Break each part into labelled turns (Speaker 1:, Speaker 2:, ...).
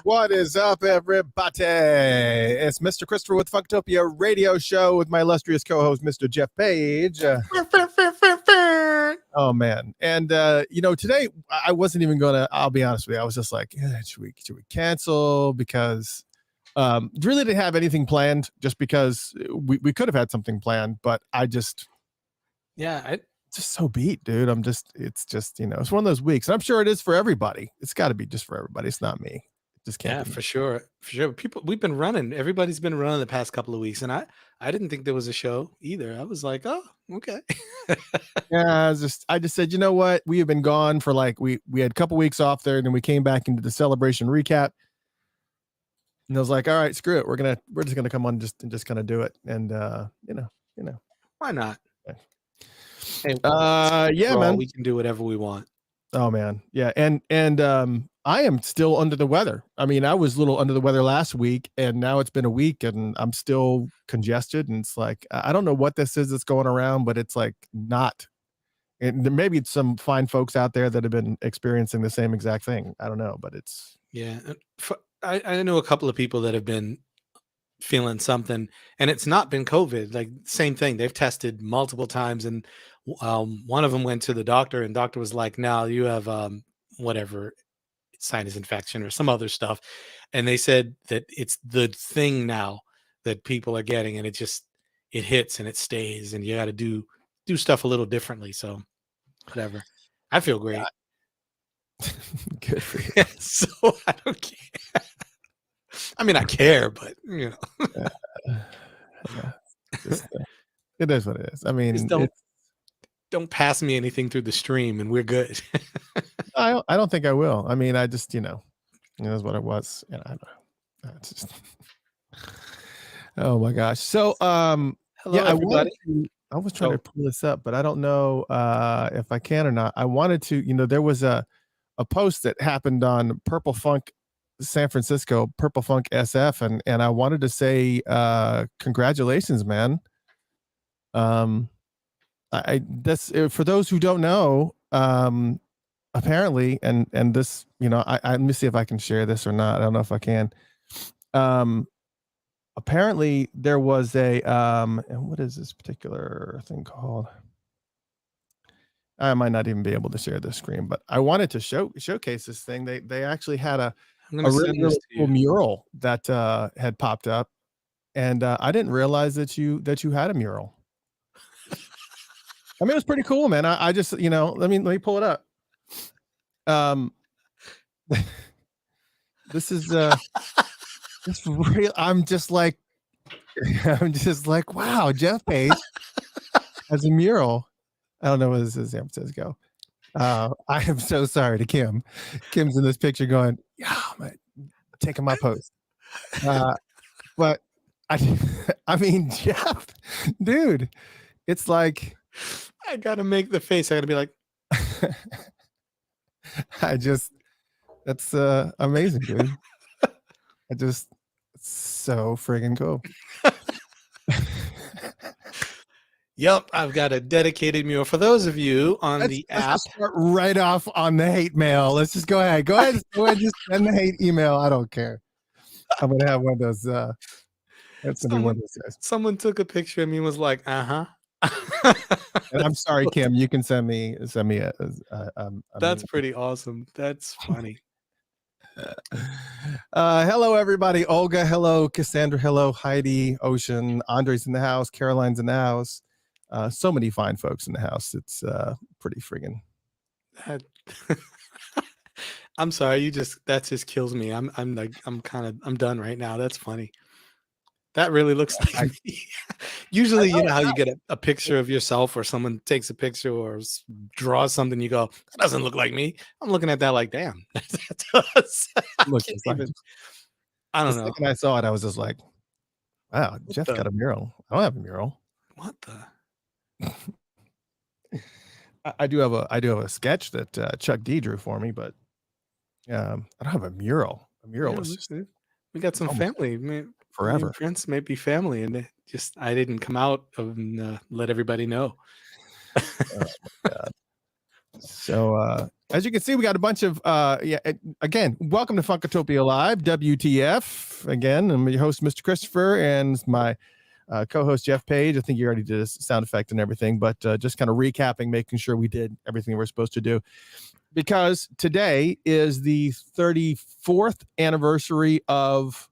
Speaker 1: What is up, everybody? It's Mr. Christopher with Funktopia Radio Show with my illustrious co-host, Mr. Jeff Page. Oh, man. And, today I wasn't even going to, I'll be honest with you. I was just like, should we cancel? Because really didn't have anything planned, just because we could have had something planned, but I just... just so beat, dude. It's one of those weeks. And I'm sure it is for everybody. It's got to be just for everybody. It's not me. Just can't.
Speaker 2: Yeah, for sure. We've been running. Everybody's been running the past couple of weeks, and I didn't think there was a show either. I was like, oh, okay.
Speaker 1: Yeah, I just said, you know what? We have been gone for we had a couple weeks off there, and then we came back into the celebration recap. And I was like, all right, screw it. We're just gonna come on just kind of do it. And
Speaker 2: Why not?
Speaker 1: Hey, man.
Speaker 2: We can do whatever we want.
Speaker 1: Oh man. Yeah. And I am still under the weather. I mean, I was a little under the weather last week, and now it's been a week and I'm still congested. And it's like, I don't know what this is that's going around, but it's like not. And there may be some fine folks out there that have been experiencing the same exact thing. I don't know, but it's.
Speaker 2: Yeah. I know a couple of people that have been feeling something, and it's not been COVID. Like, same thing. They've tested multiple times, and one of them went to the doctor, and doctor was like, no, you have whatever sinus infection or some other stuff. And they said that it's the thing now that people are getting, and it hits and it stays, and you got to do stuff a little differently. So whatever. I feel great.
Speaker 1: Good for you.
Speaker 2: So I don't care. I mean, I care, but
Speaker 1: it is what it is. I mean,
Speaker 2: don't pass me anything through the stream and we're good.
Speaker 1: I don't think I will. I mean, I just, that's what it was. And I don't know. It's just, oh my gosh. So,
Speaker 2: hello, everybody.
Speaker 1: I was trying to pull this up, but I don't know if I can or not. I wanted to, there was a post that happened on Purple Funk San Francisco, Purple Funk SF, and I wanted to say congratulations, man. For those who don't know, apparently, and this, let me see if I can share this or not. I don't know if I can. Apparently there was a and what is this particular thing called? I might not even be able to share the screen, but I wanted to showcase this thing. They actually had a really cool mural that had popped up, and I didn't realize that you had a mural. I mean, it was pretty cool, man. I just, let me pull it up. This is it's real. I'm just like, wow, Jeff Page has a mural. I don't know what this is, San Francisco. I am so sorry to Kim. Kim's in this picture going, yeah, I'm taking my post. But I mean, Jeff, dude, it's like,
Speaker 2: I gotta make the face. I gotta be like,
Speaker 1: that's amazing, dude. It's so friggin' cool.
Speaker 2: Yep, I've got a dedicated mural. For those of you on the app,
Speaker 1: let's start right off on the hate mail. Let's just go ahead. Go ahead, just send the hate email. I don't care. I'm gonna have one of those. That's gonna be one of those.
Speaker 2: Someone took a picture of me and was like, and
Speaker 1: I'm sorry, Kim. You can send me a.
Speaker 2: That's pretty awesome. That's funny.
Speaker 1: Hello, everybody. Olga, hello. Cassandra, hello. Heidi, Ocean, Andre's in the house. Caroline's in the house. So many fine folks in the house. It's pretty friggin'.
Speaker 2: I'm sorry. That just kills me. I'm done right now. That's funny. That really looks like me. Usually, you know how you get a picture of yourself, or someone takes a picture or draws something, you go, that doesn't look like me. I'm looking at that like, damn. That does. I don't know.
Speaker 1: When I saw it, I was just like, wow, Jeff's got a mural. I don't have a mural.
Speaker 2: What the?
Speaker 1: I do have a sketch that Chuck D drew for me, but I don't have a mural. A mural is
Speaker 2: we got some family.
Speaker 1: Forever.
Speaker 2: Friends may be family, and I didn't come out and let everybody know.
Speaker 1: Oh my God. So as you can see, we got a bunch of again, welcome to Funkatopia Live, WTF. Again, I'm your host, Mr. Christopher, and my co-host Jeff Page. I think you already did a sound effect and everything, but just kind of recapping, making sure we did everything we're supposed to do, because today is the 34th anniversary of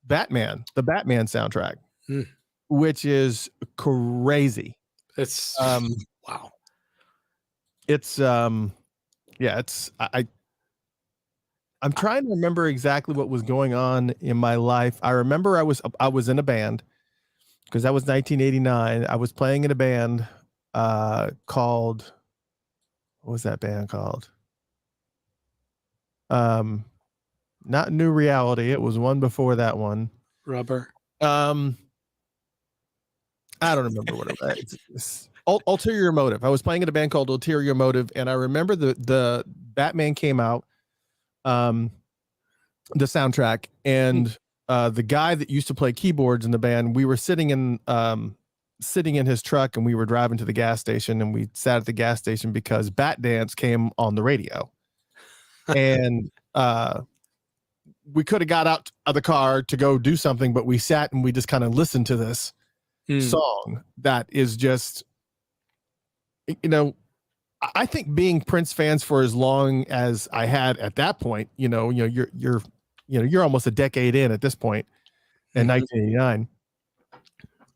Speaker 1: Batman, the Batman soundtrack, which is crazy.
Speaker 2: It's wow.
Speaker 1: It's I'm trying to remember exactly what was going on in my life. I remember I was in a band, because that was 1989. I was playing in a band called, what was that band called? Not New Reality. It was one before that one.
Speaker 2: Rubber.
Speaker 1: I don't remember what it was. It's Ulterior Motive. I was playing in a band called Ulterior Motive, and I remember the Batman came out, the soundtrack, and the guy that used to play keyboards in the band, we were sitting in his truck, and we were driving to the gas station, and we sat at the gas station because Bat Dance came on the radio. And we could have got out of the car to go do something, but we sat and we just kind of listened to this song that is just, I think being Prince fans for as long as I had at that point, you're almost a decade in at this point, in 1989.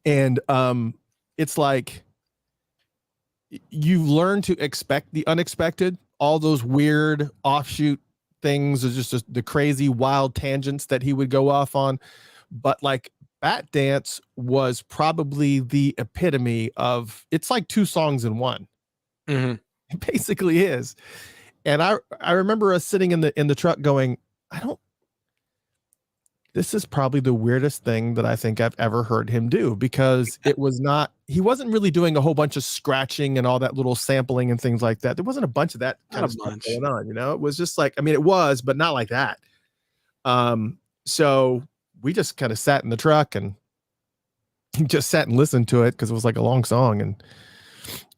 Speaker 1: And it's like you learn to expect the unexpected, all those weird offshoot things, is just the crazy wild tangents that he would go off on. But like Bat Dance was probably the epitome of, it's like two songs in one. It basically is. And I remember us sitting in the truck going, this is probably the weirdest thing that I think I've ever heard him do, because he wasn't really doing a whole bunch of scratching and all that little sampling and things like that. There wasn't a bunch of that kind of stuff going on, it was just like, it was, but not like that. So we just kind of sat in the truck and just sat and listened to it, because it was like a long song. And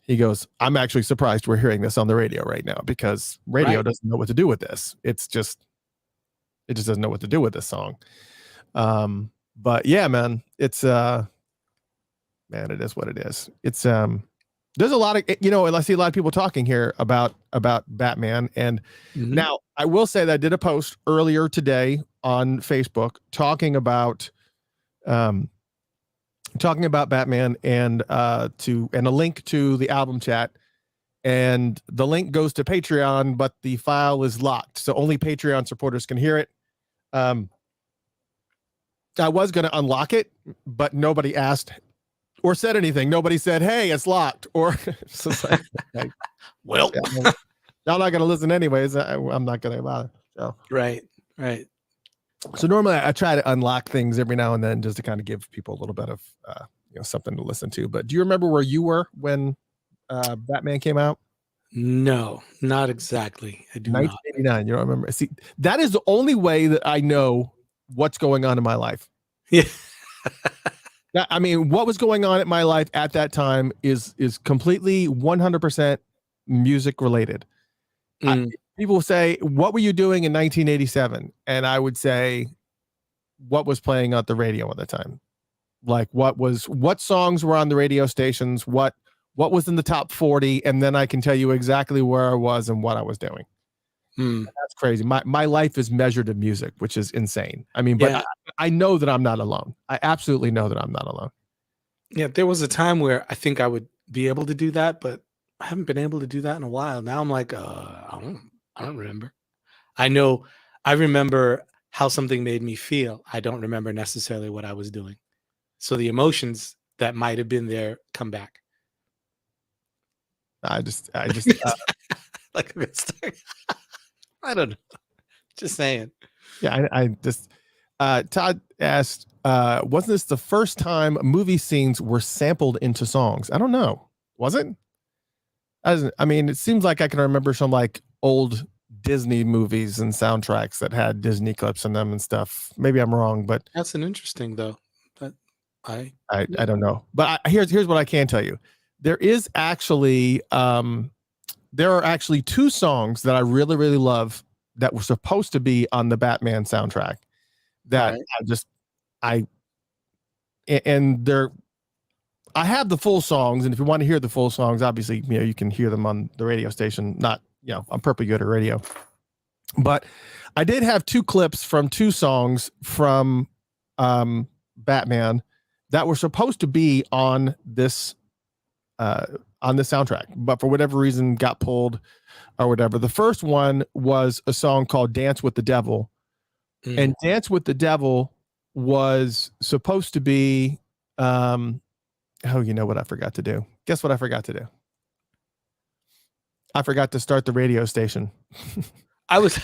Speaker 1: he goes, I'm actually surprised we're hearing this on the radio right now, because radio doesn't know what to do with this. It just doesn't know what to do with this song. But yeah, man, it's it is what it is. It's there's a lot of, and I see a lot of people talking here about Batman. And now I will say that I did a post earlier today on Facebook talking about Batman, and a link to the album chat, and the link goes to Patreon, but the file is locked, so only Patreon supporters can hear it. I was going to unlock it, but nobody asked or said anything. Nobody said, hey, it's locked, or
Speaker 2: well,
Speaker 1: yeah, I'm not going to listen anyways. I'm not going to bother. So
Speaker 2: right.
Speaker 1: So normally I try to unlock things every now and then, just to kind of give people a little bit of something to listen to. But do you remember where you were when Batman came out?
Speaker 2: No, not exactly. I do
Speaker 1: 1989.
Speaker 2: not.
Speaker 1: You don't remember? See, that is the only way that I know what's going on in my life.
Speaker 2: Yeah.
Speaker 1: What was going on in my life at that time is completely 100% music related. People say, what were you doing in 1987? And I would say, what was playing on the radio at the time? Like, what songs were on the radio stations? What was in the top 40? And then I can tell you exactly where I was and what I was doing. That's crazy. My life is measured in music, which is insane. But I know that I'm not alone. I absolutely know that I'm not alone.
Speaker 2: Yeah, there was a time where I think I would be able to do that, but I haven't been able to do that in a while. Now I'm like, I don't remember. I remember how something made me feel. I don't remember necessarily what I was doing. So the emotions that might have been there come back.
Speaker 1: I just
Speaker 2: like a good story. I don't know. Just saying.
Speaker 1: Yeah, I just Todd asked, wasn't this the first time movie scenes were sampled into songs? I don't know. Was it? It seems like I can remember some like old Disney movies and soundtracks that had Disney clips in them and stuff. Maybe I'm wrong, but
Speaker 2: that's an interesting though. But I
Speaker 1: don't know. But here's what I can tell you. There is actually there are actually two songs that I really, really love that were supposed to be on the Batman soundtrack that
Speaker 2: Right.
Speaker 1: I have the full songs, and if you want to hear the full songs, obviously, you can hear them on the radio station, not, on Purple Yoda Radio. But I did have two clips from two songs from Batman that were supposed to be on this soundtrack, but for whatever reason got pulled or whatever. The first one was a song called Dance with the Devil. And Dance with the Devil was supposed to be you know what I forgot to do? Guess what I forgot to do? I forgot to start the radio station.
Speaker 2: I was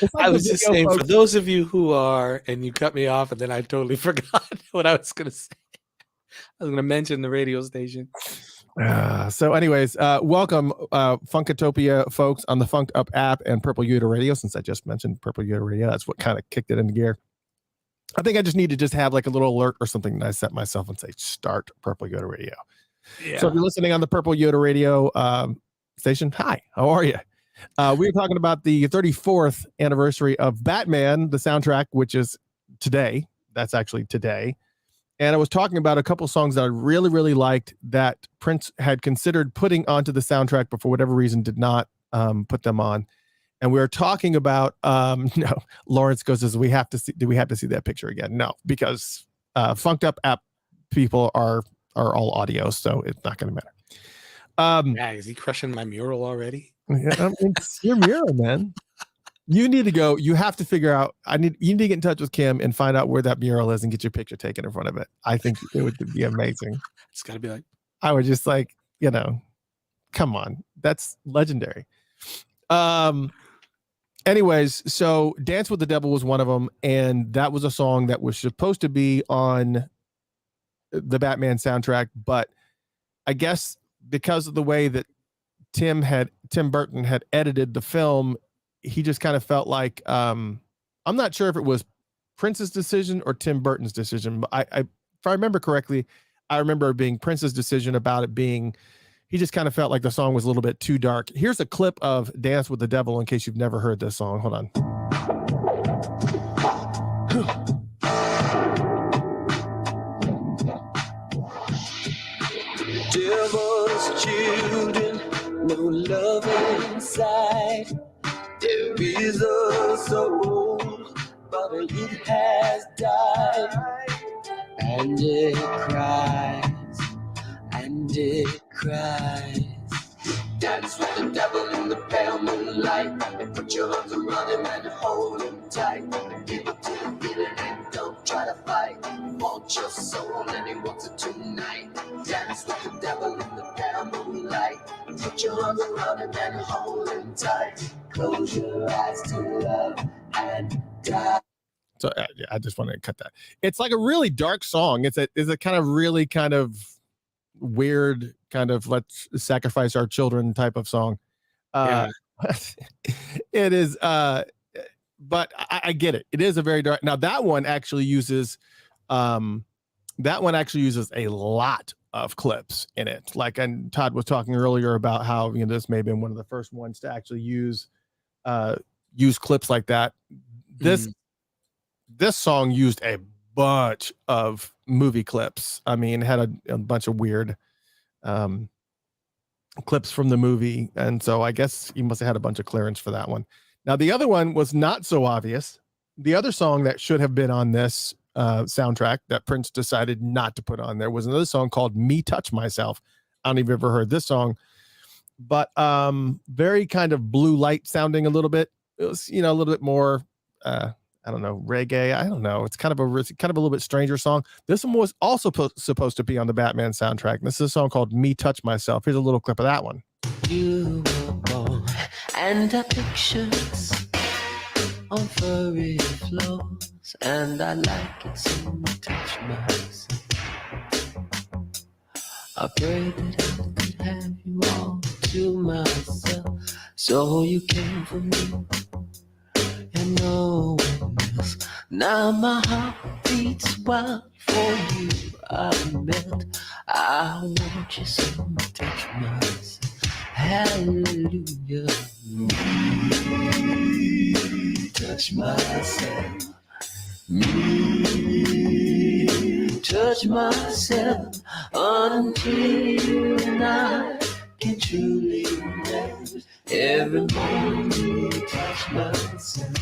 Speaker 1: It's like
Speaker 2: I
Speaker 1: the
Speaker 2: was just
Speaker 1: video,
Speaker 2: saying, for
Speaker 1: folks.
Speaker 2: those of you who are, and you cut me off, and then I totally forgot what I was going to say. I was going to mention the radio station.
Speaker 1: So anyways, welcome Funkatopia folks on the Funked Up app and Purple Yoda Radio. Since I just mentioned Purple Yoda Radio, that's what kind of kicked it into gear. I think I just need to just have like a little alert or something that I set myself and say, start Purple Yoda Radio.
Speaker 2: Yeah.
Speaker 1: So if you're listening on the Purple Yoda Radio station, hi, how are you? We're talking about the 34th anniversary of Batman, the soundtrack, which is today. That's actually today. And I was talking about a couple songs that I really, really liked that Prince had considered putting onto the soundtrack, but for whatever reason did not put them on. And we were talking about no, Lawrence goes, do we have to see that picture again? No, because Funked Up app people are all audio, so it's not going to matter.
Speaker 2: Yeah, is he crushing my mural already?
Speaker 1: It's your mural, man. You need to go. You have to figure out. You need to get in touch with Kim and find out where that mural is and get your picture taken in front of it. I think it would be amazing.
Speaker 2: It's got to be like,
Speaker 1: I would just like, come on, that's legendary. Anyways, so Dance with the Devil was one of them, and that was a song that was supposed to be on the Batman soundtrack, but I guess because of the way that Tim Burton had edited the film, he just kind of felt like I'm not sure if it was Prince's decision or Tim Burton's decision, but if I remember correctly, I remember it being Prince's decision about it being, he just kind of felt like the song was a little bit too dark. Here's a clip of Dance with the Devil in case you've never heard this song. Hold on.
Speaker 3: Devil's children, no love inside. There is a soul, but it has died. And it cries, and it cries. Dance with the devil in the pale moonlight, and put your arms around him and hold him tight. Give it to the feeling and don't try to fight. He wants your soul and he wants it tonight. Dance with the devil in the pale moonlight, put your arms around him and hold him tight. Close your eyes to love and die.
Speaker 1: So I just wanted to cut that. It's like a really dark song. It's a kind of really kind of weird kind of let's sacrifice our children type of song. It is but I get it. It is a very dark. Now that one actually uses a lot of clips in it. Like, and Todd was talking earlier about how this may have been one of the first ones to actually use clips like that. This song used a bunch of movie clips. I mean, it had a bunch of weird clips from the movie. And so I guess he must have had a bunch of clearance for that one. Now, the other one was not so obvious. The other song that should have been on this soundtrack that Prince decided not to put on there was another song called Me Touch Myself. I don't know if you've ever heard this song, but very kind of blue light sounding a little bit. It was, a little bit more I don't know, reggae. I don't know. It's kind of a little bit stranger song. This one was also supposed to be on the Batman soundtrack. This is a song called Me Touch Myself. Here's a little clip of that one.
Speaker 3: You were born, and our pictures on furry floors, and I like it so me touch myself. I pray that I could have you all to myself, so you came for me. And no one else. Now my heart beats wild for you. I want you so to touch myself. hallelujah. Touch myself. Touch myself until I can truly rest. Every morning, touch myself.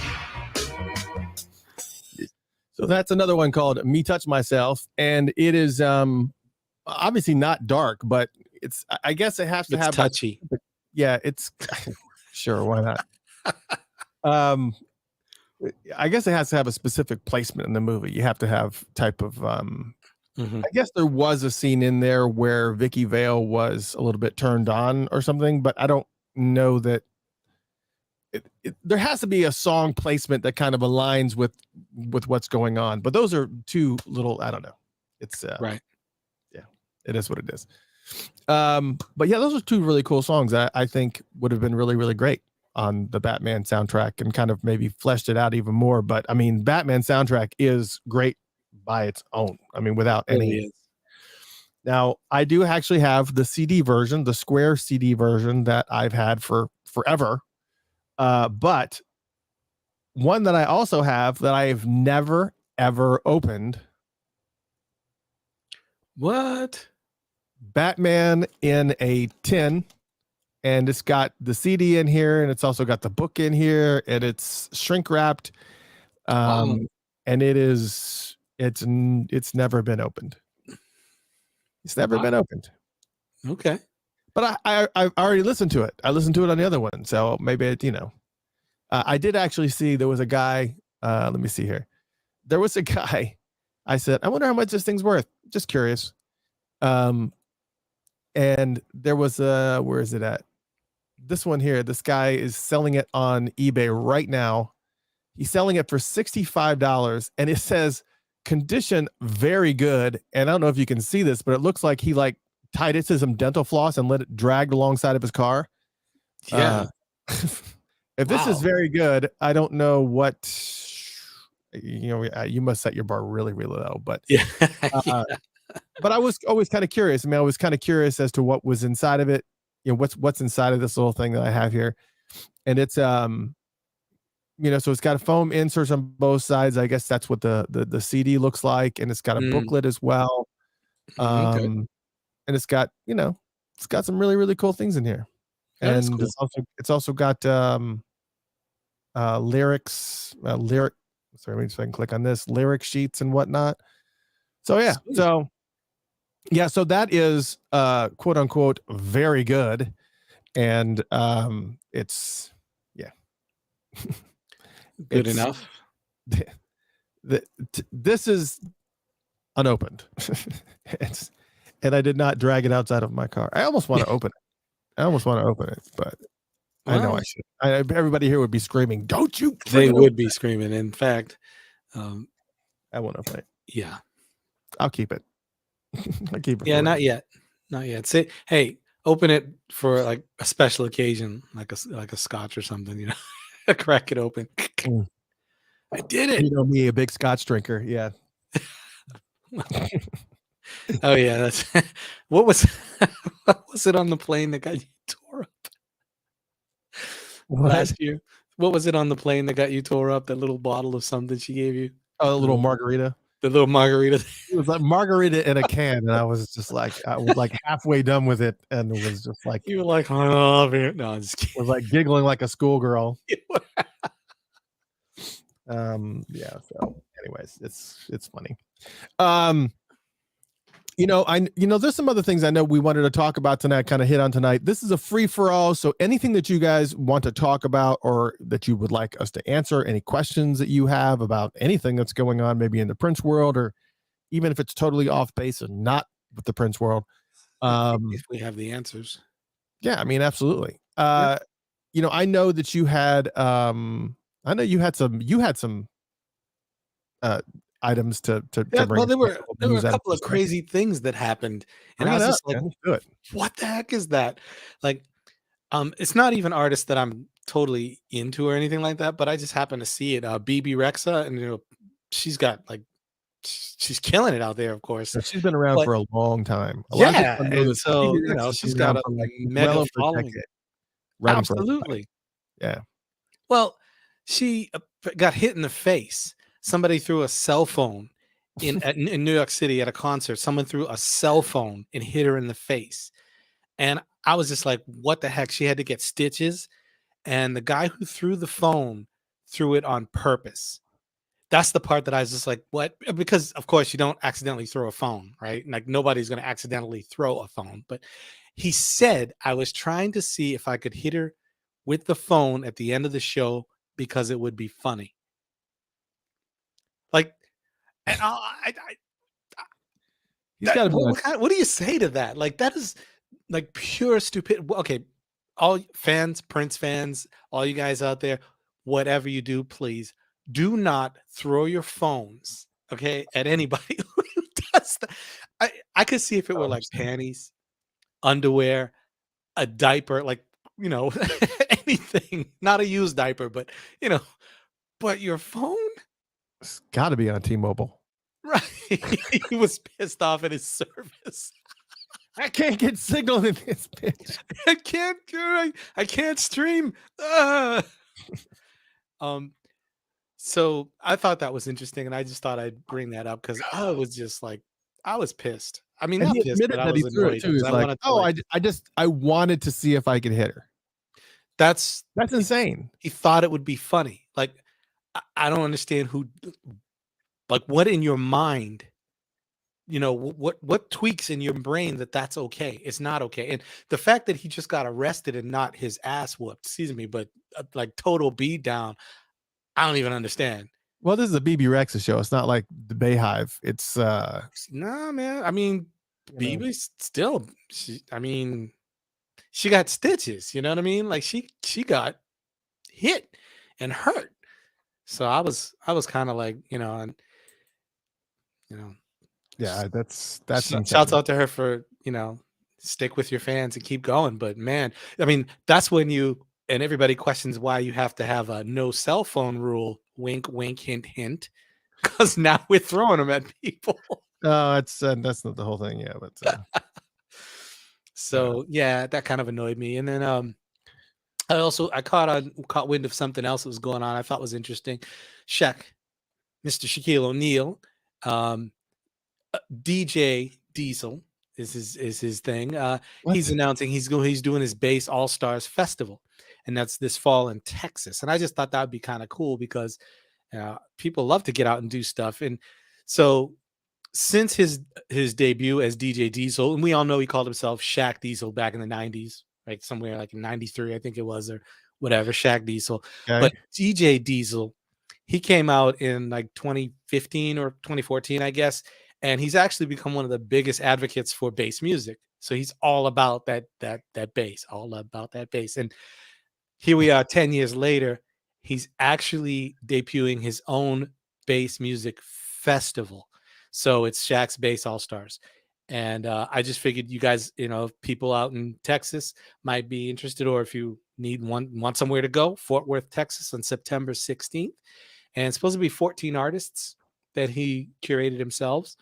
Speaker 1: So that's another one called Me Touch Myself. And it is obviously not dark, but it's, I guess it has to
Speaker 2: It's
Speaker 1: have
Speaker 2: touchy.
Speaker 1: Yeah, it's sure, why not? I guess it has to have a specific placement in the movie. You have to have type of
Speaker 2: Mhm.
Speaker 1: I guess there was a scene in there where Vicky Vale was a little bit turned on or something, but I don't know that there has to be a song placement that kind of aligns with what's going on. But those are two little, I don't know. It's
Speaker 2: Right.
Speaker 1: yeah, it is what it is. But yeah, those are two really cool songs that I think would have been really, really great on the Batman soundtrack and kind of maybe fleshed it out even more. But I mean, Batman soundtrack is great by its own. I mean, without
Speaker 2: It really
Speaker 1: any.
Speaker 2: is.
Speaker 1: Now, I do actually have the CD version, the Square CD version that I've had for forever. But one that I also have that I have never, ever opened.
Speaker 2: What?
Speaker 1: Batman in a tin. And it's got the CD in here, and it's also got the book in here, and it's shrink wrapped.
Speaker 2: Wow.
Speaker 1: And it's never been opened. It's never
Speaker 2: Wow.
Speaker 1: been opened.
Speaker 2: Okay.
Speaker 1: But I already listened to it. I listened to it on the other one, so maybe it, I did actually see there was a guy. Let me see here. There was a guy. I said, I wonder how much this thing's worth. Just curious. And there was where is it at? This one here. This guy is selling it on eBay right now. He's selling it for $65, and it says condition very good. And I don't know if you can see this, but it looks like he tied it to some dental floss and let it drag alongside of his car.
Speaker 2: Yeah.
Speaker 1: If this is very good, I don't know what, you must set your bar really, really low, but
Speaker 2: Yeah.
Speaker 1: but I was always kind of curious. I mean, I was kind of curious as to what was inside of it. What's inside of this little thing that I have here. And it's, so it's got a foam inserts on both sides. I guess that's what the CD looks like. And it's got a booklet as well.
Speaker 2: Okay.
Speaker 1: And it's got, it's got some really, really cool things in here.
Speaker 2: That is
Speaker 1: And
Speaker 2: cool.
Speaker 1: it's also got lyrics, sorry, let me see if I can click on this, lyric sheets and whatnot. So yeah,
Speaker 2: Sweet.
Speaker 1: so that is quote unquote very good. And it's
Speaker 2: Good enough.
Speaker 1: This is unopened. And I did not drag it outside of my car. I almost want to open it. But I know I should. Everybody here would be screaming, "Don't you?"
Speaker 2: They would be screaming. In fact,
Speaker 1: I won't open it.
Speaker 2: Yeah.
Speaker 1: I'll keep it. I'll keep it.
Speaker 2: Yeah, not yet. Not yet. Say, hey, open it for like a special occasion, like a scotch or something, crack it open. I did it.
Speaker 1: Me, a big Scotch drinker. Yeah.
Speaker 2: Oh yeah, that's what was it on the plane that got you tore up last year? What was it on the plane that got you tore up? That little bottle of something she gave you?
Speaker 1: Oh, a little margarita.
Speaker 2: The little margarita.
Speaker 1: It was like margarita in a can, and I was just like, I was like halfway done with it, and it was just like
Speaker 2: You were like, oh, man. No, I'm just kidding.
Speaker 1: was like giggling like a schoolgirl. Yeah. So, anyways, it's funny. There's some other things I know we wanted to talk about tonight, kind of hit on tonight. This is a free for all. So anything that you guys want to talk about or that you would like us to answer, any questions that you have about anything that's going on, maybe in the Prince world, or even if it's totally off base and not with the Prince world.
Speaker 2: If we have the answers.
Speaker 1: Yeah, I mean, absolutely. I know that you had, you had some items to bring.
Speaker 2: Well, there were a couple of crazy things that happened, and I was just like, what the heck is that? Like, it's not even artists that I'm totally into or anything like that, but I just happened to see it. BB Rexa, and she's she's killing it out there, of course.
Speaker 1: She's been around for a long time.
Speaker 2: And so she's got a mega following.
Speaker 1: running for everybody.
Speaker 2: Absolutely.
Speaker 1: Yeah.
Speaker 2: Well, she got hit in the face. Somebody threw a cell phone in New York City at a concert. Someone threw a cell phone and hit her in the face. And I was just like, what the heck? She had to get stitches. And the guy who threw the phone threw it on purpose. That's the part that I was just like, what? Because of course you don't accidentally throw a phone, right? Like nobody's going to accidentally throw a phone. But he said, I was trying to see if I could hit her with the phone at the end of the show because it would be funny. Like, and
Speaker 1: He's got to be on.
Speaker 2: what do you say to that? Like, that is like pure stupid. Okay, all fans, Prince fans, all you guys out there, whatever you do, please do not throw your phones, okay, at anybody who does that. I could see if it were like panties, underwear, a diaper, like, you know, anything, not a used diaper, but you know, but your phone,
Speaker 1: It's got to be on T-Mobile.
Speaker 2: right? He was pissed off at his service.
Speaker 1: I can't get signal in this bitch.
Speaker 2: I can't stream. So I thought that was interesting, and I just thought I'd bring that up because I was just like, I was pissed. I mean,
Speaker 1: And
Speaker 2: not
Speaker 1: he
Speaker 2: pissed,
Speaker 1: admitted
Speaker 2: but I
Speaker 1: that he
Speaker 2: was
Speaker 1: threw
Speaker 2: annoyed
Speaker 1: it too.
Speaker 2: because
Speaker 1: He's
Speaker 2: I
Speaker 1: like,
Speaker 2: wanted to.
Speaker 1: oh,
Speaker 2: Like,
Speaker 1: I wanted to see if I could hit her.
Speaker 2: that's
Speaker 1: insane.
Speaker 2: he thought it would be funny. Like, I don't understand who, like, what in your mind, you know, what tweaks in your brain that's okay. It's not okay. And the fact that he just got arrested and not his ass whooped, excuse me, but like total beat down, I don't even understand.
Speaker 1: Well, this is a BB Rexha show. It's not like the Bayhive. It's
Speaker 2: Nah, man. I mean,
Speaker 1: you know.
Speaker 2: BB still, I mean, she got stitches, you know what I mean? Like she got hit and hurt. So I was kind of like, you know, and you know,
Speaker 1: Yeah, that's
Speaker 2: shouts out to her for, you know, stick with your fans and keep going. But man, I mean, that's when you and everybody questions why you have to have a no cell phone rule. Wink, wink, hint, hint. Because now we're throwing them at people.
Speaker 1: that's not the whole thing. Yeah, but
Speaker 2: so yeah, that kind of annoyed me. And then I caught wind of something else that was going on. I thought was interesting. Mr. Shaquille O'Neal, DJ Diesel is his thing. He's announcing he's doing his Bass All Stars Festival, and that's this fall in Texas. And I just thought that would be kind of cool because people love to get out and do stuff. And so since his debut as DJ Diesel, and we all know he called himself Shaq Diesel back in the 90s, right? Somewhere like in 93, I think it was, or whatever, Shaq Diesel.
Speaker 1: okay.
Speaker 2: But DJ Diesel, he came out in like 2015 or 2014, I guess. And he's actually become one of the biggest advocates for bass music. So he's all about that bass, all about that bass. And here we are 10 years later, he's actually debuting his own bass music festival. So it's Shaq's Bass All Stars. And I just figured you guys, you know, people out in Texas might be interested, or if you want somewhere to go, Fort Worth, Texas on September 16th. And it's supposed to be 14 artists that he curated himself.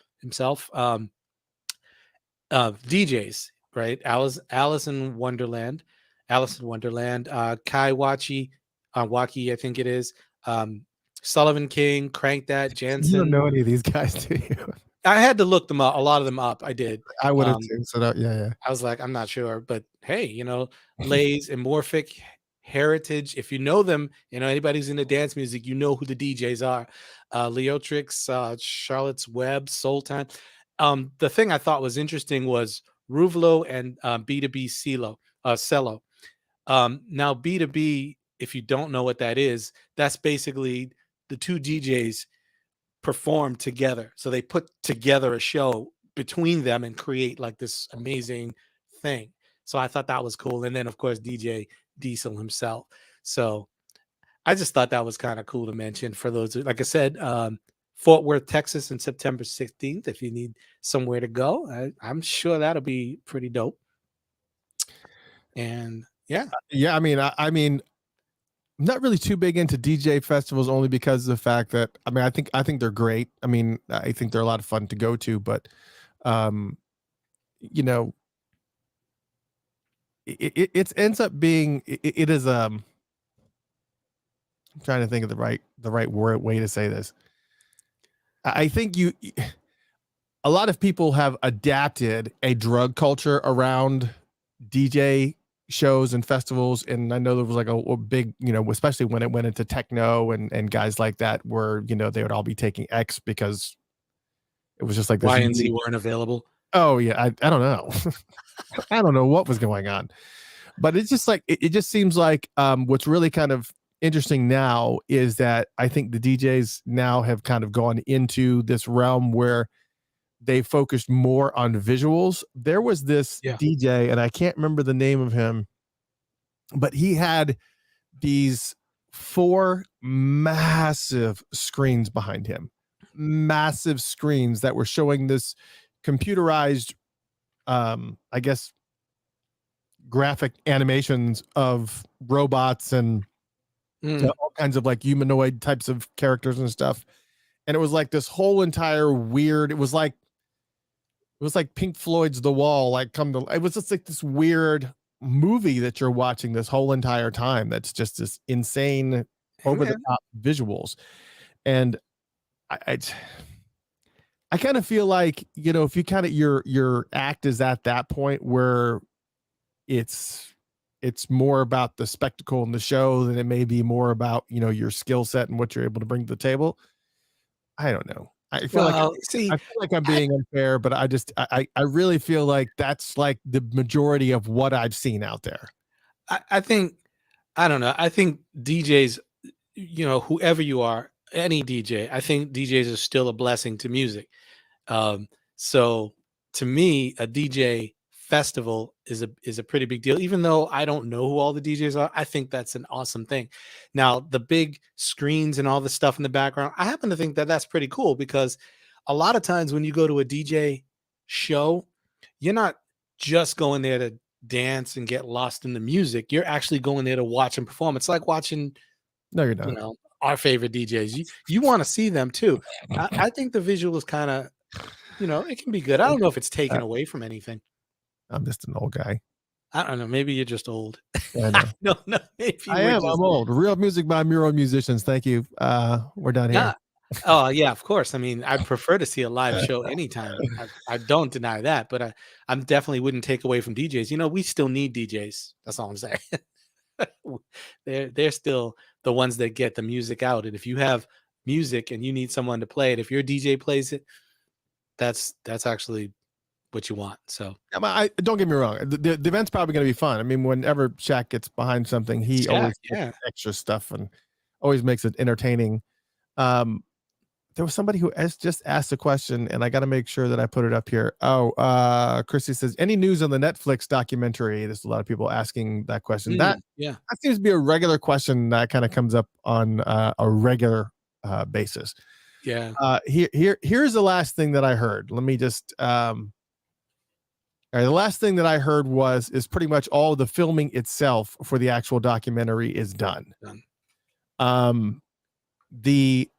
Speaker 2: DJs, right? Alice in Wonderland, Kai Wachi, Waki, I think it is. Sullivan King, Crank That, Jansen.
Speaker 1: You don't know any of these guys, do you?
Speaker 2: I had to look them up, a lot of them up. I did.
Speaker 1: I would have too. So yeah.
Speaker 2: I was like, I'm not sure, but hey, you know, Lay's Amorphic Heritage. If you know them, you know, anybody who's into dance music, you know who the DJs are. Leotrix, Charlotte's Web, Soul Time. The thing I thought was interesting was Ruvlo and B2B Cello. Now B2B, if you don't know what that is, that's basically the two DJs perform together. So they put together a show between them and create like this amazing thing. So I thought that was cool. And then of course DJ Diesel himself. So I just thought that was kind of cool to mention for those, like I said, Fort Worth, Texas on September 16th. If you need somewhere to go, I'm sure that'll be pretty dope. And yeah.
Speaker 1: I mean, I'm not really too big into DJ festivals, only because of the fact that I think they're great. I mean, I think they're a lot of fun to go to, but you know, it ends up being it is I'm trying to think of the right word way to say this. I think a lot of people have adapted a drug culture around DJ shows and festivals, and I know there was like a big, especially when it went into techno and guys like that, where they would all be taking X because it was just like this.
Speaker 2: Y and Z weren't available.
Speaker 1: Oh yeah, I don't know. I don't know what was going on, but it's just like it just seems like what's really kind of interesting now is that I think the DJs now have kind of gone into this realm where they focused more on visuals. There was this DJ, and I can't remember the name of him, but he had these 4 massive screens behind him, massive screens that were showing this computerized, I guess, graphic animations of robots and all kinds of like humanoid types of characters and stuff. And it was like this whole entire weird, it was like Pink Floyd's The Wall, it was just like this weird movie that you're watching this whole entire time. That's just this insane over the top visuals. And I kind of feel like, if you kind of, your act is at that point where it's more about the spectacle and the show than it may be more about, your skill set and what you're able to bring to the table. I don't know. I feel like I'm being unfair, but I really feel like that's like the majority of what I've seen out there.
Speaker 2: I think, I don't know. I think DJs, whoever you are, any DJ, I think DJs are still a blessing to music. So to me, a DJ festival is a pretty big deal. Even though I don't know who all the DJs are, I think that's an awesome thing. Now, the big screens and all the stuff in the background, I happen to think that that's pretty cool, because a lot of times when you go to a DJ show, you're not just going there to dance and get lost in the music. You're actually going there to watch and perform. It's like watching,
Speaker 1: no, you're not.
Speaker 2: Our favorite DJs. You want to see them too. I think the visual is kind of, it can be good. I don't know if it's taken away from anything.
Speaker 1: I'm just an old guy.
Speaker 2: I don't know. Maybe you're just old.
Speaker 1: I know.
Speaker 2: No. Maybe
Speaker 1: I am. I'm old. Real music by mural musicians. Thank you. We're done here.
Speaker 2: Yeah. Oh yeah, of course. I mean, I prefer to see a live show anytime. I don't deny that, but I definitely wouldn't take away from DJs. We still need DJs. That's all I'm saying. They're still the ones that get the music out. And if you have music and you need someone to play it, if your DJ plays it, that's actually what you want. So
Speaker 1: I don't get me wrong. The event's probably going to be fun. I mean, whenever Shaq gets behind something, he always gets extra stuff and always makes it entertaining. There was somebody who just asked a question, and I got to make sure that I put it up here. Chrissy says, any news on the Netflix documentary? There's a lot of people asking that question. That seems to be a regular question that kind of comes up on a regular basis.
Speaker 2: Yeah.
Speaker 1: Here's the last thing that I heard. Let me just the last thing that I heard is pretty much all the filming itself for the actual documentary is done.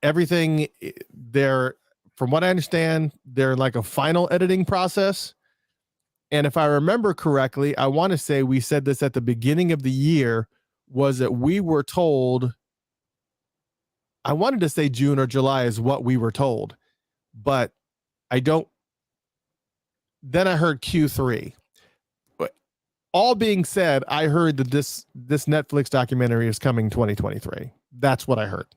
Speaker 1: Everything there, from what I understand, they're like a final editing process. And if I remember correctly, I want to say we said this at the beginning of the year, was that we were told, I wanted to say June or July is what we were told, but then I heard Q3. But all being said, I heard that this Netflix documentary is coming 2023. That's what I heard.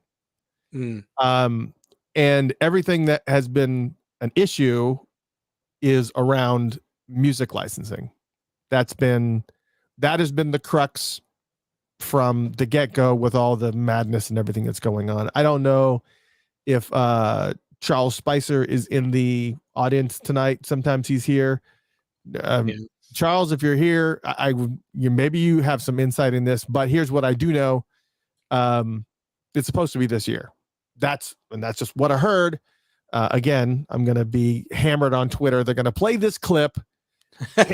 Speaker 1: And everything that has been an issue is around music licensing. That has been the crux from the get-go with all the madness and everything that's going on. I don't know if Charles Spicer is in the audience tonight. Sometimes he's here. Charles, if you're here, maybe you have some insight in this, but here's what I do know. It's supposed to be this year. That's just what I heard. Again, I'm going to be hammered on Twitter. They're going to play this clip and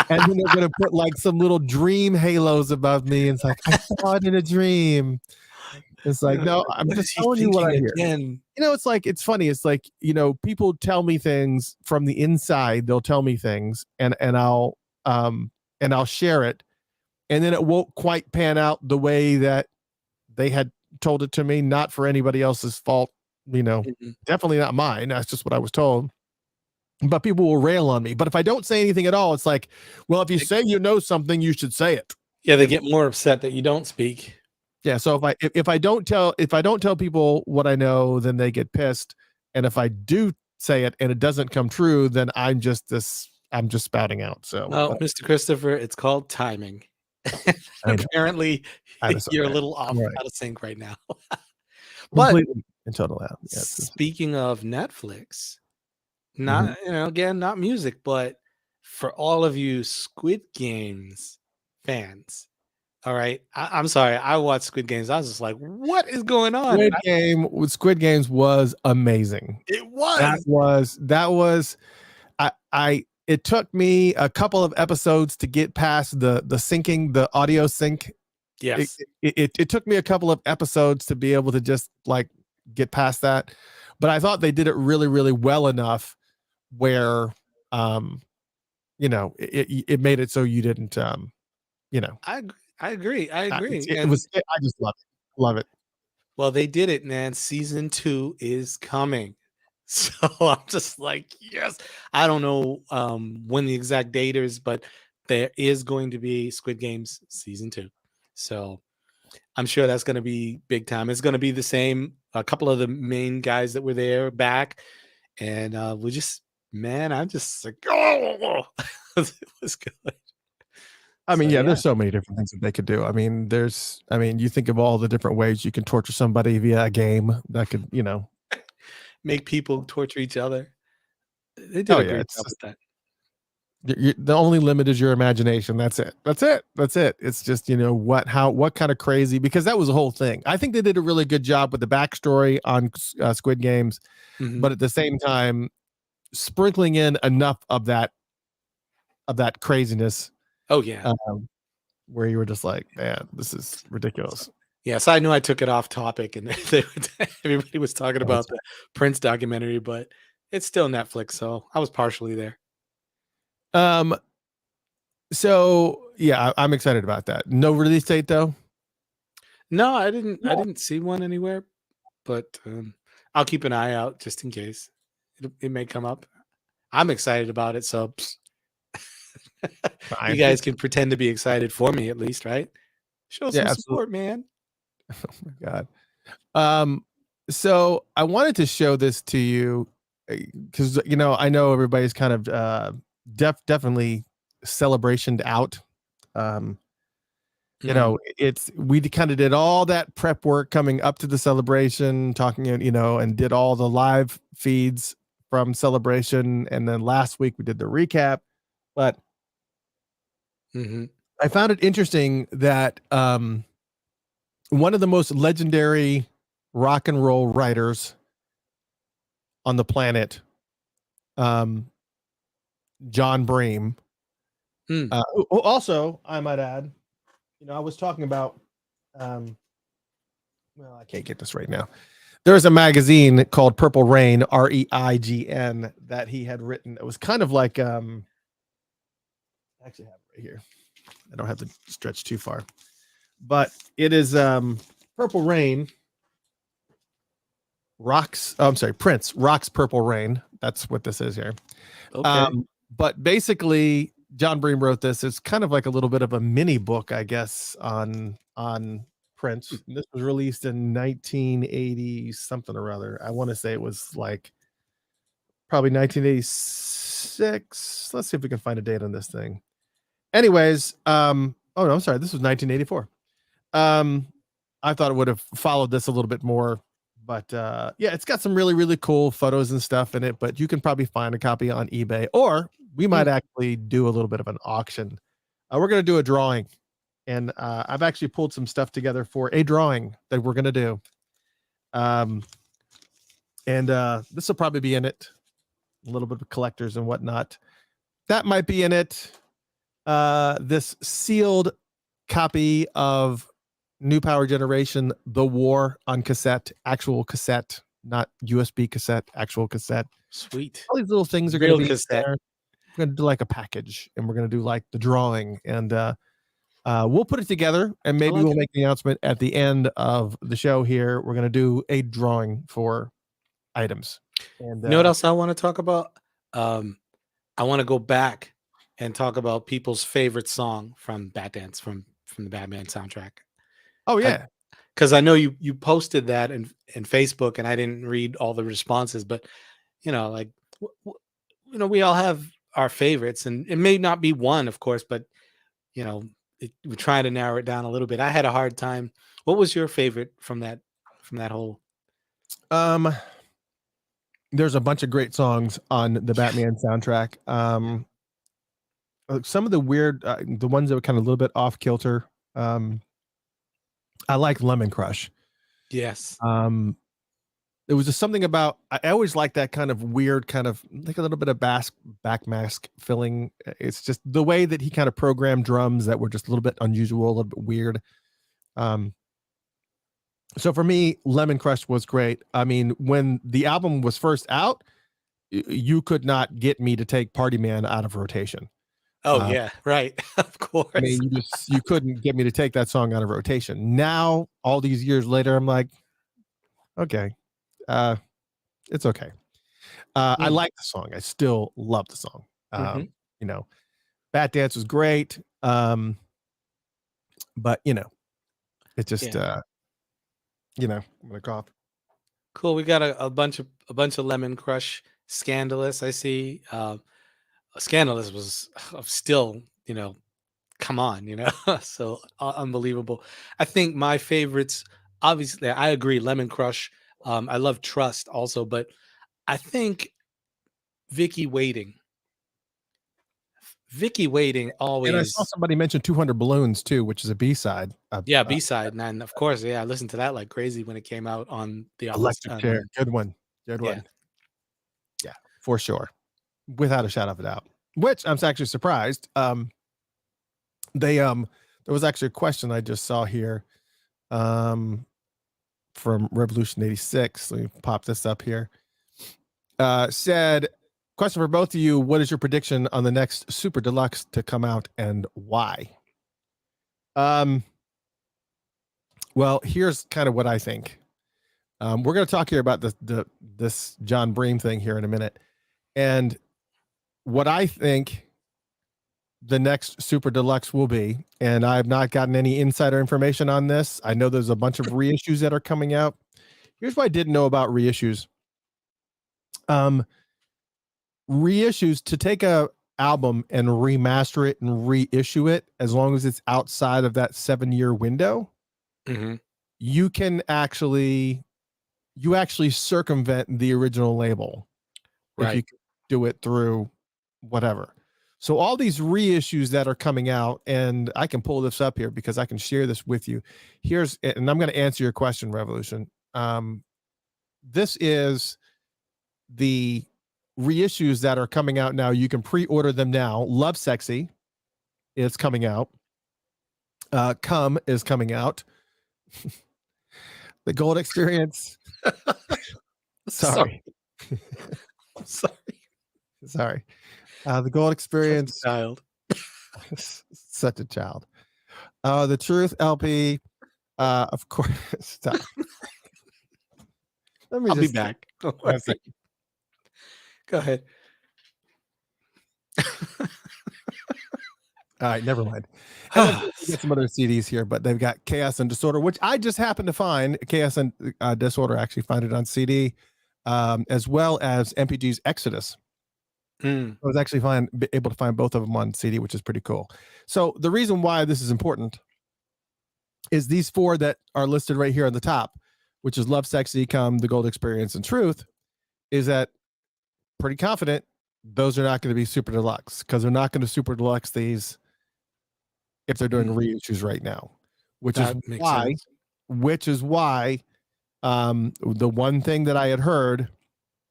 Speaker 1: then they're going to put like some little dream halos above me. And it's like, I saw it in a dream. It's like, no, I'm just telling you what I hear. It's funny. It's like, people tell me things from the inside. They'll tell me things and I'll, and and I'll share it, and then it won't quite pan out the way that they had told it to me. Not for anybody else's fault, definitely not mine. That's just what I was told. But people will rail on me. But if I don't say anything at all, it's like, well, if you say you know something, you should say it.
Speaker 2: Yeah, they get more upset that you don't speak.
Speaker 1: Yeah. So if I don't tell people what I know, then they get pissed. And if I do say it and it doesn't come true, then I'm just spouting out. So,
Speaker 2: well, Mr. Christopher, it's called timing. Apparently, you're a little off out of sync right now. But
Speaker 1: completely and totally out. Yeah,
Speaker 2: speaking of Netflix, not again, not music, but for all of you Squid Games fans. All right. I'm sorry. I watched Squid Games. I was just like, what is going on?
Speaker 1: Squid Games was amazing.
Speaker 2: It was.
Speaker 1: That was it took me a couple of episodes to get past the syncing, the audio sync.
Speaker 2: Yes.
Speaker 1: It took me a couple of episodes to be able to just like get past that. But I thought they did it really, really well enough where it made it so you didn't
Speaker 2: I agree. I
Speaker 1: just love it.
Speaker 2: Well, they did it, man. Season 2 is coming. So I'm just like, yes. I don't know when the exact date is, but there is going to be Squid Games season 2. So I'm sure that's going to be big time. It's going to be the same. A couple of the main guys that were there back. And I'm just like, oh, it was good.
Speaker 1: I mean, there's so many different things that they could do. I mean, you think of all the different ways you can torture somebody via a game that could,
Speaker 2: make people torture each other. They did a great job with that.
Speaker 1: The only limit is your imagination. That's it. It's just, what kind of crazy, because that was the whole thing. I think they did a really good job with the backstory on Squid Games, but at the same time, sprinkling in enough of that craziness.
Speaker 2: Oh yeah.
Speaker 1: Where you were just like, man, this is ridiculous.
Speaker 2: Yes, I knew I took it off topic, and everybody was talking about the Prince documentary, but it's still Netflix, so I was partially there.
Speaker 1: So yeah, I'm excited about that. No release date though.
Speaker 2: No, I didn't see one anywhere, but I'll keep an eye out just in case. It may come up. I'm excited about it, so you guys can pretend to be excited for me at least, right? Show some support, man.
Speaker 1: Oh my God. So I wanted to show this to you because I know everybody's kind of definitely celebrationed out. We kind of did all that prep work coming up to the celebration, talking, and did all the live feeds from celebration, and then last week we did the recap. But I found it interesting that one of the most legendary rock and roll writers on the planet, John Bream. Also, I might add, I was talking about, I can't get this right now. There's a magazine called Purple Rain, REIGN, that he had written. It was kind of like, I actually have it right here. I don't have to stretch too far, but it is Purple Rain rocks. Oh, I'm sorry, Prince rocks Purple Rain. That's what this is here.
Speaker 2: Okay.
Speaker 1: But basically, John Bream wrote this. It's kind of like a little bit of a mini book, I guess, on Prince. And this was released in 1980 something or other. I want to say it was like probably 1986. Let's see if we can find a date on this thing. Anyways, oh no, I'm sorry. This was 1984. I thought it would have followed this a little bit more, but yeah, it's got some really, really cool photos and stuff in it, but you can probably find a copy on eBay, or we might actually do a little bit of an auction. We're going to do a drawing, and I've actually pulled some stuff together for a drawing that we're going to do. And this will probably be in it, a little bit of collectors and whatnot. That might be in it. This sealed copy of New Power Generation, The War on cassette, actual cassette, not USB cassette, actual cassette.
Speaker 2: Sweet.
Speaker 1: All these little things are going to be
Speaker 2: cassette.
Speaker 1: there. we're gonna do like a package, and we're gonna do like the drawing, and we'll put it together, and maybe
Speaker 2: like
Speaker 1: we'll
Speaker 2: it.
Speaker 1: make the announcement at the end of the show here. We're gonna do a drawing for items. And
Speaker 2: You know what else I want to talk about? I want to go back and talk about people's favorite song from Batdance from the Batman soundtrack.
Speaker 1: oh yeah,
Speaker 2: Because I know you posted that in Facebook, and I didn't read all the responses, but like we all have our favorites, and it may not be one, of course, but we're trying to narrow it down a little bit. I had a hard time. What was your favorite from that whole?
Speaker 1: There's a bunch of great songs on the Batman soundtrack. Some of the weird, the ones that were kind of a little bit off kilter. I like Lemon Crush.
Speaker 2: Yes.
Speaker 1: There was just something about, I always like that kind of weird, kind of like a little bit of back mask filling. It's just the way that he kind of programmed drums that were just a little bit unusual, a little bit weird. So for me, Lemon Crush was great. I mean, when the album was first out, you could not get me to take Party Man out of rotation.
Speaker 2: Oh yeah, right. Of course.
Speaker 1: I mean, you couldn't get me to take that song out of rotation. Now, all these years later, I'm like, okay, it's okay. I like the song. I still love the song. Batdance was great. But it just I'm gonna cough.
Speaker 2: Cool. We got a bunch of Lemon Crush Scandalous. I see. Scandalous was still, come on, so unbelievable. I think my favorites, obviously, I agree. Lemon Crush. I love Trust also, but I think Vicky Waiting always.
Speaker 1: And I saw somebody mention 200 Balloons too, which is a B-side.
Speaker 2: B-side, and of course, I listened to that like crazy when it came out on the
Speaker 1: Electric Chair. Good one. Yeah, for sure, without a shadow of a doubt. Which I'm actually surprised. There was actually a question I just saw here, from Revolution 86. Let me pop this up here. Said, question for both of you: what is your prediction on the next Super Deluxe to come out, and why? Well, here's kind of what I think. We're going to talk here about this John Bream thing here in a minute, and what I think the next Super Deluxe will be, and I've not gotten any insider information on this. I know there's a bunch of reissues that are coming out. Here's what I didn't know about reissues. Reissues, to take a album and remaster it and reissue it, as long as it's outside of that 7-year window, you actually circumvent the original label, right? If you do it through whatever. So all these reissues that are coming out, and I can pull this up here because I can share this with you. And I'm going to answer your question, Revolution. This is the reissues that are coming out now. You can pre-order them now. Love Sexy is coming out. Come is coming out. The Gold Experience. Sorry. The Gold Experience. Such a child. The Truth LP. Of course. Stop.
Speaker 2: I'll be back. Go ahead.
Speaker 1: All right, never mind. Get some other CDs here, but they've got Chaos and Disorder, which I just happened to find. Chaos and Disorder, actually find it on CD, as well as MPG's Exodus. I was actually able to find both of them on CD, which is pretty cool. So the reason why this is important is these 4 that are listed right here on the top, which is Love, Sexy, Come, The Gold Experience, and Truth, is that pretty confident those are not going to be Super Deluxe, because they're not going to Super Deluxe these if they're doing reissues right now, which is why the one thing that I had heard,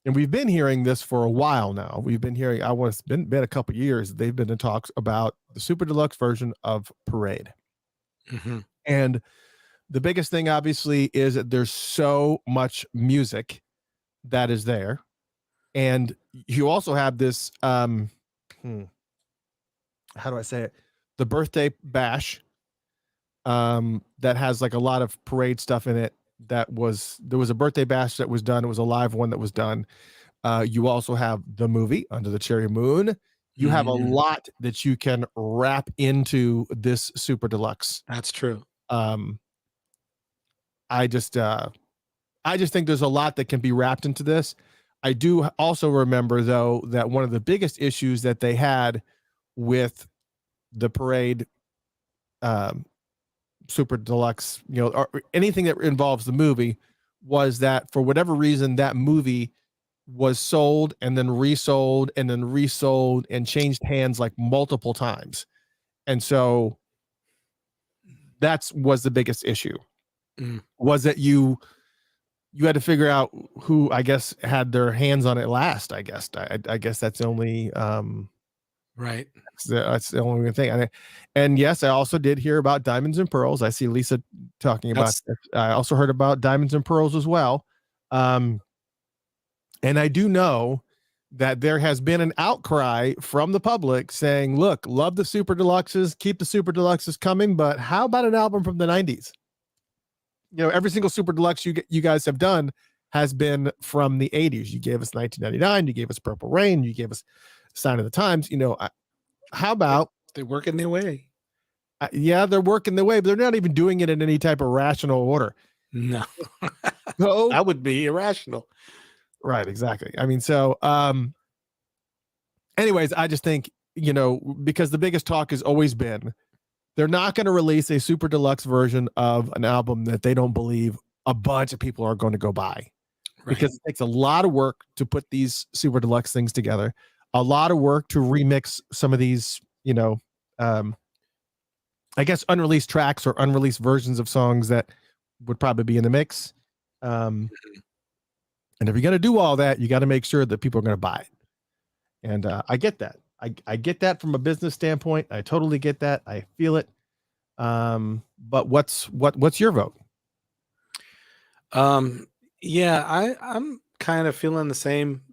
Speaker 1: and we've been hearing this for a while now. We've been hearing, it's been a couple years. They've been in talks about the Super Deluxe version of Parade. And the biggest thing, obviously, is that there's so much music that is there. And you also have this how do I say it? The birthday bash. That has like a lot of parade stuff in it. There was a birthday bash that was done. It was a live one that was done. You also have the movie Under the Cherry Moon. You have a lot that you can wrap into this super deluxe.
Speaker 2: That's true.
Speaker 1: I just think there's a lot that can be wrapped into this. I do also remember though that one of the biggest issues that they had with the parade super deluxe, or anything that involves the movie, was that for whatever reason that movie was sold and then resold and then resold and changed hands like multiple times. And so was the biggest issue. Was that you had to figure out who, I guess, had their hands on it last. I guess that's the only
Speaker 2: right.
Speaker 1: That's the only thing. And yes, I also did hear about Diamonds and Pearls. I see Lisa talking about this. I also heard about Diamonds and Pearls as well. And I do know that there has been an outcry from the public saying, look, love the super deluxes, keep the super deluxes coming, but how about an album from the 90s? Every single super deluxe you guys have done has been from the 80s. You gave us 1999, you gave us Purple Rain, you gave us Sign of the Times. How about
Speaker 2: they're working their way?
Speaker 1: Yeah, they're working their way, but they're not even doing it in any type of rational order.
Speaker 2: No,
Speaker 1: so,
Speaker 2: that would be irrational.
Speaker 1: Right, exactly. I mean, so anyways, I just think, because the biggest talk has always been they're not going to release a super deluxe version of an album that they don't believe a bunch of people are going to go buy. Right. Because it takes a lot of work to put these super deluxe things together, a lot of work to remix some of these, I guess unreleased tracks or unreleased versions of songs that would probably be in the mix. And if you're going to do all that, you got to make sure that people are going to buy it. And I get that. I get that from a business standpoint. I totally get that. I feel it. But what's your vote?
Speaker 2: Yeah, I'm kind of feeling the same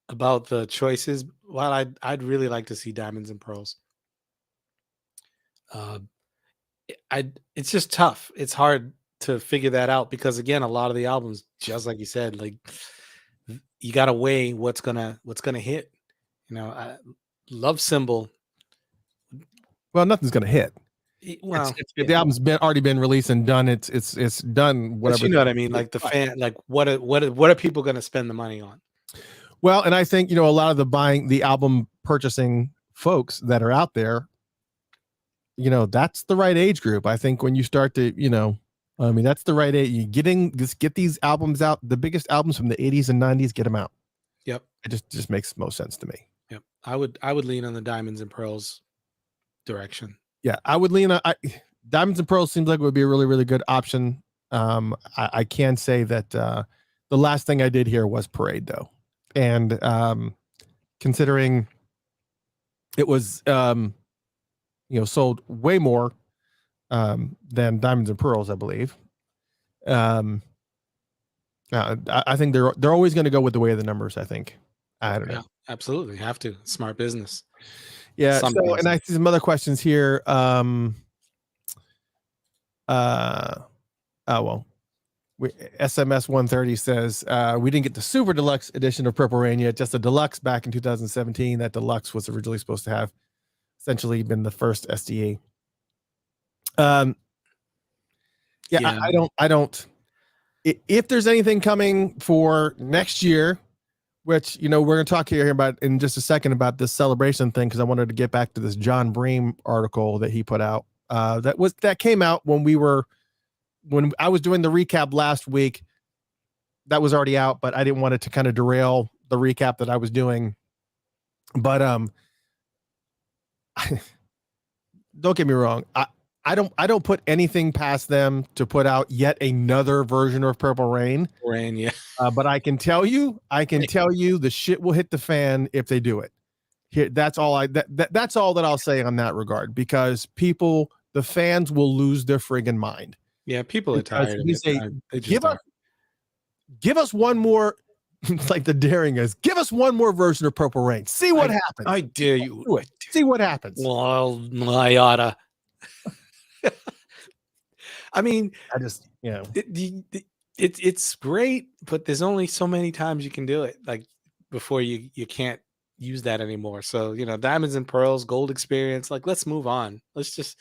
Speaker 2: about the choices. Well, I'd really like to see Diamonds and Pearls. It's just tough. It's hard to figure that out because again, a lot of the albums, just like you said, like you got to weigh what's gonna hit. Love Symbol.
Speaker 1: Well, nothing's gonna hit.
Speaker 2: Well,
Speaker 1: the album's already been released and done. It's done. Whatever.
Speaker 2: But you know what I mean? Like the fan. Like what are people gonna spend the money on?
Speaker 1: Well, and I think a lot of the album purchasing folks that are out there, that's the right age group. I think when you start to, that's the right age. You get these albums out, the biggest albums from the 80s and 90s, get them out.
Speaker 2: Yep.
Speaker 1: It just makes most sense to me.
Speaker 2: Yep. I would lean on the Diamonds and Pearls direction.
Speaker 1: Yeah, I would lean on Diamonds and Pearls. Seems like it would be a really, really good option. I can say that the last thing I did here was Parade though. And considering it was sold way more than Diamonds and Pearls, I believe. I think they're always going to go with the way of the numbers. I think. I don't know.
Speaker 2: Absolutely, have to. Smart business.
Speaker 1: Yeah. So, and I see some other questions here. SMS 130 says we didn't get the super deluxe edition of Purple Rain yet, just a deluxe back in 2017. That deluxe was originally supposed to have essentially been the first SDE. I don't. If there's anything coming for next year, which we're going to talk here about in just a second about this celebration thing, because I wanted to get back to this John Bream article that he put out. That came out when I was doing the recap last week. That was already out, but I didn't want it to kind of derail the recap that I was doing. But don't get me wrong. I don't put anything past them to put out yet another version of Purple Rain.
Speaker 2: Yeah.
Speaker 1: But I can tell you the shit will hit the fan if they do it. Here, that's all that's all that I'll say on that regard, because the fans will lose their friggin' mind.
Speaker 2: Yeah, people are tired of it.
Speaker 1: Give us one more It's like the daring is, give us one more version of Purple Rain. See what happens.
Speaker 2: I dare you.
Speaker 1: Do it. See what happens.
Speaker 2: Well, I oughta. I mean,
Speaker 1: I just,
Speaker 2: it's great, but there's only so many times you can do it. Like before you can't use that anymore. So Diamonds and Pearls, Gold Experience. Like let's move on. Let's just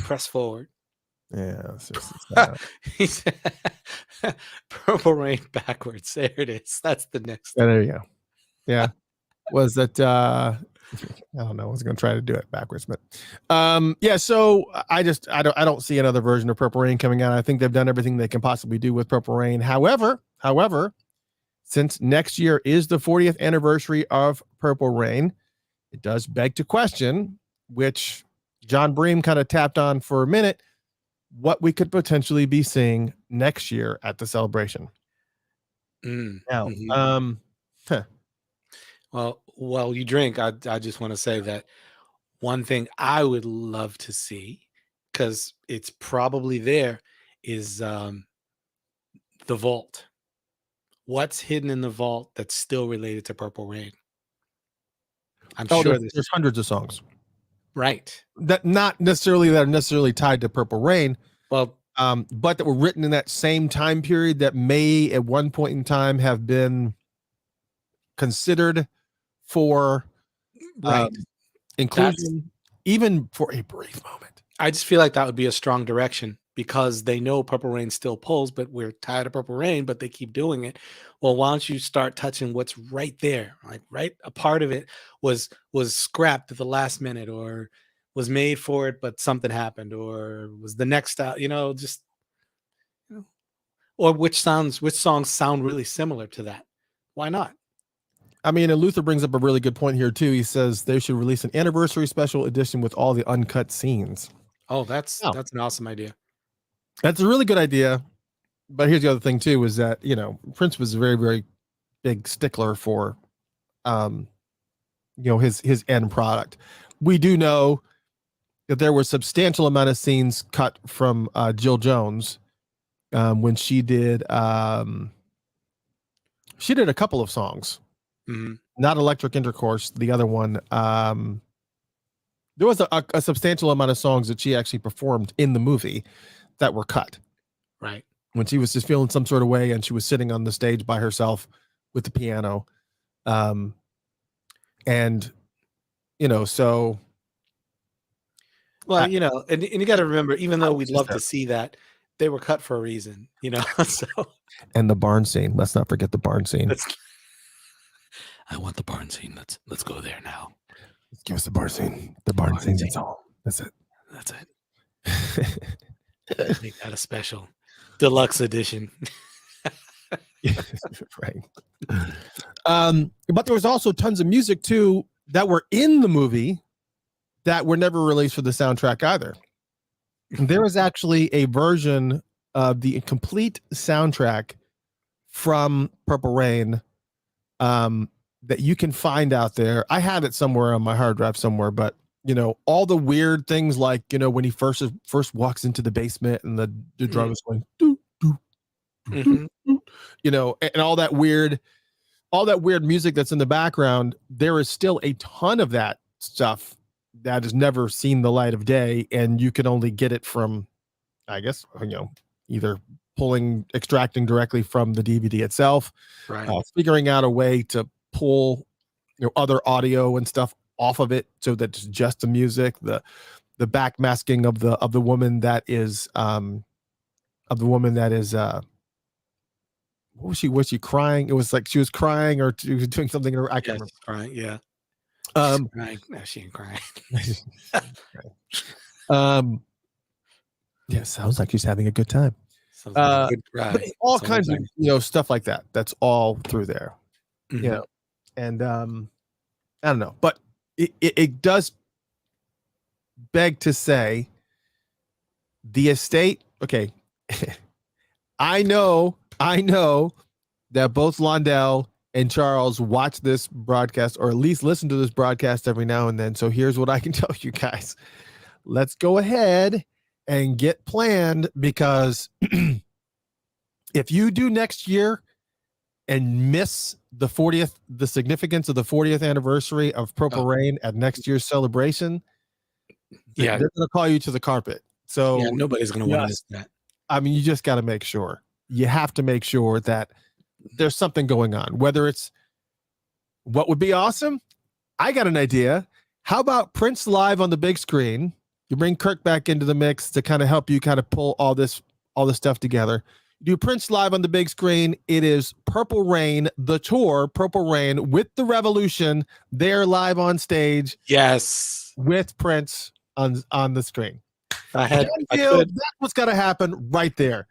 Speaker 2: press forward.
Speaker 1: Yeah.
Speaker 2: He said, Purple Rain backwards. There it is. That's the next.
Speaker 1: Yeah, there you go. Yeah. Was that I don't know. I was going to try to do it backwards, but yeah. So I don't see another version of Purple Rain coming out. I think they've done everything they can possibly do with Purple Rain. However, since next year is the 40th anniversary of Purple Rain, it does beg to question, which John Bream kind of tapped on for a minute, what we could potentially be seeing next year at the celebration. Now,
Speaker 2: Well, while you drink, I just want to say that one thing I would love to see, because it's probably there, is the vault. What's hidden in the vault that's still related to Purple Rain? I'm sure
Speaker 1: there's hundreds of songs.
Speaker 2: Right.
Speaker 1: That are necessarily tied to Purple Rain.
Speaker 2: Well,
Speaker 1: but that were written in that same time period that may at one point in time have been considered for inclusion, even for a brief moment.
Speaker 2: I just feel like that would be a strong direction, because they know Purple Rain still pulls, but we're tired of Purple Rain, but they keep doing it. Well, why don't you start touching what's right there? Like, right, a part of it was scrapped at the last minute, or was made for it, but something happened, or was the next out, or which songs sound really similar to that? Why not?
Speaker 1: I mean, and Luther brings up a really good point here too. He says they should release an anniversary special edition with all the uncut scenes.
Speaker 2: Oh, that's an awesome idea.
Speaker 1: That's a really good idea. But here's the other thing too, is that, Prince was a very, very big stickler for, his end product. We do know that there were substantial amount of scenes cut from Jill Jones when she did a couple of songs.
Speaker 2: Mm-hmm.
Speaker 1: Not Electric Intercourse, the other one. There was a substantial amount of songs that she actually performed in the movie that were cut.
Speaker 2: Right.
Speaker 1: When she was just feeling some sort of way and she was sitting on the stage by herself with the piano. So.
Speaker 2: Well, and you got to remember, even though we'd love to see that, they were cut for a reason, so.
Speaker 1: And the barn scene. Let's not forget the barn scene.
Speaker 2: I want the barn scene. Let's go there now.
Speaker 1: Give us the barn scene. The barn scene. That's all. That's it.
Speaker 2: That's it. Make that a special deluxe edition.
Speaker 1: Right. But there was also tons of music too that were in the movie that were never released for the soundtrack either. There is actually a version of the complete soundtrack from Purple Rain that you can find out there. I have it somewhere on my hard drive somewhere, but all the weird things like, when he first walks into the basement and the drum is going doo, doo, doo, doo, and all that weird music that's in the background. There is still a ton of that stuff that has never seen the light of day, and you can only get it from, I guess, either extracting directly from the DVD itself,
Speaker 2: right?
Speaker 1: Figuring out a way to pull other audio and stuff off of it so that it's just the music, the backmasking of the woman that is was she crying? It was like she was crying, or she was doing something in her, I can't remember.
Speaker 2: Crying, yeah. Crying. No, she ain't crying.
Speaker 1: Yeah, sounds like she's having a good time.
Speaker 2: Like a good cry.
Speaker 1: But all kinds of stuff like that. That's all through there.
Speaker 2: Mm-hmm.
Speaker 1: And I don't know, but it does beg to say the estate. Okay, I know that both Londell and Charles watch this broadcast, or at least listen to this broadcast every now and then. So here's what I can tell you guys. Let's go ahead and get planned, because if you do next year, and miss the significance of the 40th anniversary of Purple Rain at next year's celebration,
Speaker 2: Yeah.
Speaker 1: they're going to call you to the carpet. So
Speaker 2: Yeah, nobody's going to want to miss that.
Speaker 1: I mean, you just got to make sure. You have to make sure that there's something going on. Whether it's what would be awesome, I got an idea. How about Prince live on the big screen? You bring Kirk back into the mix to kind of help you kind of pull all this stuff together. You do Prince live on the big screen. It is Purple Rain, the tour, Purple Rain with the Revolution. They're live on stage.
Speaker 2: Yes,
Speaker 1: with Prince on the screen.
Speaker 2: I
Speaker 1: that's what's got to happen right there.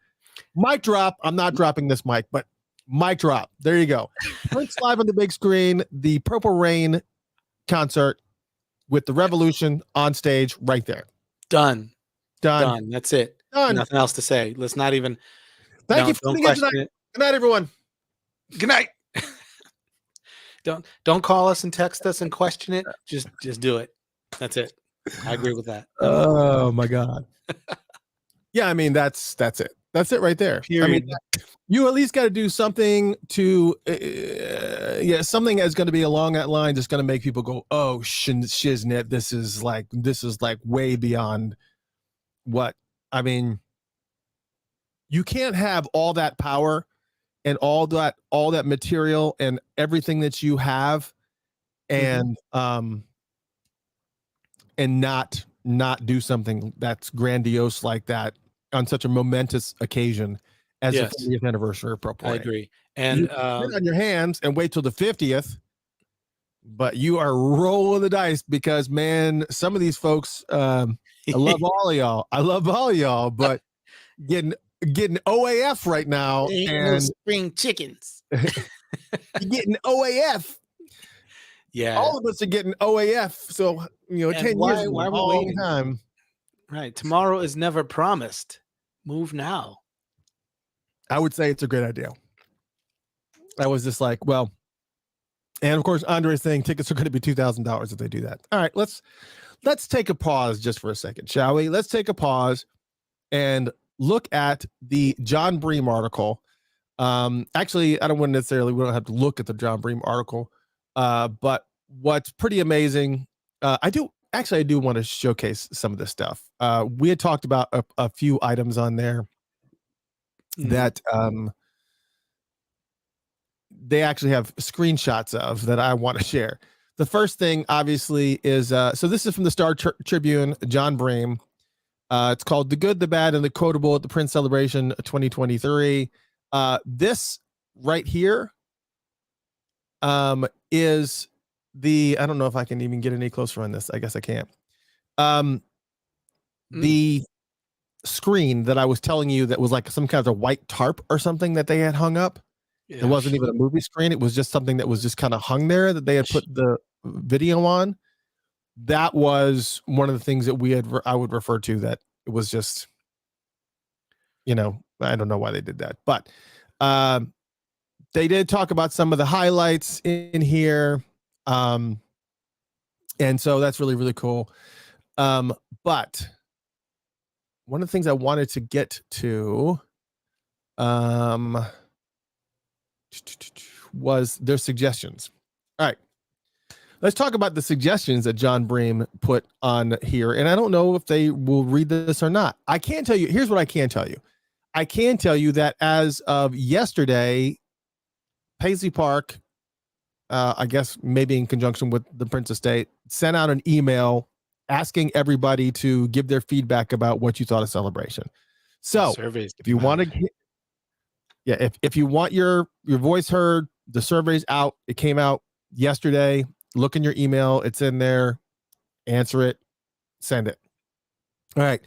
Speaker 1: Mic drop. I'm not dropping this mic, but mic drop. There you go. Prince live on the big screen. The Purple Rain concert with the Revolution on stage right there.
Speaker 2: Done. That's it. Done. Nothing else to say. Let's not even.
Speaker 1: Thank you for tuning in tonight. Good night, everyone.
Speaker 2: Good night. Don't call us and text us and question it. Just do it. That's it. I agree with that.
Speaker 1: Oh my God. Yeah, I mean that's it. That's it right there.
Speaker 2: Period.
Speaker 1: I mean, you at least got to do something to, something that's going to be along that line that's going to make people go, oh, shiznit. This is like way beyond what, I mean, you can't have all that power and all that material and everything that you have and, and not do something that's grandiose like that on such a momentous occasion as the 40th anniversary of Purple Rain.
Speaker 2: I agree. And
Speaker 1: you sit on your hands and wait till the 50th, but you are rolling the dice because, man, some of these folks, I love all of y'all, but getting OAF right now.
Speaker 2: Ain't
Speaker 1: and
Speaker 2: no spring chickens.
Speaker 1: You're getting OAF.
Speaker 2: Yeah.
Speaker 1: All of us are getting OAF. So, 10 years is a long time.
Speaker 2: Right. Tomorrow is never promised. Move now.
Speaker 1: I would say it's a great idea. I was just like, well, and of course, Andre's saying tickets are going to be $2,000 if they do that. All right, let's take a pause just for a second, shall we? Let's take a pause and look at the John Bream article. Actually, we don't have to look at the John Bream article, but what's pretty amazing, I do want to showcase some of this stuff. We had talked about a few items on there that they actually have screenshots of that I want to share. The first thing, obviously, is so this is from the Star Tribune, John Bream. It's called "The Good, the Bad, and the Quotable at the Prince Celebration 2023." This right here is I don't know if I can even get any closer on this. I guess I can't. The screen that I was telling you that was like some kind of a white tarp or something that they had hung up. Yeah, it wasn't even a movie screen. It was just something that was just kind of hung there that they had put the video on. That was one of the things that I would refer to that it was just, I don't know why they did that, but they did talk about some of the highlights in here. And so that's really, really cool. But one of the things I wanted to get to was their suggestions. All right. Let's talk about the suggestions that John Bream put on here. And I don't know if they will read this or not. I can tell you, here's what I can tell you. I can tell you that as of yesterday, Paisley Park, I guess maybe in conjunction with the Prince Estate, sent out an email asking everybody to give their feedback about what you thought of Celebration. So if you want to, if you want your voice heard, the survey's out. It came out yesterday. Look in your email. It's in there. Answer it. Send it. All right.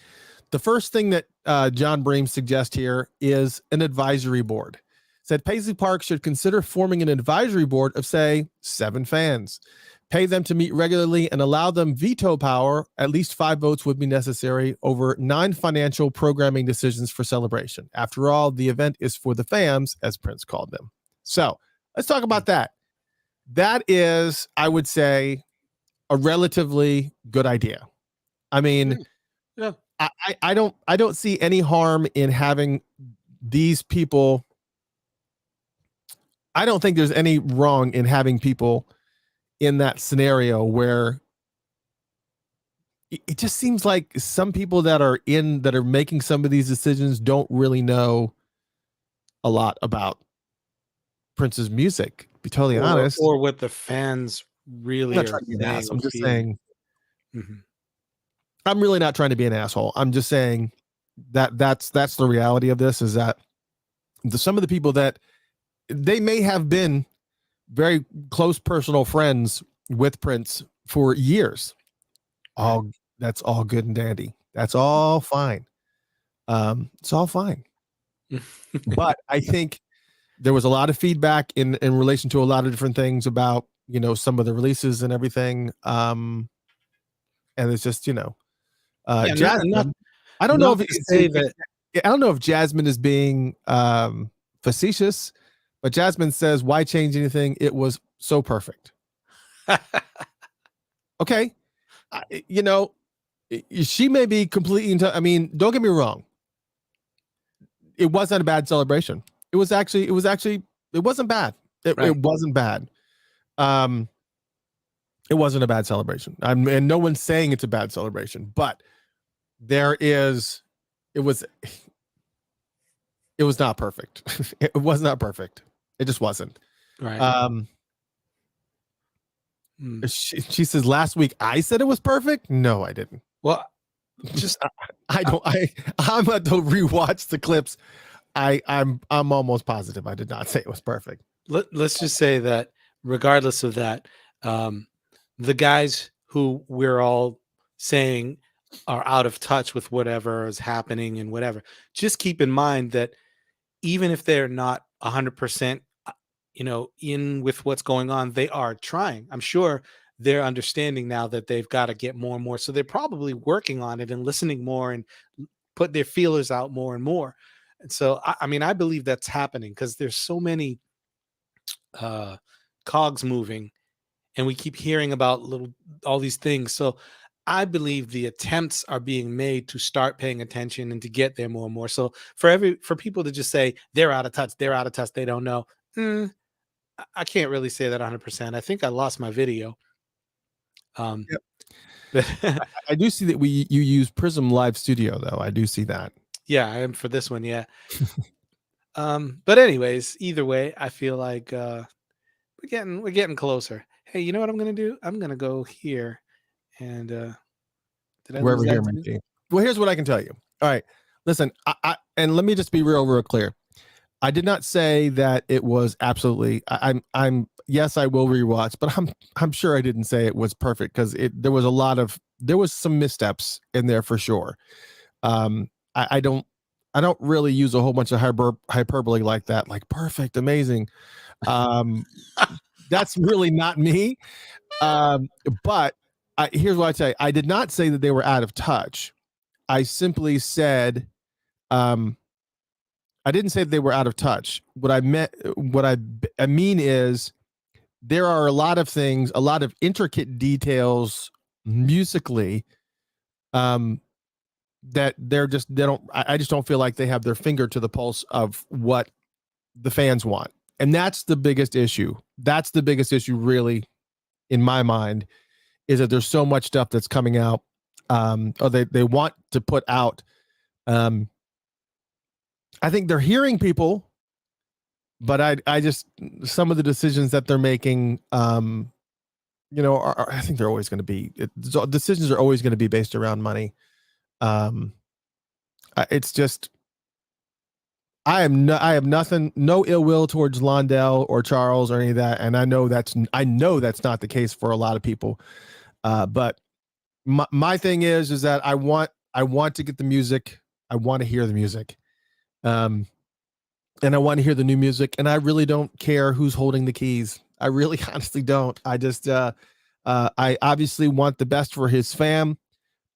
Speaker 1: The first thing that John Bream suggests here is an advisory board. Said Paisley Park should consider forming an advisory board of, say, 7 fans. Pay them to meet regularly and allow them veto power. At least 5 votes would be necessary over non-financial programming decisions for Celebration. After all, the event is for the fams, as Prince called them. So let's talk about that. That is, I would say, a relatively good idea. I mean,
Speaker 2: yeah.
Speaker 1: I don't see any harm in having these people I don't think there's any wrong in having people in that scenario where it just seems like some people that are making some of these decisions don't really know a lot about Prince's music. To be totally honest,
Speaker 2: or what the fans
Speaker 1: I'm
Speaker 2: really
Speaker 1: not
Speaker 2: are
Speaker 1: trying to be an
Speaker 2: saying.
Speaker 1: asshole. I'm
Speaker 2: or
Speaker 1: just
Speaker 2: feeling.
Speaker 1: saying.
Speaker 2: Mhm.
Speaker 1: I'm really not trying to be an asshole. I'm just saying that that's the reality of this, is that some of the people that they may have been very close personal friends with Prince for years. All That's all good and dandy. That's all fine. It's all fine. But I think there was a lot of feedback in relation to a lot of different things about, some of the releases and everything. And it's just,
Speaker 2: Yeah,
Speaker 1: Jasmine. I don't know
Speaker 2: not
Speaker 1: if
Speaker 2: to say that.
Speaker 1: I don't know if Jasmine is being facetious, but Jasmine says, "Why change anything? It was so perfect." Okay, she may be completely. I mean, don't get me wrong. It wasn't a bad celebration. It wasn't bad.
Speaker 2: Right.
Speaker 1: It wasn't bad. It wasn't a bad celebration. And no one's saying it's a bad celebration, but it was not perfect. It was not perfect. It just wasn't.
Speaker 2: Right.
Speaker 1: She says last week I said it was perfect. No, I didn't.
Speaker 2: Well, just
Speaker 1: I'm about to rewatch the clips. I'm almost positive I did not say it was perfect.
Speaker 2: let's just say that regardless of that, the guys who we're all saying are out of touch with whatever is happening and whatever, just keep in mind that even if they're not 100%, in with what's going on, they are trying. I'm sure they're understanding now that they've got to get more and more. So they're probably working on it and listening more and put their feelers out more and more. And so, I mean, I believe that's happening because there's so many cogs moving, and we keep hearing about all these things. So I believe the attempts are being made to start paying attention and to get there more and more. So for people to just say they're out of touch, they don't know. I can't really say that 100%. I think I lost my video.
Speaker 1: Yep.
Speaker 2: But
Speaker 1: I do see that you use Prism Live Studio though. I do see that.
Speaker 2: yeah, I am for this one. Yeah. But anyways, either way, I feel like we're getting closer. Hey, you know what I'm gonna do? I'm gonna go here, and did I
Speaker 1: Wherever
Speaker 2: lose
Speaker 1: here
Speaker 2: that
Speaker 1: might
Speaker 2: too?
Speaker 1: be. Well, here's what I can tell you. All right, listen, and let me just be real clear. I did not say that it was absolutely. I'm yes, I will rewatch, but I'm sure I didn't say it was perfect because there was some missteps in there for sure. I don't really use a whole bunch of hyperbole like that, like perfect, amazing. That's really not me. But here's what I say: I did not say that they were out of touch. I simply said, I didn't say that they were out of touch. What I mean is there are a lot of things, a lot of intricate details musically, that I just don't feel like they have their finger to the pulse of what the fans want. And that's the biggest issue. That's the biggest issue really in my mind, is that there's so much stuff that's coming out, or they want to put out. I think they're hearing people, but I just, some of the decisions that they're making, I think they're always going to be, decisions are always going to be based around money. It's just, I have nothing, no ill will towards Londell or Charles or any of that, and I know that's not the case for a lot of people. But my thing is that I want to get the music. I want to hear the music. And I want to hear the new music, and I really don't care who's holding the keys. I really honestly don't. I just I obviously want the best for his fam,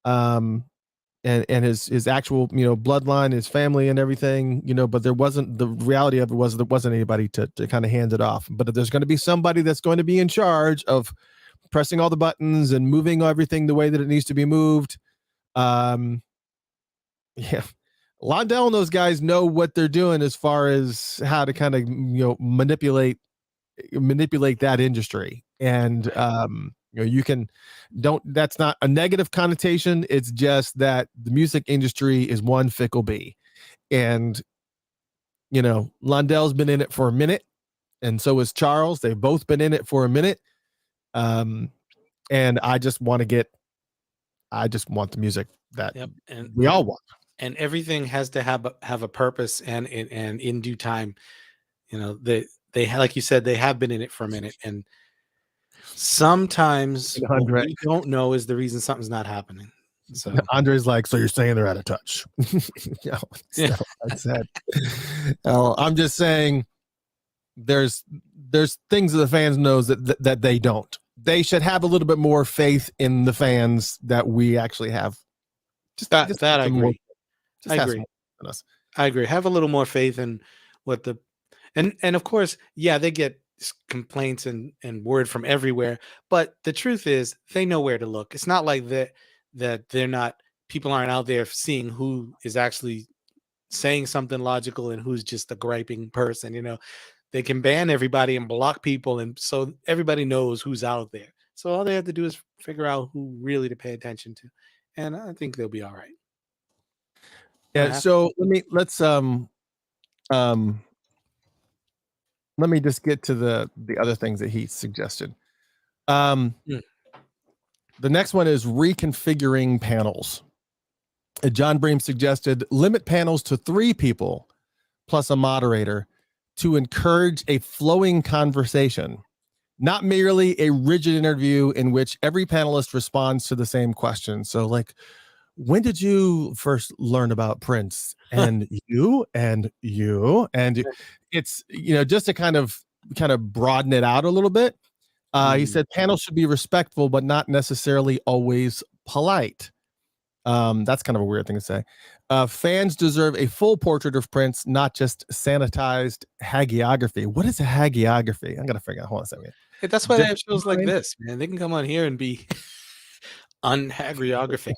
Speaker 1: and his actual, bloodline, his family and everything, but the reality of it was there wasn't anybody to kind of hand it off. But if there's going to be somebody that's going to be in charge of pressing all the buttons and moving everything the way that it needs to be moved, yeah, Londell and those guys know what they're doing as far as how to kind of manipulate that industry. And you can that's not a negative connotation. It's just that the music industry is one fickle bee. And Londell's been in it for a minute, and so is Charles. They've both been in it for a minute. And I just want the music that
Speaker 2: and
Speaker 1: we all want.
Speaker 2: And everything has to have a purpose, and in due time, they like you said, they have been in it for a minute, and sometimes what we don't know is the reason something's not happening. So
Speaker 1: Andre's like, so you're saying they're out of touch? Yeah. I said. I'm just saying there's things that the fans knows that they don't. They should have a little bit more faith in the fans that we actually have.
Speaker 2: I agree. I agree. Have a little more faith in what and of course, they get complaints and word from everywhere, but the truth is they know where to look. It's not like that people aren't out there seeing who is actually saying something logical and who's just a griping person. They can ban everybody and block people, and so everybody knows who's out there. So all they have to do is figure out who really to pay attention to, and I think they'll be all right.
Speaker 1: Yeah. So let's let me just get to the other things that he suggested. The next one is reconfiguring panels. John Bream suggested limit panels to 3 people plus a moderator to encourage a flowing conversation, not merely a rigid interview in which every panelist responds to the same question. So like, when did you first learn about Prince? And you and you, and it's, just to kind of broaden it out a little bit. He said panels should be respectful, but not necessarily always polite. That's kind of a weird thing to say. Fans deserve a full portrait of Prince, not just sanitized hagiography. What is a hagiography? I'm going to figure out. Hold on a second.
Speaker 2: That's why they have shows like this, man. They can come on here and be unhagiographic.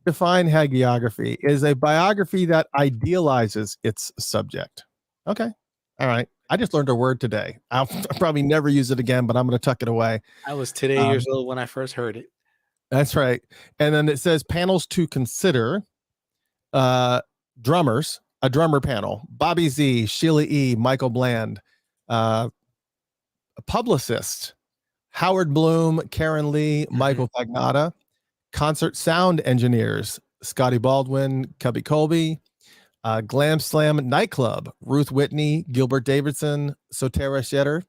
Speaker 1: Define hagiography is a biography that idealizes its subject. Okay. All right. I just learned a word today. I'll probably never use it again, but I'm going to tuck it away.
Speaker 2: I was today years old when I first heard it.
Speaker 1: That's right. And then it says panels to consider. Drummers, a drummer panel, Bobby Z, Sheila E, Michael Bland, a publicist, Howard Bloom, Karen Lee, Michael Pagnotta, concert sound engineers, Scotty Baldwin, Cubby Colby, Glam Slam Nightclub, Ruth Whitney, Gilbert Davidson, Sotera Shetter,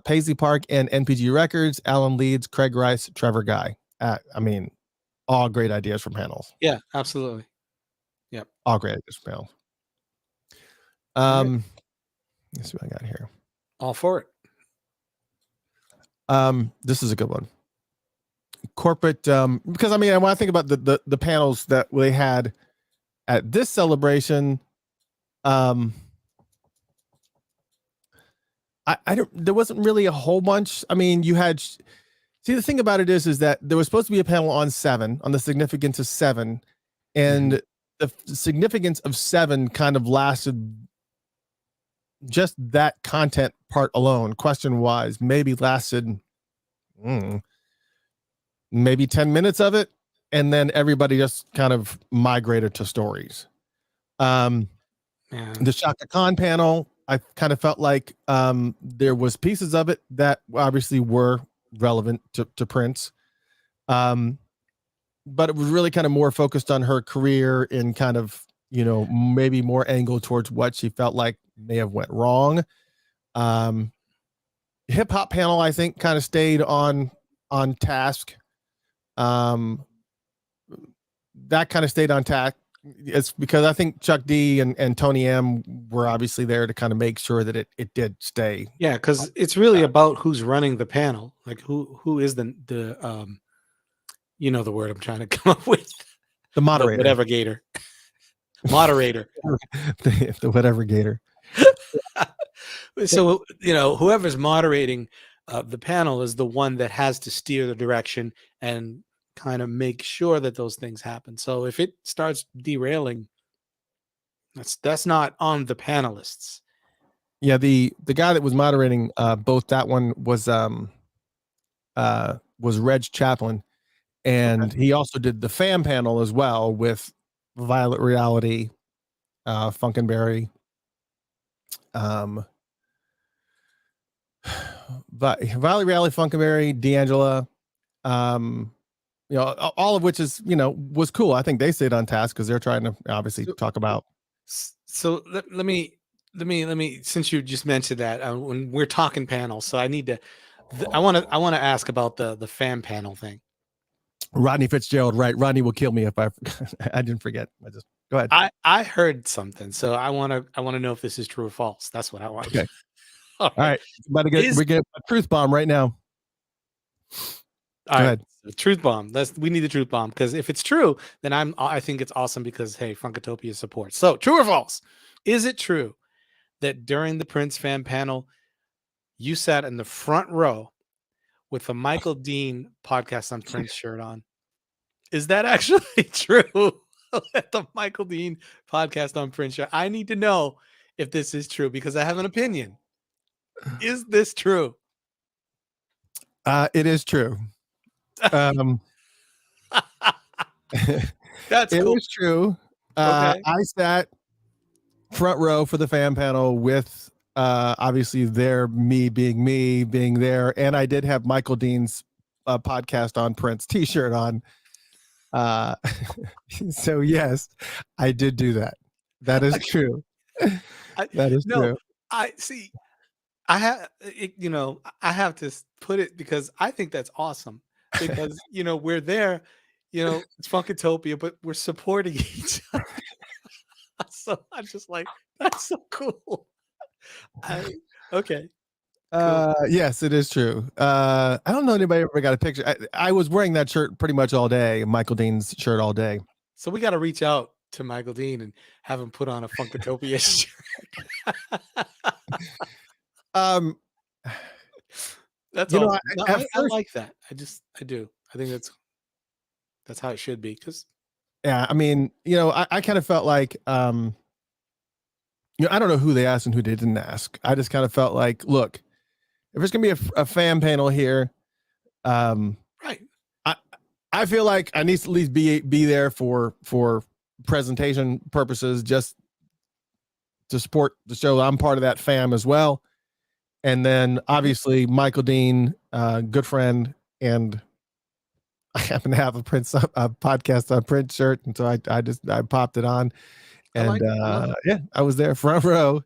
Speaker 1: Paisley Park and NPG Records, Alan Leeds, Craig Rice, Trevor Guy. All great ideas from panels.
Speaker 2: Yeah, absolutely. Yep.
Speaker 1: All great ideas from panels. Let's see what I got here.
Speaker 2: All for it.
Speaker 1: This is a good one. Corporate, because when I think about the panels that we had at this celebration, there wasn't really a whole bunch. You had, the thing about it is that there was supposed to be a panel on the significance of 7, and the significance of 7 kind of lasted, just that content part alone, question wise, maybe lasted maybe 10 minutes of it, and then everybody just kind of migrated to stories. The Shaka Khan panel, I kind of felt like there was pieces of it that obviously were relevant to Prince, but it was really kind of more focused on her career and kind of maybe more angled towards what she felt like may have went wrong. Hip hop panel, I think, kind of stayed on task. That kind of stayed on task. It's because I think Chuck D and Tony M were obviously there to kind of make sure that it did stay.
Speaker 2: Yeah, because it's really about who's running the panel, like who is the the word I'm trying to come up with.
Speaker 1: The moderator.
Speaker 2: The whatever gator. Moderator.
Speaker 1: the whatever gator.
Speaker 2: So whoever's moderating the panel is the one that has to steer the direction and kind of make sure that those things happen. So if it starts derailing, That's not on the panelists.
Speaker 1: Yeah, the guy that was moderating both that one was Reg Chaplin, and he also did the fan panel as well with Violet Reality, Funkenberry, but Violet Reality, Funkenberry, D'Angela, all of which is, was cool. I think they stayed on task because they're trying to obviously talk about.
Speaker 2: So let me, since you just mentioned that when we're talking panels, so I need to, I want to ask about the fan panel thing.
Speaker 1: Rodney Fitzgerald, right? Rodney will kill me if I didn't forget. Go ahead.
Speaker 2: I heard something, so I want to know if this is true or false. That's what I want.
Speaker 1: Okay. All right. We get a truth bomb right now.
Speaker 2: Go ahead. The truth bomb. We need the truth bomb, because if it's true, then I think it's awesome, because hey, Funkatopia supports. So true or false? Is it true that during the Prince fan panel, you sat in the front row with the Michael Dean podcast on Prince shirt on? Is that actually true? The Michael Dean podcast on Prince shirt. I need to know if this is true, because I have an opinion. Is this true?
Speaker 1: It is true.
Speaker 2: That's cool.
Speaker 1: It is true.
Speaker 2: Okay.
Speaker 1: I sat front row for the fan panel with obviously me being there, and I did have Michael Dean's podcast on Prince t-shirt on. So yes, I did do that. That is true. That is true.
Speaker 2: I see. I have, I have to put it, because I think that's awesome, because, we're there, it's Funkatopia, but we're supporting each other. So I'm just like, that's so cool. Okay. Cool.
Speaker 1: Yes, it is true. I don't know anybody ever got a picture. I was wearing that shirt pretty much all day, Michael Dean's shirt all day.
Speaker 2: So we got to reach out to Michael Dean and have him put on a Funkatopia shirt. That's awesome. I like that. I do. I think that's how it should be. Because
Speaker 1: yeah, I mean, I kind of felt like I don't know who they asked and who they didn't ask. I just kind of felt like, look, if there's gonna be a fan panel here,
Speaker 2: right,
Speaker 1: I feel like I need to at least be there for presentation purposes, just to support the show. I'm part of that fam as well. And then obviously Michael Dean, good friend, and I happen to have a podcast on Prince shirt, and so I popped it on, and I was there front row,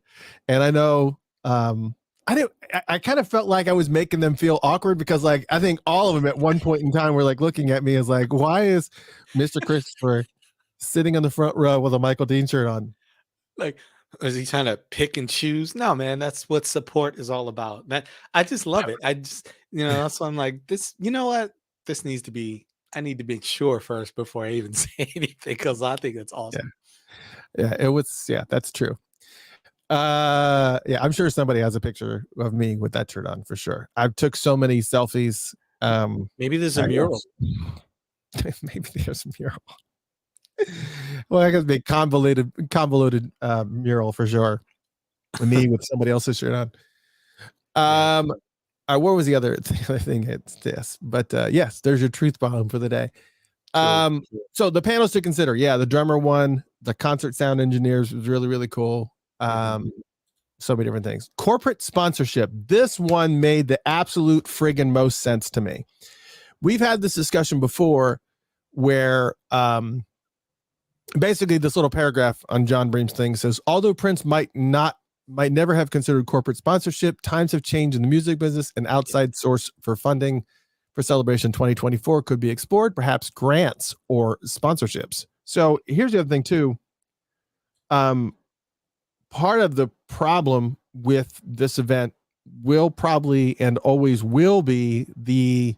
Speaker 1: and I know I kind of felt like I was making them feel awkward, because like I think all of them at one point in time were like looking at me as like, why is Mr. Christopher sitting on the front row with a Michael Dean shirt on?
Speaker 2: Like, is he trying to pick and choose? No, man, that's what support is all about. Man, I just love it. I just, that's why I'm like, this, you know what? This needs to be, I need to be sure first before I even say anything, because I think it's awesome.
Speaker 1: Yeah, it was, that's true. I'm sure somebody has a picture of me with that shirt on for sure. I took so many selfies.
Speaker 2: Maybe there's a mural.
Speaker 1: Maybe there's a mural. Well, I guess big convoluted mural for sure. Me with somebody else's shirt on. What was the other thing? It's this, but yes, there's your truth bomb for the day. So the panels to consider, the drummer one, the concert sound engineers was really, really cool. So many different things. Corporate sponsorship. This one made the absolute friggin' most sense to me. We've had this discussion before where basically this little paragraph on John Bream's thing says, although Prince might never have considered corporate sponsorship, times have changed in the music business. An outside source for funding for Celebration 2024 could be explored, perhaps grants or sponsorships. So here's the other thing too. Part of the problem with this event will probably and always will be the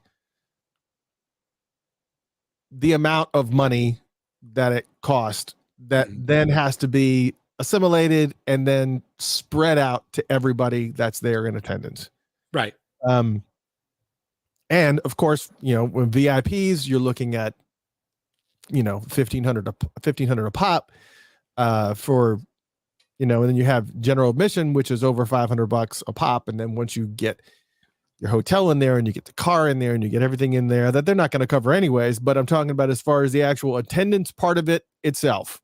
Speaker 1: amount of money that it cost that then has to be assimilated and then spread out to everybody that's there in attendance.
Speaker 2: Right.
Speaker 1: And of course, with VIPs, you're looking at, $1,500 a pop, for And then you have general admission, which is over $500 a pop. And then once you get your hotel in there and you get the car in there and you get everything in there that they're not going to cover anyways. But I'm talking about as far as the actual attendance part of it itself.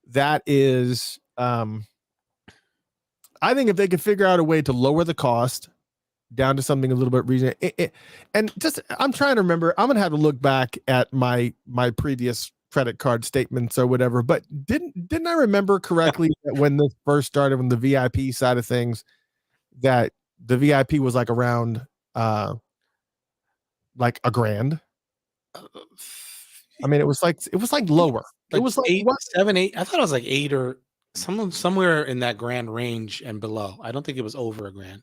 Speaker 1: That is, I think if they could figure out a way to lower the cost down to something a little bit reasonable, and just, I'm trying to remember, I'm going to have to look back at my previous credit card statements or whatever, but didn't I remember correctly that when this first started, when the VIP side of things, that the VIP was like around like $1,000. I mean, it was like lower. It was like
Speaker 2: 8, 7, 8. I thought it was like 8 or somewhere in that grand range and below. I don't think it was over $1,000.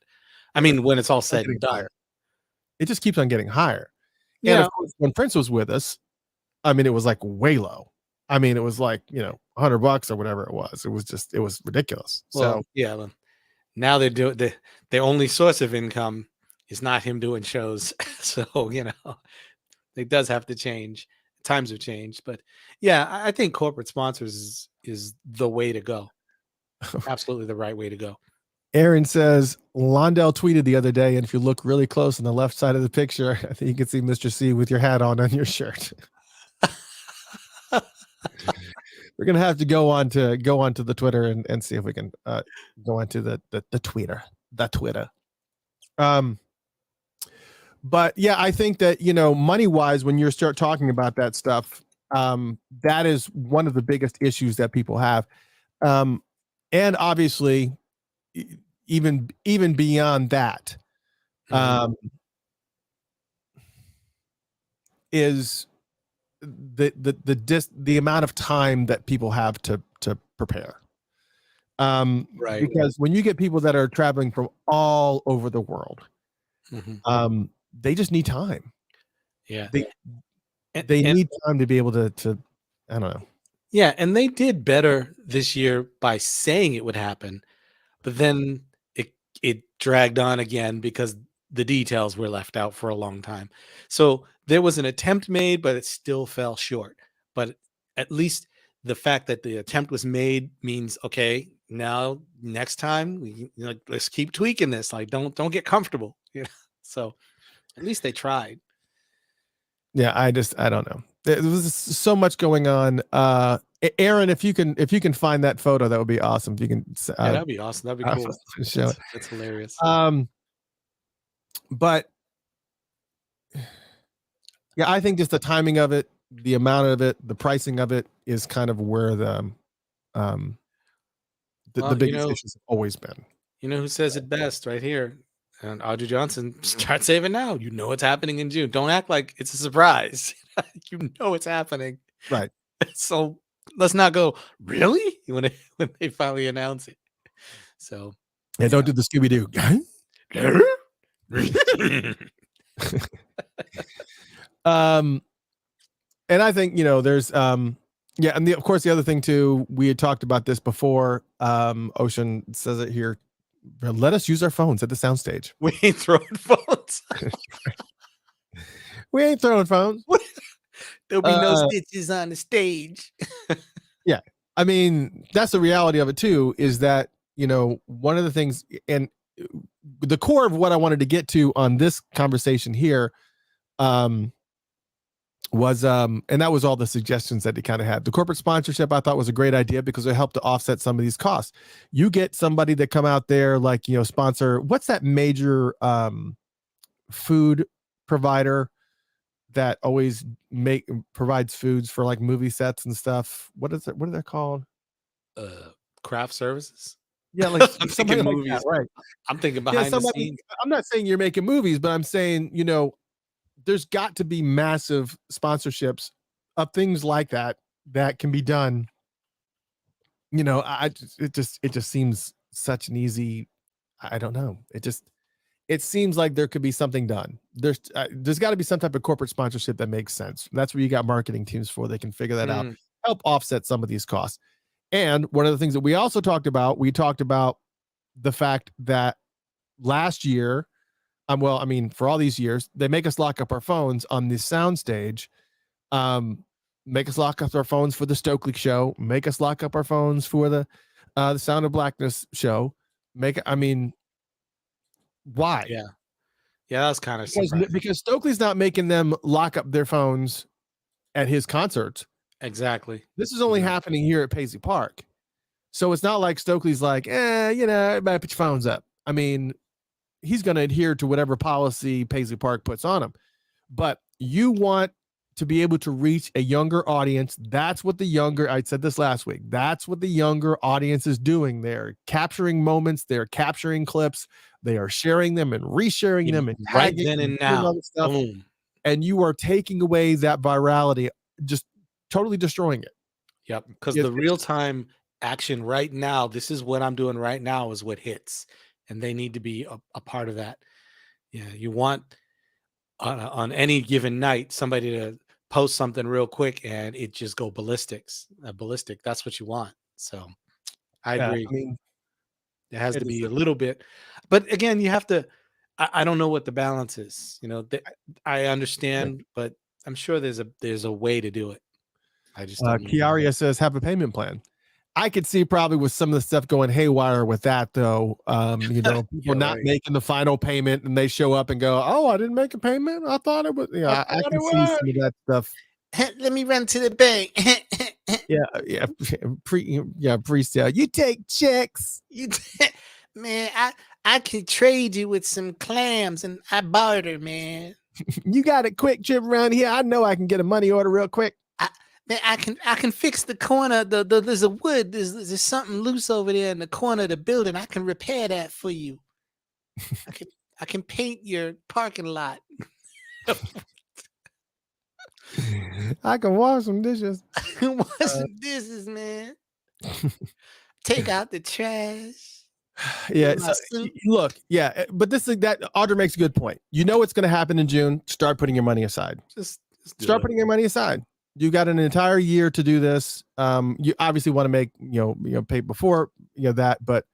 Speaker 2: I mean, when it's all said and done,
Speaker 1: it just keeps on getting higher.
Speaker 2: Yeah.
Speaker 1: And of course, when Prince was with us, I mean, it was like way low. I mean, it was like, $100 or whatever it was. It was ridiculous.
Speaker 2: Well,
Speaker 1: so
Speaker 2: yeah. Well, now they're doing their only source of income is not him doing shows. So, it does have to change. Times have changed, but yeah, I think corporate sponsors is the way to go. Absolutely the right way to go.
Speaker 1: Aaron says, Londell tweeted the other day, and if you look really close on the left side of the picture, I think you can see Mr. C with your hat on your shirt. We're gonna have to go on to the Twitter and see if we can go onto the Twitter. But yeah, I think that money wise, when you start talking about that stuff, that is one of the biggest issues that people have, and obviously, even beyond that, is the amount of time that people have to prepare.
Speaker 2: Right.
Speaker 1: Because when you get people that are traveling from all over the world, they just need time.
Speaker 2: Yeah.
Speaker 1: They need time to be able to I don't know.
Speaker 2: Yeah, and they did better this year by saying it would happen, but then it dragged on again because the details were left out for a long time. So there was an attempt made, but it still fell short. But at least the fact that the attempt was made means, okay, now next time let's keep tweaking this. Like don't get comfortable. So at least they tried.
Speaker 1: Yeah, I don't know. There was so much going on. Aaron, if you can find that photo, that would be awesome. If you can,
Speaker 2: that'd be awesome. That'd be cool.
Speaker 1: Show it.
Speaker 2: That's hilarious.
Speaker 1: But yeah, I think just the timing of it, the amount of it, the pricing of it is kind of where the biggest issues have always been.
Speaker 2: You know who says it best right here? And Audrey Johnson, start saving now. You know it's happening in June. Don't act like it's a surprise. You know it's happening.
Speaker 1: Right.
Speaker 2: So let's not go, really? When they finally announce it. So
Speaker 1: yeah, don't do the Scooby-Doo. And I think there's and of course the other thing too, we had talked about this before. Ocean says it here. Let us use our phones at the soundstage.
Speaker 2: We ain't throwing phones.
Speaker 1: We ain't throwing phones.
Speaker 2: There'll be no stitches on the stage.
Speaker 1: Yeah. I mean, that's the reality of it too, is that, one of the things, and the core of what I wanted to get to on this conversation here, was and that was all the suggestions that they kind of had. The corporate sponsorship I thought was a great idea because it helped to offset some of these costs. You get somebody that come out there, like, sponsor, what's that major food provider that always provides foods for like movie sets and stuff? What are they called?
Speaker 2: Craft services.
Speaker 1: Yeah, like
Speaker 2: I'm thinking movies,
Speaker 1: like that, right?
Speaker 2: I'm thinking behind the scenes.
Speaker 1: I'm not saying you're making movies, but I'm saying, there's got to be massive sponsorships of things like that can be done. It just seems such an easy, I don't know. It seems like there could be something done. There's got to be some type of corporate sponsorship that makes sense. That's where you got marketing teams for. They can figure that out, help offset some of these costs. And one of the things that we also talked about the fact that last year, for all these years, they make us lock up our phones on the soundstage, make us lock up our phones for the Stokely show, make us lock up our phones for the the Sound of Blackness show. Why?
Speaker 2: Yeah. Yeah, that was kind of
Speaker 1: Because
Speaker 2: surprising.
Speaker 1: because Stokely's not making them lock up their phones at his concerts.
Speaker 2: Exactly.
Speaker 1: This is only happening here at Paisley Park. So it's not like Stokely's like, everybody put your phones up. I mean, he's going to adhere to whatever policy Paisley Park puts on him. But you want to be able to reach a younger audience. That's what I said this last week. That's what the younger audience is doing. They're capturing moments. They're capturing clips. They are sharing them and resharing them and
Speaker 2: right then and now.
Speaker 1: Stuff.
Speaker 2: Boom.
Speaker 1: And you are taking away that virality, just totally destroying it.
Speaker 2: Yep. Because the real time action right now, this is what I'm doing right now is what hits. And they need to be a part of that. Yeah. You want on any given night, somebody to post something real quick and it just go ballistic. That's what you want. So I agree.
Speaker 1: I mean,
Speaker 2: it has to be a little bit, but again, you have to, I don't know what the balance is, I understand, but I'm sure there's a way to do it. I just don't know.
Speaker 1: Chiaria says have a payment plan. I could see probably with some of the stuff going haywire with that though. People not making the final payment and they show up and go, "Oh, I didn't make a payment. I thought it was." Yeah, I can see some of that stuff.
Speaker 2: Let me run to the bank.
Speaker 1: yeah, pre-sale. You take checks.
Speaker 2: Man, I can trade you with some clams and I barter, man.
Speaker 1: You got a quick trip around here. I know I can get a money order real quick.
Speaker 2: Man, I can fix the corner. There's a wood. There's something loose over there in the corner of the building. I can repair that for you. I can paint your parking lot.
Speaker 1: I can wash some dishes.
Speaker 2: Wash some dishes, man. Take out the trash.
Speaker 1: Yeah. Look. Yeah. But that Audra makes a good point. You know what's going to happen in June. Start putting your money aside. Just start putting your money aside. You got an entire year to do this. You obviously want to make, pay before, that, but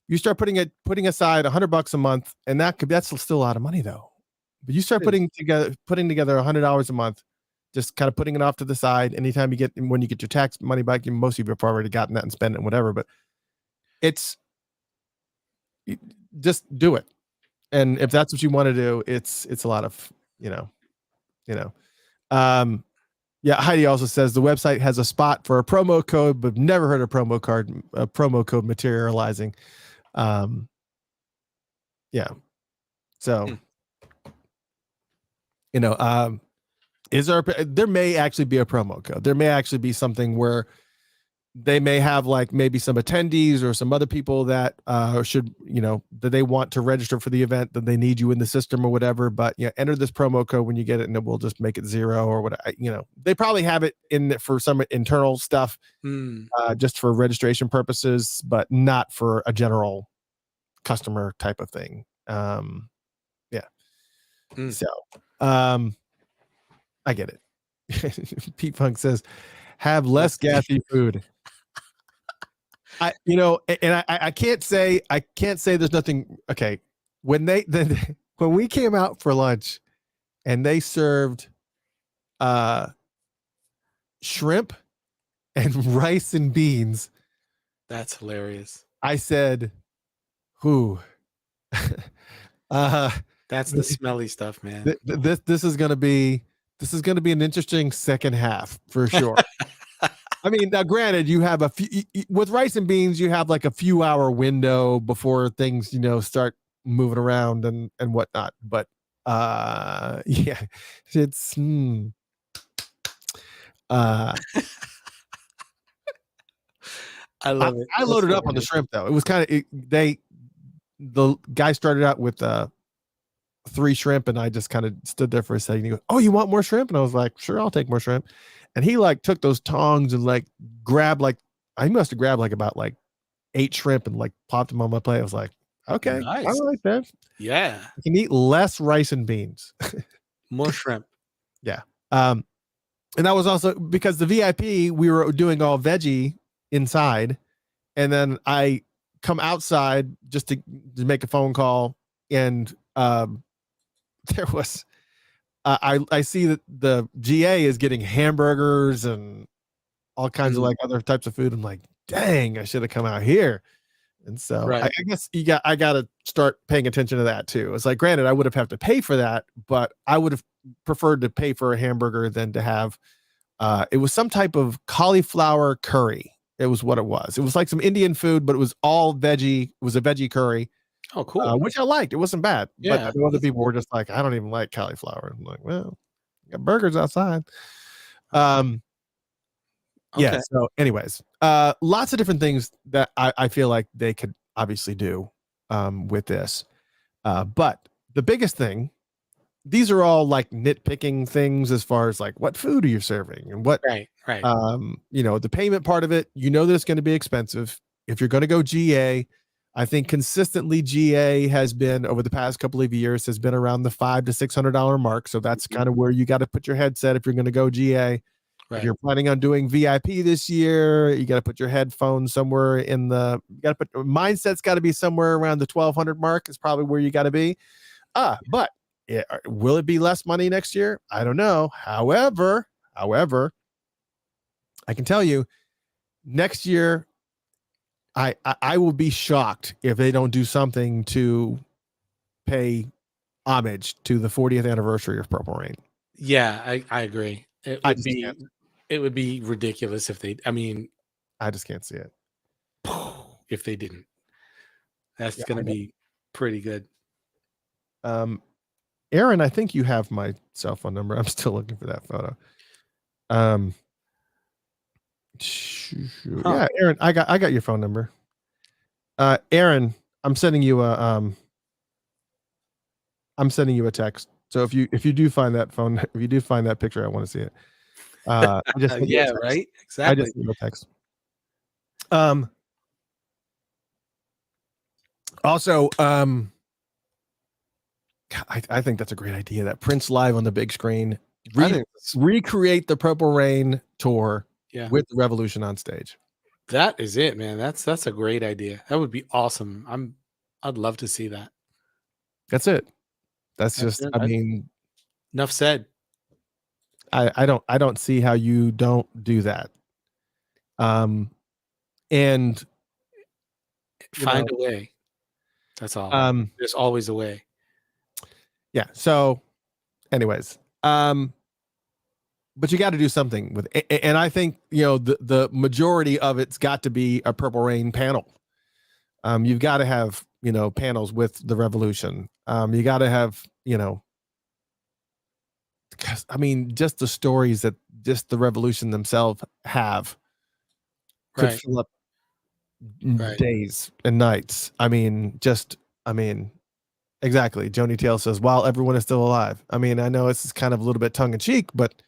Speaker 1: you start putting aside $100 a month, and that's still a lot of money though. But you start putting together $100 a month, just kind of putting it off to the side. Anytime when you get your tax money back, most of you have already gotten that and spent it and whatever, but just do it. And if that's what you want to do, it's a lot of, yeah, Heidi also says the website has a spot for a promo code, but never heard a promo code materializing. Yeah. So, there may actually be a promo code. There may actually be something where they may have like maybe some attendees or some other people that that they want to register for the event, that they need you in the system or whatever, but enter this promo code when you get it and it will just make it 0 or what, they probably have it in for some internal stuff, just for registration purposes, but not for a general customer type of thing. So, I get it. Pete Funk says, have less gassy food. I can't say there's nothing. Okay. When we came out for lunch and they served shrimp and rice and beans.
Speaker 2: That's hilarious.
Speaker 1: I said, who?
Speaker 2: That's the smelly stuff, man.
Speaker 1: This is gonna be an interesting second half for sure. I mean, now granted, you have with rice and beans, you have like a few hour window before things, start moving around and whatnot. But yeah, it's
Speaker 2: I love it.
Speaker 1: I loaded up on the shrimp though. It was kind of the guy started out with 3 shrimp, and I just kind of stood there for a second. He goes, "Oh, you want more shrimp?" And I was like, "Sure, I'll take more shrimp." And he like took those tongs and like grabbed I must have grabbed about 8 shrimp and like popped them on my plate. I was like, "Okay,
Speaker 2: nice.
Speaker 1: All right, man.
Speaker 2: Yeah,
Speaker 1: you can eat less rice and beans,
Speaker 2: more shrimp."
Speaker 1: Yeah. And that was also because the VIP, we were doing all veggie inside, and then I come outside just to make a phone call, and there was I see that the GA is getting hamburgers and all kinds of other types of food. I'm like, dang, I should have come out here. And so
Speaker 2: Right.
Speaker 1: I guess I got to start paying attention to that too. It's like, granted, I would have had to pay for that, but I would have preferred to pay for a hamburger than to have, it was some type of cauliflower curry. It was what it was. It was like some Indian food, but it was all veggie. It was a veggie curry.
Speaker 2: Oh, cool.
Speaker 1: Which I liked. It wasn't bad.
Speaker 2: Yeah,
Speaker 1: But other
Speaker 2: that's
Speaker 1: people were just like, I don't even like cauliflower. I'm like, well, got burgers outside. Yeah.
Speaker 2: Okay.
Speaker 1: So, anyways, lots of different things that I feel like they could obviously do with this. But the biggest thing, these are all like nitpicking things as far as like what food are you serving and what,
Speaker 2: Right.
Speaker 1: the payment part of it, that it's going to be expensive. If you're going to go GA, I think consistently GA has been over the past couple of years has been around the $500 to $600 mark. So that's kind of where you got to put your headset if you're going to go GA.
Speaker 2: Right.
Speaker 1: If you're planning on doing VIP this year, you got to put your headphones somewhere mindset's got to be somewhere around the 1,200 mark is probably where you got to be. But will it be less money next year? I don't know. However, I can tell you next year, I will be shocked if they don't do something to pay homage to the 40th anniversary of Purple Rain.
Speaker 2: Yeah, I agree. It would be ridiculous if they. I mean,
Speaker 1: I just can't see it.
Speaker 2: If they didn't, that's going to be pretty good.
Speaker 1: Aaron, I think you have my cell phone number. I'm still looking for that photo. Yeah, Aaron, I got your phone number. Aaron, I'm sending you a text. So if you do find that picture, I want to see it. I just
Speaker 2: yeah, right. Exactly.
Speaker 1: I just sent you a text. Also, I think that's a great idea. That Prince live on the big screen, recreate the Purple Rain tour with the Revolution on stage.
Speaker 2: That is it, man. That's a great idea. That would be awesome. I'd love to see that.
Speaker 1: That's it. That's just it. I mean,
Speaker 2: enough said.
Speaker 1: I don't see how you don't do that. And
Speaker 2: find a way. That's all. There's always a way.
Speaker 1: Yeah. So anyways, but you got to do something with it. And I think, the majority of it's got to be a Purple Rain panel. You've got to have, panels with the Revolution. You got to have, because I mean, just the stories that just the Revolution themselves have could fill up days and nights. Exactly. Joni Tail says, while everyone is still alive. I mean, I know it's kind of a little bit tongue in cheek, but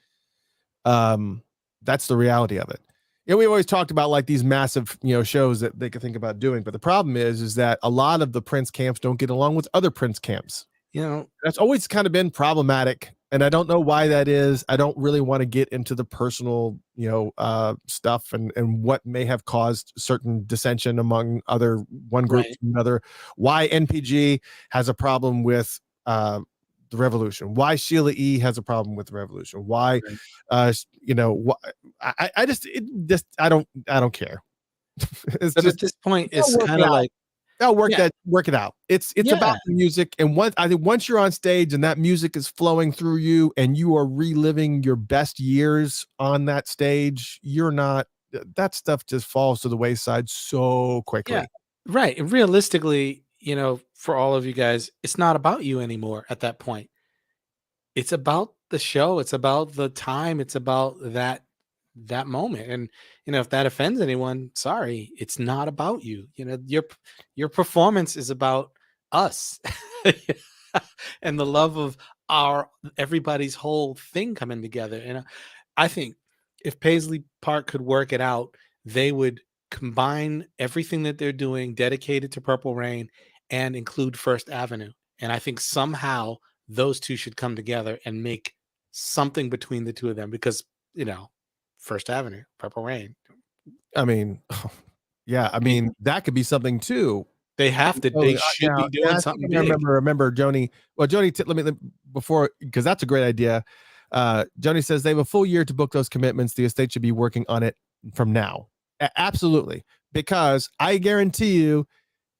Speaker 1: that's the reality of it. We always talked about like these massive, shows that they could think about doing. But the problem is that a lot of the Prince camps don't get along with other Prince camps. That's always kind of been problematic. And I don't know why that is. I don't really want to get into the personal, stuff and what may have caused certain dissension among one group to another. Why NPG has a problem with the Revolution. Why Sheila E has a problem with the Revolution. Why, I don't care.
Speaker 2: But at this point, it's kind of like.
Speaker 1: They'll work it out. It's about the music. And I think once you're on stage and that music is flowing through you and you are reliving your best years on that stage, that stuff just falls to the wayside so quickly.
Speaker 2: Yeah, right. And realistically, for all of you guys, it's not about you anymore at that point. It's about the show. It's about the time. It's about that moment. And if that offends anyone, sorry, it's not about you. Your performance is about us and the love of everybody's whole thing coming together. And I think if Paisley Park could work it out, they would combine everything that they're doing dedicated to Purple Rain and include First Avenue. And I think somehow those two should come together and make something between the two of them, because First Avenue, Purple Rain.
Speaker 1: I mean, that could be something too.
Speaker 2: They have to. They should be doing something big.
Speaker 1: Remember, Joni. Well, Joni, let me before, because that's a great idea. Joni says they have a full year to book those commitments. The estate should be working on it from now. Absolutely, because I guarantee you,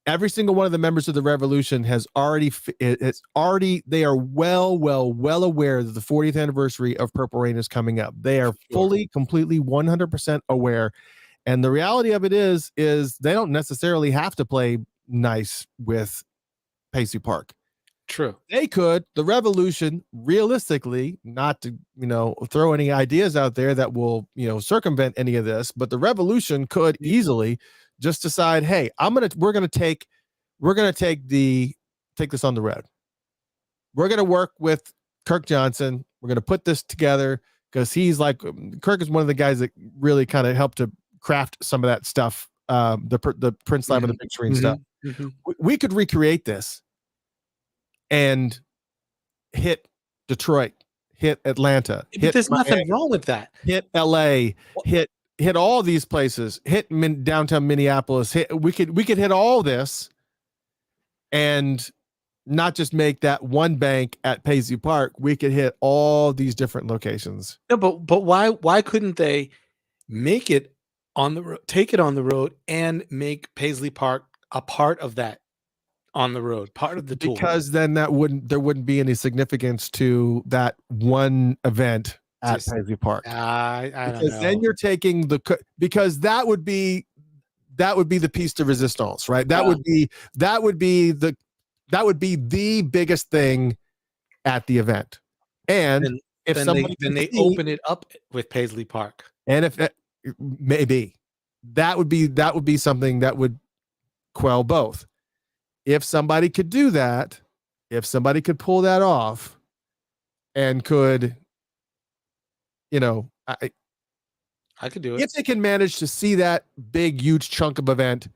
Speaker 1: every single one of the members of the Revolution has already, they are well aware that the 40th anniversary of Purple Rain is coming up. They are fully, completely, 100% aware. And the reality of it is they don't necessarily have to play nice with Paisley Park.
Speaker 2: True.
Speaker 1: They could. The Revolution, realistically, not to, throw any ideas out there that will, circumvent any of this, but the Revolution could easily just decide, hey, we're gonna take this on the road. We're gonna work with Kirk Johnson. We're gonna put this together because he's like, Kirk is one of the guys that really kind of helped to craft some of that stuff. The Prince Live on the big screen stuff. We could recreate this and hit Detroit, hit Atlanta,
Speaker 2: but there's nothing wrong with that.
Speaker 1: Hit LA, hit all these places, hit downtown Minneapolis. We could hit all this and not just make that one bank at Paisley Park. We could hit all these different locations.
Speaker 2: No, but why couldn't they make it on the road, take it on the road, and make Paisley Park a part of that on the road, part of the tour?
Speaker 1: Because then there wouldn't be any significance to that one event at Paisley Park.
Speaker 2: I don't know.
Speaker 1: Because then you're taking because that would be the piece de resistance, right? That would be the biggest thing at the event. And if
Speaker 2: they open it up with Paisley Park,
Speaker 1: and if maybe that would be something that would quell both. If somebody could do that, if somebody could pull that off and could,
Speaker 2: I could do it.
Speaker 1: If they can manage to see that big, huge chunk of event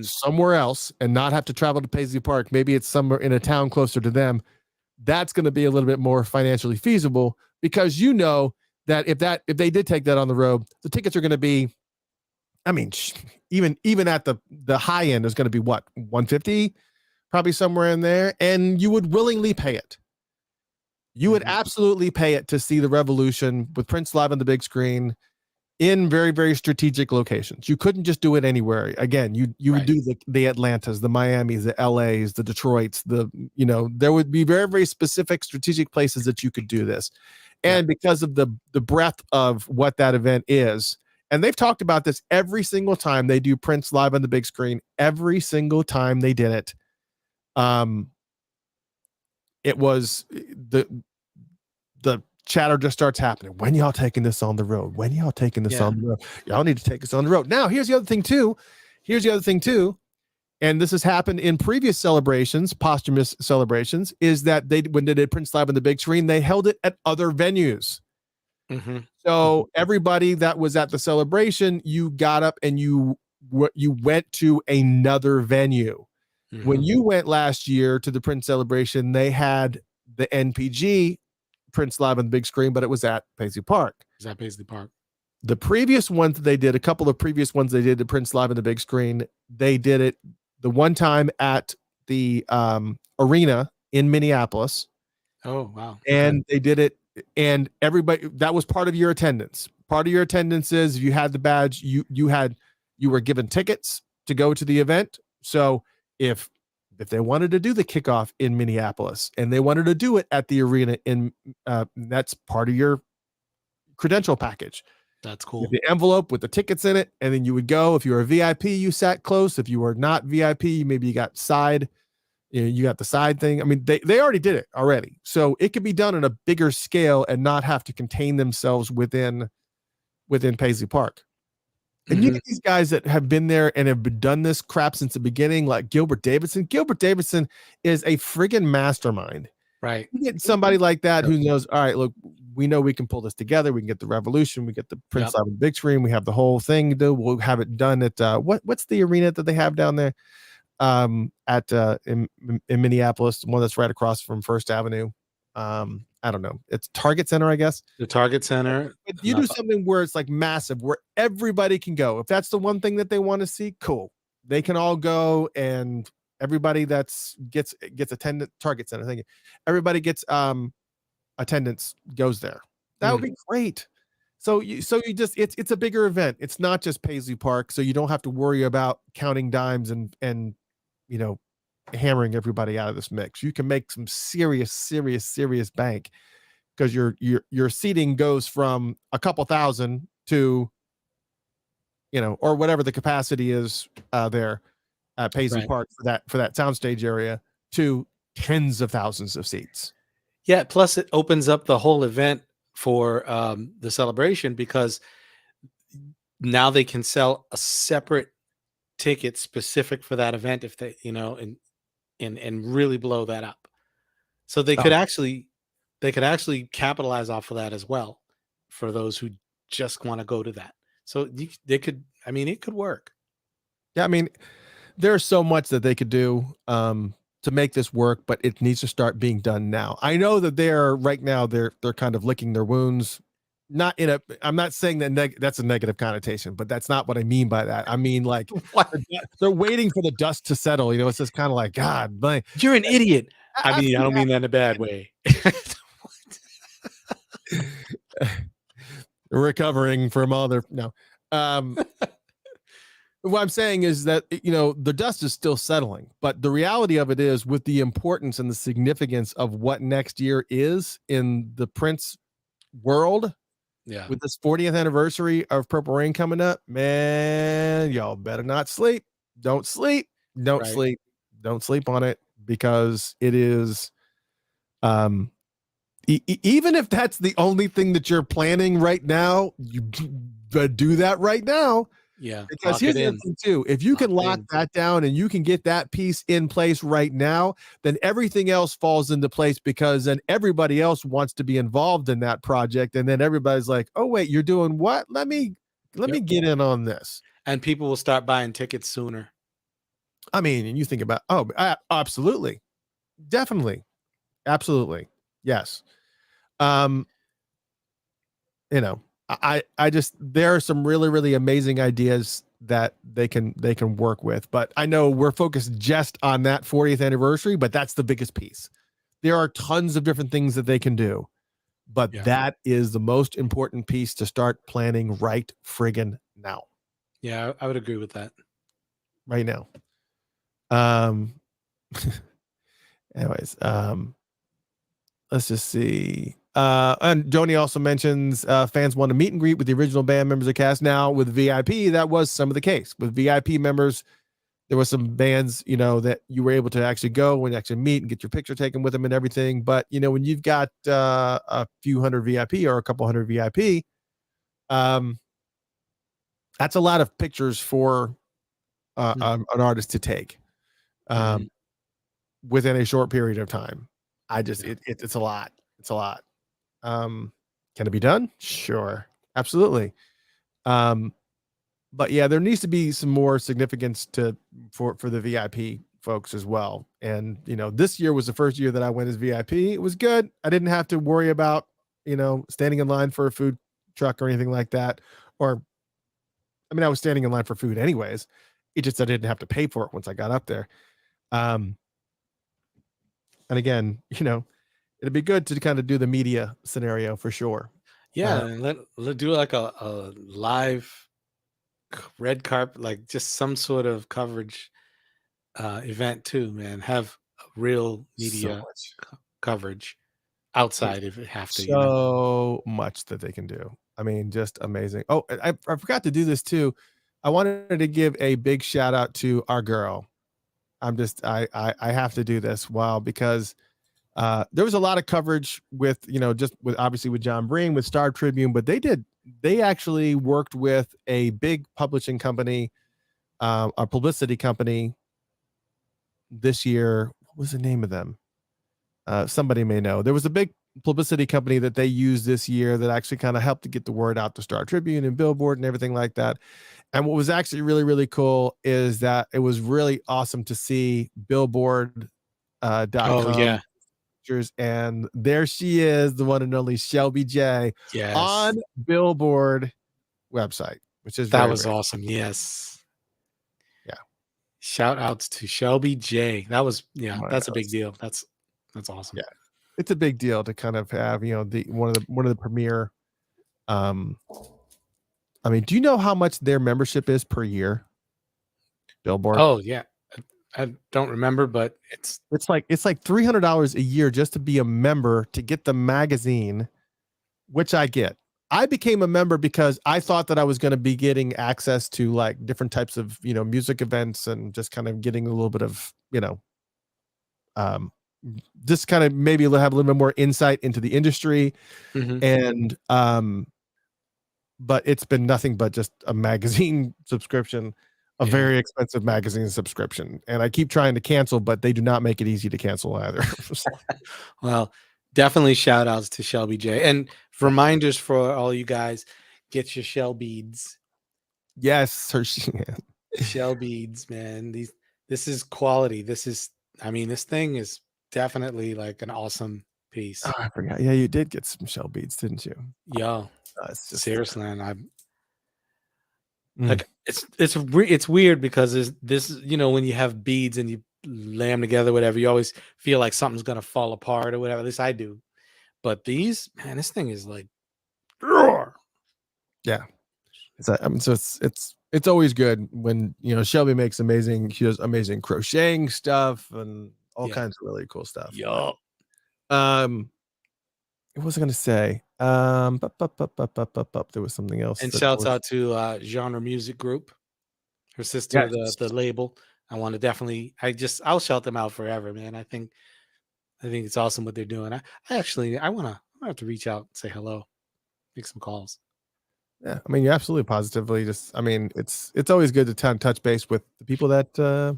Speaker 1: somewhere else and not have to travel to Paisley Park, maybe it's somewhere in a town closer to them, that's going to be a little bit more financially feasible, because that if they did take that on the road, the tickets are going to be, even at the high end is going to be what, $150, probably somewhere in there, and you would willingly pay it. You would absolutely pay it to see the Revolution with Prince live on the big screen in very, very strategic locations. You couldn't just do it anywhere. Again, you would do the Atlantas, the Miamis, the LAs, the Detroits, there would be very, very specific strategic places that you could do this. And because of the breadth of what that event is, and they've talked about this every single time they do Prince live on the big screen, every single time they did it. It was the chatter just starts happening. When y'all taking this on the road? When y'all taking this on the road? Y'all need to take this on the road. Now, here's the other thing too. And this has happened in previous celebrations, posthumous celebrations, is that when they did Prince live on the big screen, they held it at other venues. So everybody that was at the celebration, you got up and you went to another venue. When you went last year to the Prince celebration, they had the NPG Prince live on the big screen, but it was at Paisley Park. The previous ones they did, a couple of previous ones they did the Prince live on the big screen, they did it the one time at the arena in Minneapolis.
Speaker 2: Oh, wow.
Speaker 1: And they did it, and everybody, that was part of your attendance. Part of your attendance is if you had the badge, you were given tickets to go to the event. So if they wanted to do the kickoff in Minneapolis and they wanted to do it at the arena that's part of your credential package.
Speaker 2: That's cool.
Speaker 1: The envelope with the tickets in it, and then you would go. If you were a VIP, you sat close. If you were not VIP, maybe you got side. You got the side thing. They already did it already, so it could be done on a bigger scale and not have to contain themselves within Paisley Park. And you get these guys that have been there and have done this crap since the beginning, like Gilbert Davidson. Gilbert Davidson is a friggin' mastermind.
Speaker 2: Right.
Speaker 1: You get somebody like that who knows, all right, look, we know we can pull this together. We can get the Revolution. We get the Prince live on the big screen. We have the whole thing to do. We'll have it done at what's the arena that they have down there in Minneapolis, the one that's right across from First Avenue. I don't know. It's Target Center, I guess.
Speaker 2: The Target Center.
Speaker 1: You do something where it's like massive, where everybody can go. If that's the one thing that they want to see, cool. They can all go, and everybody gets attendance. Target Center. Thank you. Everybody gets attendance goes there. That would be great. So you just it's a bigger event. It's not just Paisley Park, so you don't have to worry about counting dimes and you know hammering everybody out of this mix. You can make some serious bank because your seating goes from a couple thousand to or whatever the capacity is there at Paisley
Speaker 2: Right.
Speaker 1: Park for that soundstage area to tens of thousands of seats.
Speaker 2: Yeah. Plus, it opens up the whole event for the celebration because now they can sell a separate ticket specific for that event if they, and really blow that up. So they
Speaker 1: Oh,
Speaker 2: could actually capitalize off of that as well for those who just want to go to that. So they could, it could work.
Speaker 1: yeah, I mean, there's so much that they could do to make this work, but it needs to start being done now. I know that they're kind of licking their wounds. I'm not saying that that's a negative connotation, but that's not what I mean by that. I mean, like,
Speaker 2: What?
Speaker 1: they're waiting for the dust to settle. It's just kind of like, God, but
Speaker 2: You're an idiot.
Speaker 1: I
Speaker 2: I don't mean that in a bad way.
Speaker 1: recovering from all their no. What I'm saying is that the dust is still settling, but the reality of it is, with the importance and the significance of what next year is in the Prince world,
Speaker 2: Yeah.
Speaker 1: with this 40th anniversary of Purple Rain coming up, man, y'all better not sleep. Don't sleep. Don't
Speaker 2: Right.
Speaker 1: sleep. Don't sleep on it, because it is even if that's the only thing that you're planning right now, you do that right now.
Speaker 2: Yeah.
Speaker 1: Because
Speaker 2: Lock
Speaker 1: here's
Speaker 2: it
Speaker 1: the
Speaker 2: in.
Speaker 1: other thing too: if you
Speaker 2: Lock
Speaker 1: can
Speaker 2: it
Speaker 1: lock
Speaker 2: in.
Speaker 1: that down and you can get that piece in place right now, then everything else falls into place, because then everybody else wants to be involved in that project, and then everybody's like, "Oh wait, you're doing what? Let me
Speaker 2: Yep.
Speaker 1: get in on this."
Speaker 2: And people will start buying tickets sooner.
Speaker 1: I mean, and you think about, absolutely, definitely, absolutely, yes. Um, I just, there are some really amazing ideas that they can work with, but I know we're focused just on that 40th anniversary, but that's the biggest piece. There are tons of different things that they can do, but
Speaker 2: Yeah.
Speaker 1: that is the most important piece to start planning right friggin' now.
Speaker 2: Yeah, I would agree with that.
Speaker 1: Right now. Um anyways, let's just see. And Joni also mentions fans want to meet and greet with the original band members of cast. Now with VIP, that was some of the case. With VIP members, there was some bands, that you were able to actually go and actually meet and get your picture taken with them and everything. But when you've got a few hundred VIP or a couple hundred VIP, that's a lot of pictures for an artist to take within a short period of time. It's a lot. It's a lot. Can it be done? Sure. Absolutely. But yeah, there needs to be some more significance for the VIP folks as well. And this year was the first year that I went as VIP. It was good. I didn't have to worry about standing in line for a food truck or anything like that. Or I was standing in line for food anyways. It just, I didn't have to pay for it once I got up there. And again, it'd be good to kind of do the media scenario for sure.
Speaker 2: Yeah, and let do like a live red carpet, like just some sort of coverage event too, man. Have a real media coverage outside if it have to.
Speaker 1: So much that they can do. Just amazing. Oh, I forgot to do this too. I wanted to give a big shout out to our girl. I have to do this. Wow, because there was a lot of coverage with, just with obviously with John Breen, with Star Tribune, but they actually worked with a big publishing company, a publicity company this year. What was the name of them? Somebody may know. There was a big publicity company that they used this year that actually kind of helped to get the word out to Star Tribune and Billboard and everything like that. And what was actually really cool is that it was really awesome to see Billboard .com
Speaker 2: yeah.
Speaker 1: pictures, and there she is, the one and only Shelby J,
Speaker 2: Yes.
Speaker 1: on Billboard website, which is
Speaker 2: that was awesome. Yes.
Speaker 1: Yeah.
Speaker 2: Shout outs to Shelby J. That was that's a big deal. That's awesome.
Speaker 1: Yeah. It's a big deal to kind of have, the one of the premier Um, I mean, do you know how much their membership is per year? Billboard.
Speaker 2: Oh yeah, I don't remember, but it's
Speaker 1: like $300 a year just to be a member to get the magazine, which I get. I became a member because I thought that I was going to be getting access to like different types of, music events and just kind of getting a little bit of, just kind of maybe have a little bit more insight into the industry. And, but it's been nothing but just a magazine subscription, a very expensive magazine subscription. And I keep trying to cancel, but they do not make it easy to cancel either.
Speaker 2: Well, definitely shout outs to Shelby J. And reminders for all you guys, get your shell beads.
Speaker 1: Yes, her
Speaker 2: shell beads, man. This is quality. This thing is definitely like an awesome piece.
Speaker 1: Oh, I forgot. Yeah, you did get some shell beads, didn't you?
Speaker 2: Yo,
Speaker 1: it's just,
Speaker 2: seriously, and I'm like, it's weird because this when you have beads and you lay them together, whatever, you always feel like something's gonna fall apart or whatever. At least I do. But these, man, this thing is like,
Speaker 1: yeah. So it's always good when Shelby makes she does amazing crocheting stuff and all kinds of really cool stuff.
Speaker 2: Yo.
Speaker 1: What was I gonna say? There was something else.
Speaker 2: And shouts out to Genre Music Group, her sister, the label. I want to definitely, I'll shout them out forever, man. I think it's awesome what they're doing. I want to have to reach out and say hello, make some calls.
Speaker 1: Yeah, I mean, you're absolutely positively it's always good to touch base with the people that are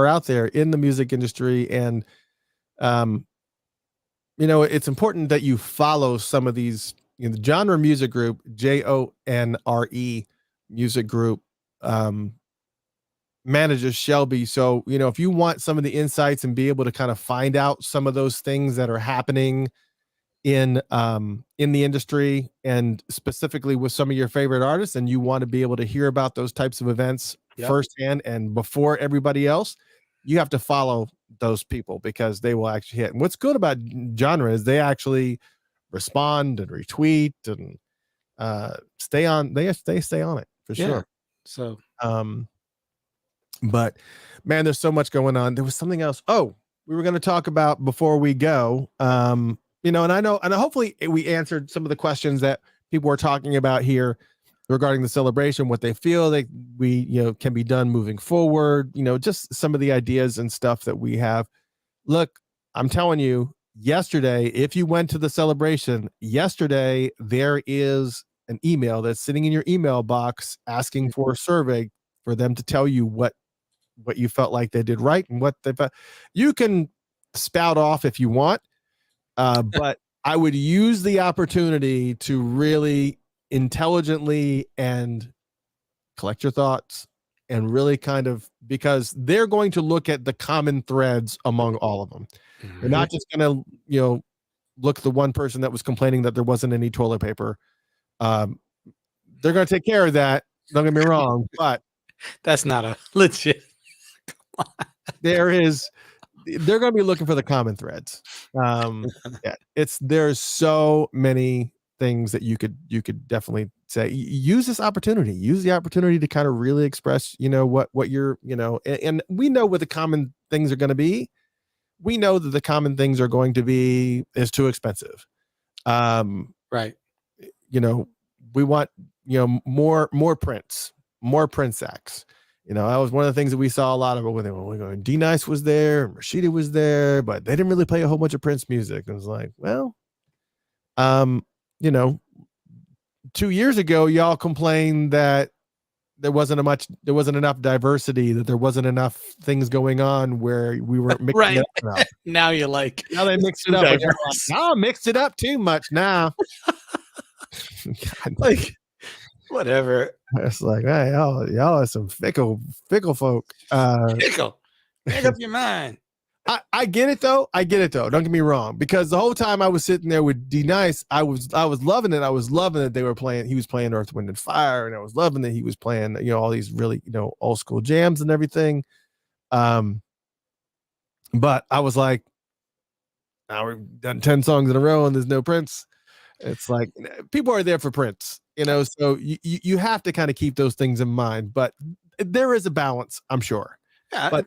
Speaker 1: out there in the music industry, and it's important that you follow some of these. The Genre Music Group, JONRE Music Group, manages Shelby. So if you want some of the insights and be able to kind of find out some of those things that are happening in the industry, and specifically with some of your favorite artists, and you want to be able to hear about those types of events firsthand and before everybody else, you have to follow those people because they will actually hit. And what's good about Genre is they actually respond and retweet and stay on it for sure.
Speaker 2: So
Speaker 1: but man, there's so much going on. There was something else we were going to talk about before we go. And I know, and hopefully we answered some of the questions that people were talking about here regarding the celebration, what they feel like can be done moving forward, just some of the ideas and stuff that we have. Look, I'm telling you, yesterday, if you went to the celebration yesterday, there is an email that's sitting in your email box asking for a survey for them to tell you what you felt like they did right and what they felt. You can spout off if you want. But I would use the opportunity to really intelligently and collect your thoughts and really kind of, because they're going to look at the common threads among all of them. They're not just going to, look at the one person that was complaining that there wasn't any toilet paper. They're going to take care of that. Don't get me wrong, but
Speaker 2: that's not a legit.
Speaker 1: They're going to be looking for the common threads. There's so many things that you could definitely say. Use this opportunity. Use the opportunity to kind of really express, what you're, and we know what the common things are going to be. We know that the common things are going to be is too expensive.
Speaker 2: Right.
Speaker 1: We want, more prints, more print sacks. That was one of the things that we saw a lot of when they were going. D-Nice was there, Rashida was there, but they didn't really play a whole bunch of Prince music. It was like, well, 2 years ago, y'all complained that there wasn't enough diversity, that there wasn't enough things going on where we weren't mixing it up.
Speaker 2: Now you're like,
Speaker 1: now they mixed it up. Like, oh, mixed it up too much now.
Speaker 2: Like, whatever.
Speaker 1: It's like, hey, y'all are some fickle folk.
Speaker 2: Fickle. Make up your mind.
Speaker 1: I get it though. Don't get me wrong, because the whole time I was sitting there with D-Nice, I was loving it. I was loving that he was playing Earth, Wind and Fire, and I was loving that he was playing, all these really, old school jams and everything. But I was like, now we've done 10 songs in a row and there's no Prince. It's like people are there for Prince, so you have to kind of keep those things in mind. But there is a balance, I'm sure.
Speaker 2: Yeah,
Speaker 1: But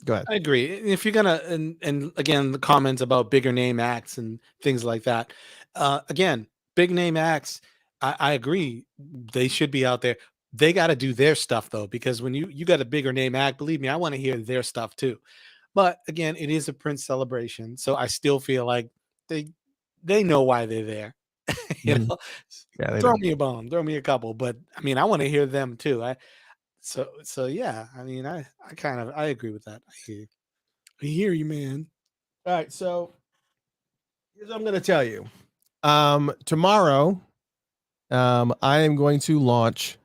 Speaker 1: go ahead.
Speaker 2: I agree. If you're gonna, and again, the comments about bigger name acts and things like that. Again, big name acts, I agree. They should be out there. They got to do their stuff though, because when you got a bigger name act, believe me, I want to hear their stuff too. But again, it is a Prince celebration, so I still feel like they they know why they're there. you
Speaker 1: Mhm.
Speaker 2: know,
Speaker 1: Yeah, they
Speaker 2: throw
Speaker 1: do.
Speaker 2: me a bone, throw me a couple, but I mean, I want to hear them too. So yeah, I mean, I kind of I agree with that. I hear you, man.
Speaker 1: All right, so here's what I'm going to tell you. Tomorrow, I am going to launch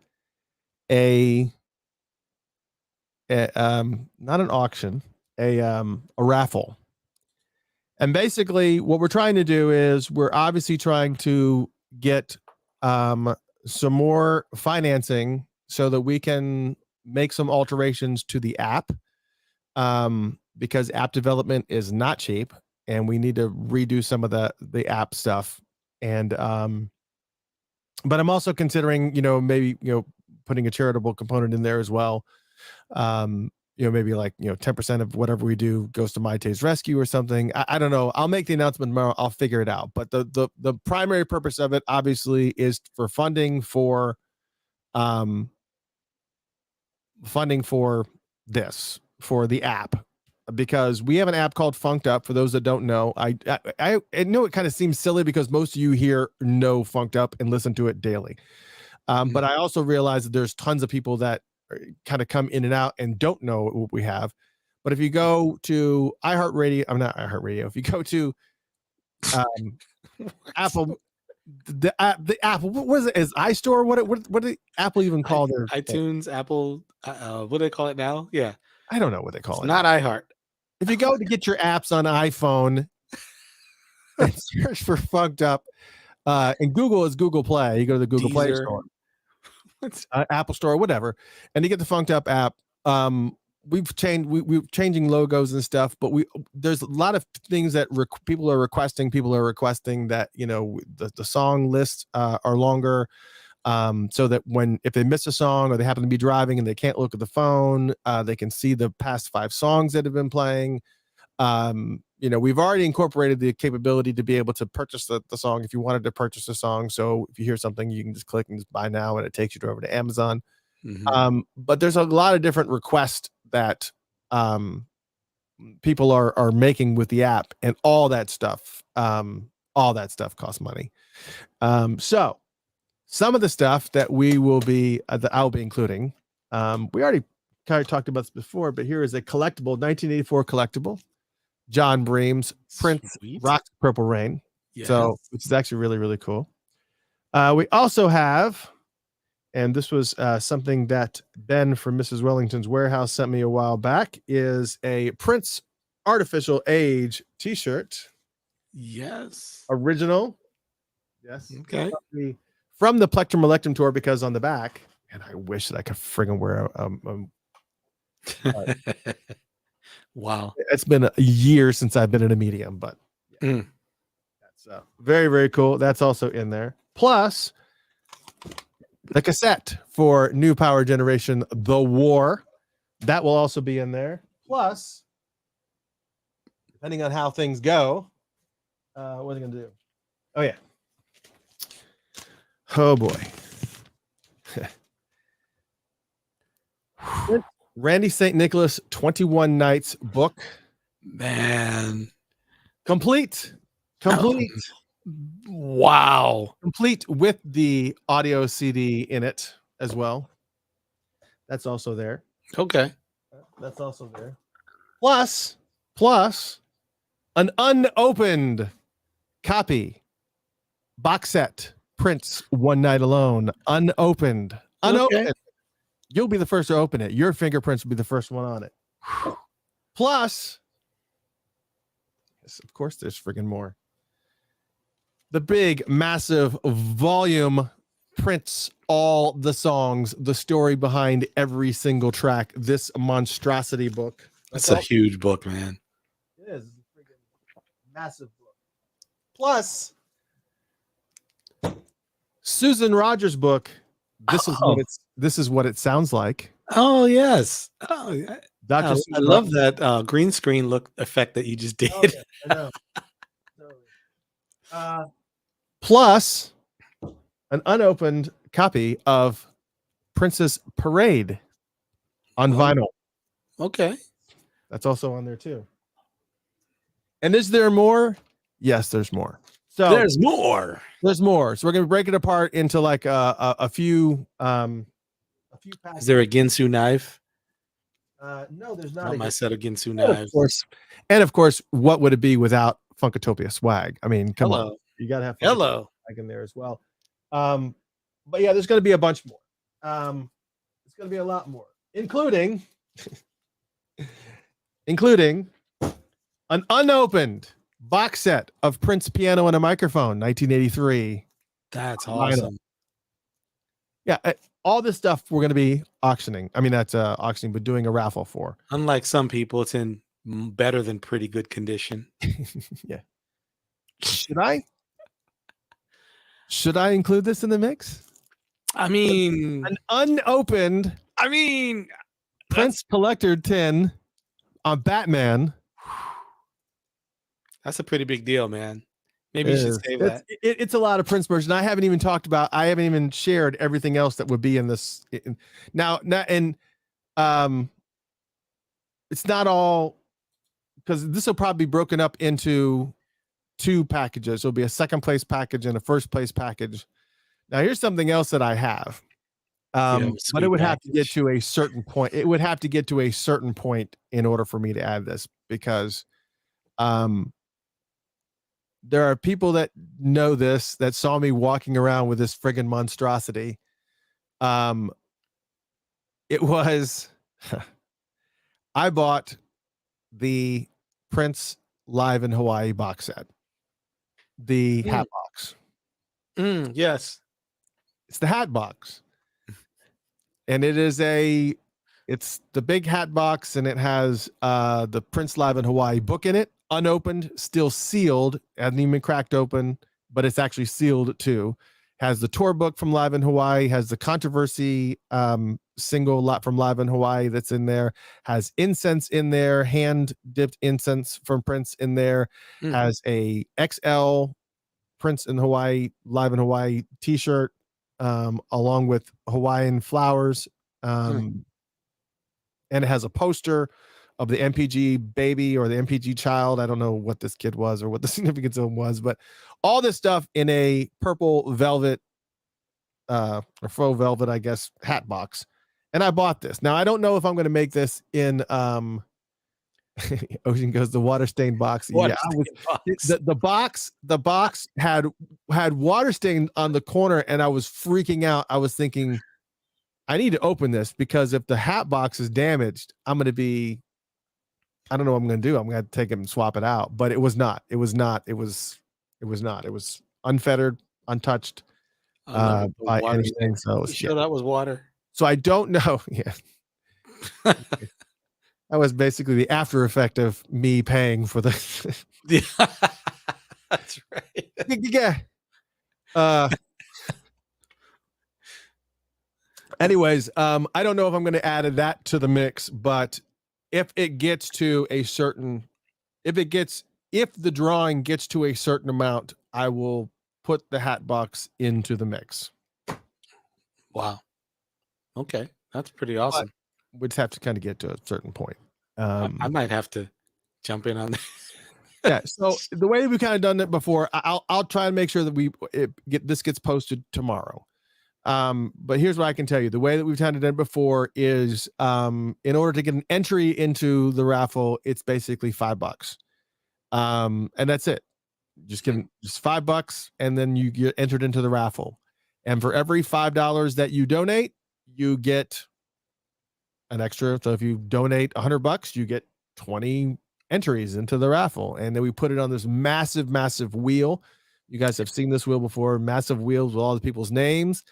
Speaker 1: a, not an auction, a raffle. And basically, what we're trying to do is we're obviously trying to get some more financing so that we can make some alterations to the app, because app development is not cheap, and we need to redo some of the app stuff. And but I'm also considering, maybe putting a charitable component in there as well. Maybe like 10% of whatever we do goes to My Taste Rescue or something. I don't know. I'll make the announcement tomorrow. I'll figure it out. But the primary purpose of it obviously is for um funding for for the app, because we have an app called Funked Up. For those that don't know, I know it kind of seems silly because most of you here know Funked Up and listen to it daily. But I also realize that there's tons of people that kind of come in and out and don't know what we have. But if you go to iHeartRadio, I'm not iHeartRadio. If you go to Apple, the Apple, what was it? Is iStore? What did Apple even call their
Speaker 2: iTunes, Apple, what do they call it now? Yeah,
Speaker 1: I don't know what they call
Speaker 2: it's
Speaker 1: it.
Speaker 2: not iHeart.
Speaker 1: If you go to get your apps on iPhone and search for Funked Up, and Google is Google Play. You go to the Google Play
Speaker 2: Deezer.
Speaker 1: Store, Apple Store, whatever, and you get the Funked Up app. We've changing logos and stuff, but there's a lot of things that people are requesting. People are requesting that the song lists are longer, so that if they miss a song or they happen to be driving and they can't look at the phone, they can see the past 5 songs that have been playing. We've already incorporated the capability to be able to purchase the song if you wanted to purchase a song. So if you hear something, you can just click and just buy now, and it takes you over to Amazon. But there's a lot of different requests that people are making with the app, and all that stuff costs money. So some of the stuff that I'll be including, we already kind of talked about this before, but here is a collectible, 1984 collectible, John Bream's Prince
Speaker 2: Sweet.
Speaker 1: Rock Purple Rain.
Speaker 2: Yes.
Speaker 1: So which is actually really, really cool. We also have, and this was something that Ben from Mrs. Wellington's Warehouse sent me a while back, is a Prince Artificial Age t-shirt.
Speaker 2: Yes.
Speaker 1: Original. Yes.
Speaker 2: Okay.
Speaker 1: From the Plectrum Electrum tour, because on the back, and I wish that I could friggin' wear
Speaker 2: Wow.
Speaker 1: It's been a year since I've been in a medium, but yeah. That's very, very cool. That's also in there. Plus the cassette for New Power Generation, The War. That will also be in there. Plus, depending on how things go, what are they going to do? Oh, yeah. Oh, boy. Randy St. Nicholas 21 Nights book.
Speaker 2: Man.
Speaker 1: Complete.
Speaker 2: Wow.
Speaker 1: Complete with the audio CD in it as well. That's also there.
Speaker 2: Okay.
Speaker 1: That's also there. Plus an unopened copy box set, Prince One Night Alone, unopened.
Speaker 2: Okay.
Speaker 1: You'll be the first to open it. Your fingerprints will be the first one on it. Plus, yes, of course, there's friggin' more. The big, massive volume Prince, all the songs, the story behind every single track. This monstrosity book.
Speaker 2: That's a huge book, man.
Speaker 1: It is a friggin' massive book. Plus, Susan Rogers' book. This is
Speaker 2: Oh.
Speaker 1: this is what it sounds like.
Speaker 2: Oh yes. Oh,
Speaker 1: Dr.
Speaker 2: I
Speaker 1: Susan
Speaker 2: love that green screen look effect that you just did.
Speaker 1: Oh, yeah, I know. Plus an unopened copy of Princess Parade on vinyl.
Speaker 2: Okay.
Speaker 1: That's also on there too. And is there more? Yes, there's more. So
Speaker 2: There's more.
Speaker 1: There's more. So we're gonna break it apart into like a few packages.
Speaker 2: Is there a Ginsu knife?
Speaker 1: No, there's not.
Speaker 2: Not my set of Ginsu
Speaker 1: Of
Speaker 2: knives.
Speaker 1: course. And of course, what would it be without Funkatopia swag? I mean, come on.
Speaker 2: Hello.
Speaker 1: You gotta have
Speaker 2: Hello.
Speaker 1: swag in there as well. But yeah, there's gonna be a bunch more. It's gonna be a lot more, including an unopened box set of Prince Piano and a Microphone, 1983.
Speaker 2: That's awesome.
Speaker 1: Yeah, all this stuff we're going to be auctioning. I mean, that's auctioning, but doing a raffle for.
Speaker 2: Unlike some people, it's in better than pretty good condition.
Speaker 1: Yeah. Should I include this in the mix?
Speaker 2: I mean,
Speaker 1: An unopened Prince Collector tin on Batman.
Speaker 2: That's a pretty big deal, man. Maybe you should save that.
Speaker 1: It's a lot of Prince merch, and I haven't even shared everything else that would be in this. Now, it's not all, because this will probably be broken up into 2 packages. There'll be a second place package and a first place package. Now, here's something else that I have. But it would have to get to a certain point. It would have to get to a certain point in order for me to add this, because there are people that know this, that saw me walking around with this friggin' monstrosity. It was, I bought the Prince Live in Hawaii box set, the hat box.
Speaker 2: Yes.
Speaker 1: It's the hat box. And it's the big hat box, and it has the Prince Live in Hawaii book in it, unopened, still sealed, hasn't even been cracked open, but it's actually sealed too. Has the tour book from Live in Hawaii, has the controversy single lot from Live in Hawaii that's in there, has incense in there, hand dipped incense from Prince in there, has a XL Prince in Hawaii, Live in Hawaii t-shirt, along with Hawaiian flowers. And it has a poster of the MPG baby or the MPG child. I don't know what this kid was or what the significance of him was, but all this stuff in a purple velvet, or faux velvet, I guess, hat box. And I bought this. Now, I don't know if I'm going to make this in, Ocean goes, the water stained box. The box had water stain on the corner, and I was freaking out. I was thinking, I need to open this, because if the hat box is damaged, I don't know what I'm going to do. I'm going to take it and swap it out. But it was not. It was unfettered, untouched by anything. So
Speaker 2: that was water.
Speaker 1: So I don't know. Yeah. That was basically the after effect of me paying for the.
Speaker 2: Yeah, that's right.
Speaker 1: Yeah. Anyways, I don't know if I'm going to add that to the mix, but if the drawing gets to a certain amount, I will put the hat box into the mix.
Speaker 2: Wow. Okay. That's pretty awesome.
Speaker 1: We just have to kind of get to a certain point.
Speaker 2: I might have to jump in on that.
Speaker 1: Yeah. So the way we've kind of done it before, I'll try and make sure that this gets posted tomorrow. But here's what I can tell you. The way that we've kind of done it before is, in order to get an entry into the raffle, it's basically $5. And that's it. Just $5, and then you get entered into the raffle. And for every $5 that you donate, you get an extra. So if you donate $100, you get 20 entries into the raffle. And then we put it on this massive, massive wheel. You guys have seen this wheel before, massive wheels with all the people's names,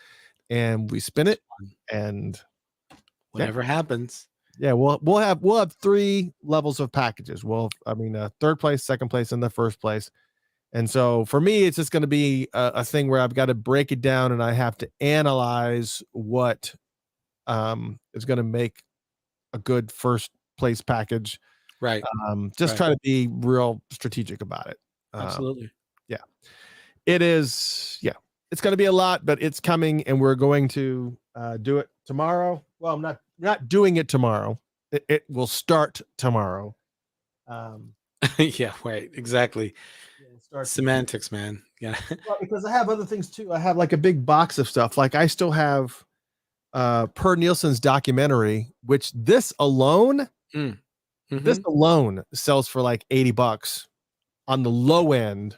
Speaker 1: and we spin it, and
Speaker 2: whatever happens.
Speaker 1: Yeah, we'll have 3 levels of packages. Third place, second place, and the first place. And so for me, it's just going to be a thing where I've got to break it down and I have to analyze what is going to make a good first place package.
Speaker 2: Right.
Speaker 1: Just
Speaker 2: Right.
Speaker 1: try to be real strategic about it.
Speaker 2: Absolutely.
Speaker 1: Yeah. It is. Yeah. It's going to be a lot, but it's coming and we're going to do it tomorrow. Well, I'm not doing it tomorrow. It will start tomorrow.
Speaker 2: Yeah, right. Exactly.
Speaker 1: It'll start
Speaker 2: Semantics, man. Yeah.
Speaker 1: well, because I have other things too. I have like a big box of stuff. Like I still have Per Nielsen's documentary, which this alone sells for like $80 on the low end.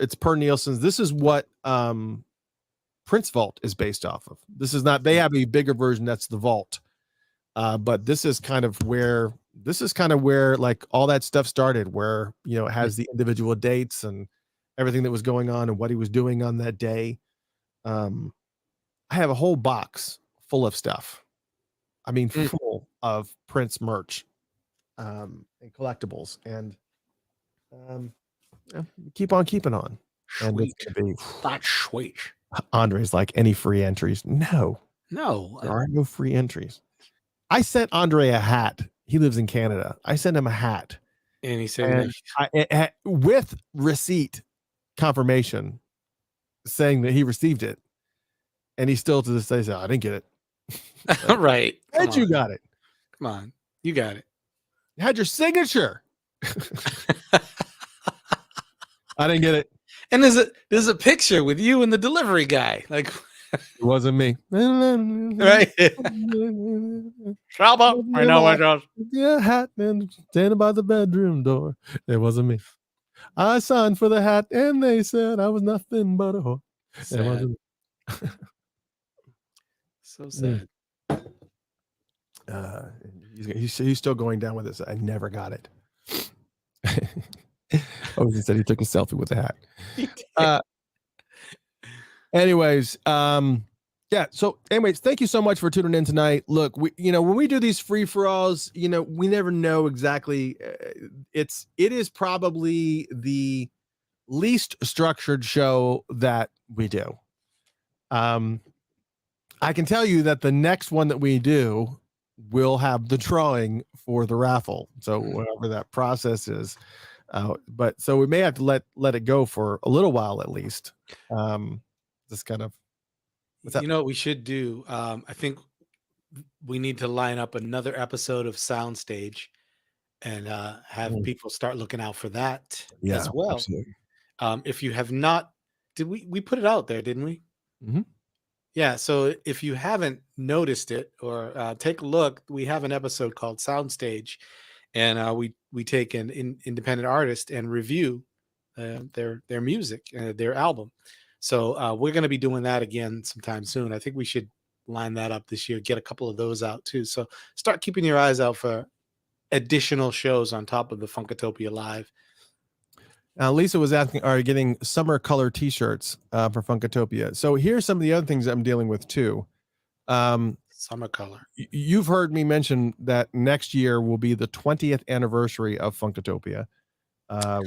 Speaker 1: It's Per Nielsen's. This is what Prince Vault is based off of. This is not, they have a bigger version that's the Vault. But this is kind of where like all that stuff started, where it has the individual dates and everything that was going on and what he was doing on that day. I have a whole box full of stuff. I mean, full of Prince merch and collectibles, and keep on keeping on. And it's gonna be
Speaker 2: that's sweet.
Speaker 1: Andre's like, any free entries? No, there are no free entries. I sent Andre a hat. He lives in Canada. I sent him a hat,
Speaker 2: and he said,
Speaker 1: with receipt confirmation saying that he received it, and he still to this day said, I didn't get it.
Speaker 2: Right.
Speaker 1: And you got it.
Speaker 2: Come on. You got it.
Speaker 1: You had your signature. I didn't get it.
Speaker 2: And there's a picture with you and the delivery guy. Like,
Speaker 1: it wasn't me.
Speaker 2: Right. Trouble. I know what else.
Speaker 1: Yeah, hat man standing by the bedroom door. It wasn't me. I signed for the hat and they said I was nothing but a whore. It wasn't me.
Speaker 2: So sad.
Speaker 1: He's still going down with this. I never got it. Oh, he said he took a selfie with the hat. Anyways, yeah. So, anyways, thank you so much for tuning in tonight. Look, when we do these free for alls, we never know exactly. It is probably the least structured show that we do. I can tell you that the next one that we do will have the drawing for the raffle. So whatever that process is, but so we may have to let it go for a little while at least. Just kind of.
Speaker 2: What we should do? I think we need to line up another episode of Soundstage and have people start looking out for that as well.
Speaker 1: Absolutely.
Speaker 2: If you have not, did we put it out there, didn't we?
Speaker 1: Mm-hmm.
Speaker 2: Yeah. So if you haven't noticed it or take a look, we have an episode called Soundstage, and we take an independent artist and review their music, their album. So we're going to be doing that again sometime soon. I think we should line that up this year, get a couple of those out too. So start keeping your eyes out for additional shows on top of the Funkatopia Live.
Speaker 1: Lisa was asking, are you getting summer color t-shirts for Funkatopia? So here's some of the other things I'm dealing with too.
Speaker 2: Summer color.
Speaker 1: You've heard me mention that next year will be the 20th anniversary of Funkatopia,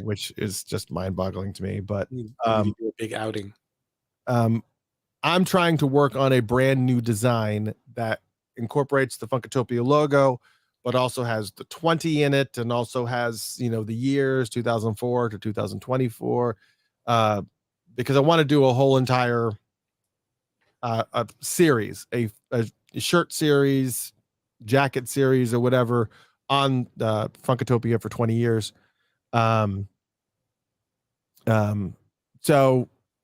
Speaker 1: which is just mind-boggling to me. But
Speaker 2: do a big outing.
Speaker 1: I'm trying to work on a brand new design that incorporates the Funkatopia logo, but also has the 20 in it, and also has the years 2004 to 2024, because I want to do a whole entire a series, a shirt series, jacket series, or whatever on Funkatopia for 20 years. So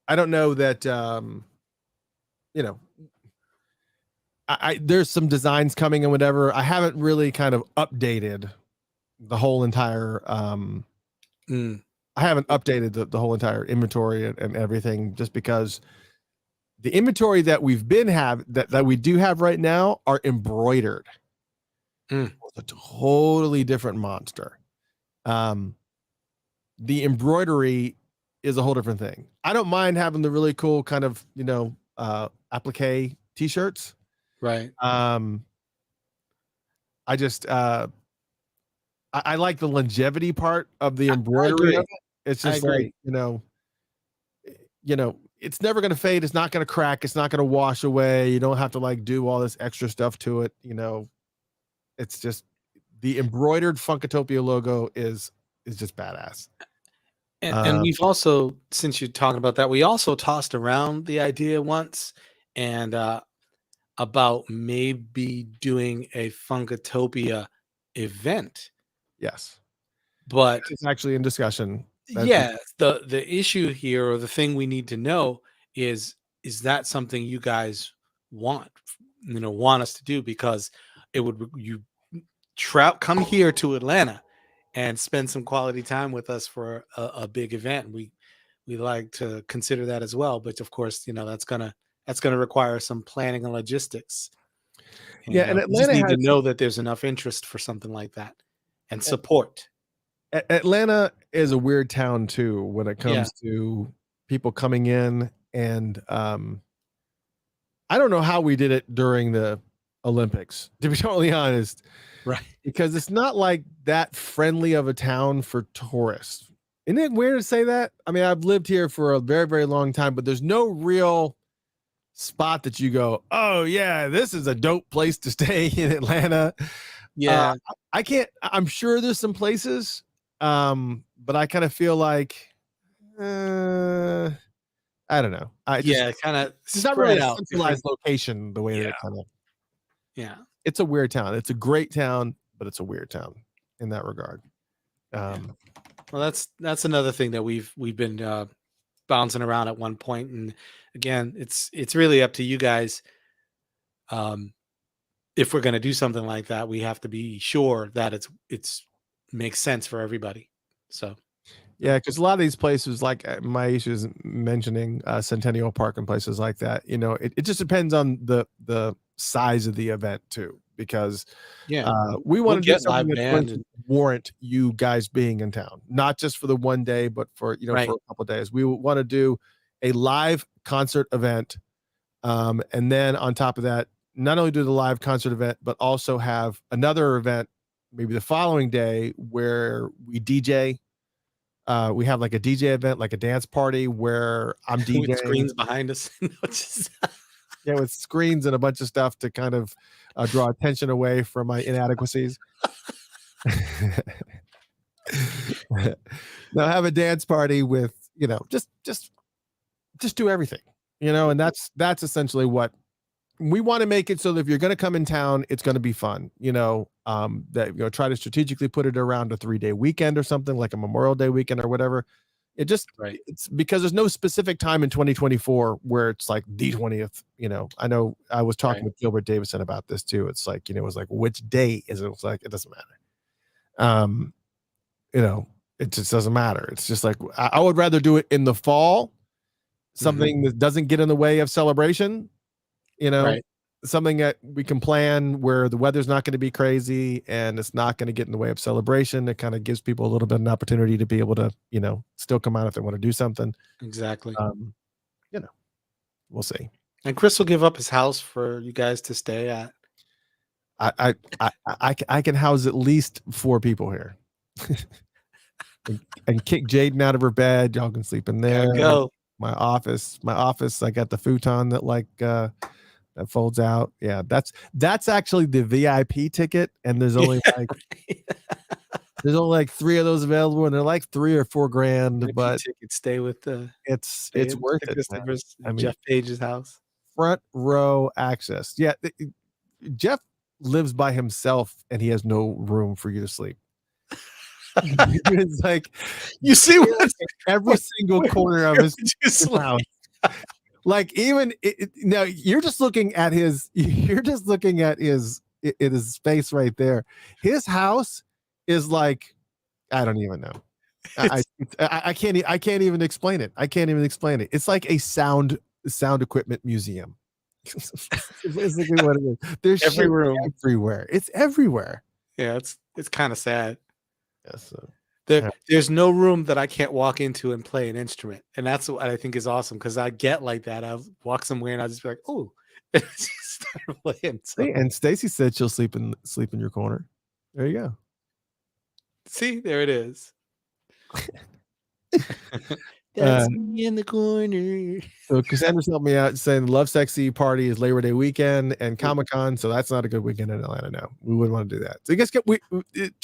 Speaker 1: I don't know that there's some designs coming and whatever. I haven't really kind of updated the whole entire I haven't updated the whole entire inventory and everything, just because the inventory that we do have right now are embroidered. It's a totally different monster. The embroidery is a whole different thing. I don't mind having the really cool kind of applique t-shirts.
Speaker 2: Right.
Speaker 1: I just I like the longevity part of the embroidery of it. It's just like it's never going to fade. It's not going to crack. It's not going to wash away. You don't have to like do all this extra stuff to it. It's just the embroidered Funkatopia logo is just badass.
Speaker 2: And we've also, since you're talking about that, we also tossed around the idea once and about maybe doing a Funkatopia event.
Speaker 1: Yes.
Speaker 2: But
Speaker 1: It's actually in discussion.
Speaker 2: yeah, the issue here, or the thing we need to know is that something you guys want us to do? Because it would come here to Atlanta and spend some quality time with us for a big event. We like to consider that as well, but of course, that's gonna require some planning and logistics.
Speaker 1: Yeah, and
Speaker 2: we just
Speaker 1: Atlanta
Speaker 2: need to
Speaker 1: has
Speaker 2: know that there's enough interest for something like that and support.
Speaker 1: Atlanta is a weird town too when it
Speaker 2: Yeah.
Speaker 1: comes to people coming in, and I don't know how we did it during the Olympics, to be totally honest.
Speaker 2: Right.
Speaker 1: Because it's not like that friendly of a town for tourists. Isn't it weird to say that? I mean, I've lived here for a very, very long time, but there's no real spot that you go, oh yeah, this is a dope place to stay in Atlanta.
Speaker 2: Yeah.
Speaker 1: I'm sure there's some places, but I kind of feel like, I don't know.
Speaker 2: Kind of.
Speaker 1: It's not really a centralized location the way that it kind of.
Speaker 2: Yeah.
Speaker 1: It's a weird town. It's a great town, but it's a weird town in that regard.
Speaker 2: Well, that's another thing that we've been bouncing around at one point, and again, it's really up to you guys. If we're going to do something like that, we have to be sure that it's makes sense for everybody. So.
Speaker 1: Yeah, because a lot of these places, like my issues mentioning Centennial Park and places like that, it just depends on the size of the event too, because we want to do something that's going to warrant you guys being in town, not just for the one day, but for for a couple of days. We want to do a live concert event, and then on top of that, not only do the live concert event, but also have another event maybe the following day where we DJ. We have like a DJ event, like a dance party where I'm DJing
Speaker 2: with screens behind us.
Speaker 1: Yeah, with screens and a bunch of stuff to kind of draw attention away from my inadequacies. Now have a dance party with, just do everything, and that's essentially what we want to make it, so that if you're going to come in town, it's going to be fun, try to strategically put it around a 3-day weekend or something, like a Memorial Day weekend or whatever. It's because there's no specific time in 2024 where it's like the 20th. I know I was talking with Gilbert Davison about this too. It's like, it was like, which day is it? It's like, it doesn't matter. It just doesn't matter. It's just like, I would rather do it in the fall, something that doesn't get in the way of celebration, something that we can plan where the weather's not going to be crazy and it's not going to get in the way of celebration. It kind of gives people a little bit of an opportunity to be able to, still come out if they want to do something.
Speaker 2: Exactly.
Speaker 1: We'll see. And
Speaker 2: Chris will give up his house for you guys to stay at.
Speaker 1: I can house at least 4 people here. and kick Jaden out of her bed. Y'all can sleep in there.
Speaker 2: There you go.
Speaker 1: My office. I got the futon that that folds out. Yeah, that's actually the VIP ticket, and there's only there's only like 3 of those available, and they're like $3 or $4 grand.
Speaker 2: VIP
Speaker 1: but
Speaker 2: ticket, stay with
Speaker 1: it's worth it.
Speaker 2: I mean, Jeff Page's house,
Speaker 1: front row access. Yeah, Jeff lives by himself, and he has no room for you to sleep. It's like
Speaker 2: you see what
Speaker 1: every single corner of his house. Like even now, you're just looking at his space right there. His house is like, I don't even know. I can't even explain it. It's like a sound equipment museum. It's basically what it is. There's
Speaker 2: every room
Speaker 1: everywhere. It's everywhere.
Speaker 2: Yeah, it's kind of sad.
Speaker 1: Yes.
Speaker 2: There's no room that I can't walk into and play an instrument, and that's what I think is awesome, because I get like that. I'll walk somewhere and I'll just be like, "Oh," and just start playing. So.
Speaker 1: And Stacy said she'll sleep in your corner. There you go.
Speaker 2: See, there it is. That's me in the corner.
Speaker 1: So Cassandra's helped me out saying the Love Sexy party is Labor Day weekend and Comic-Con, so that's not a good weekend in Atlanta. No, we wouldn't want to do that. So I guess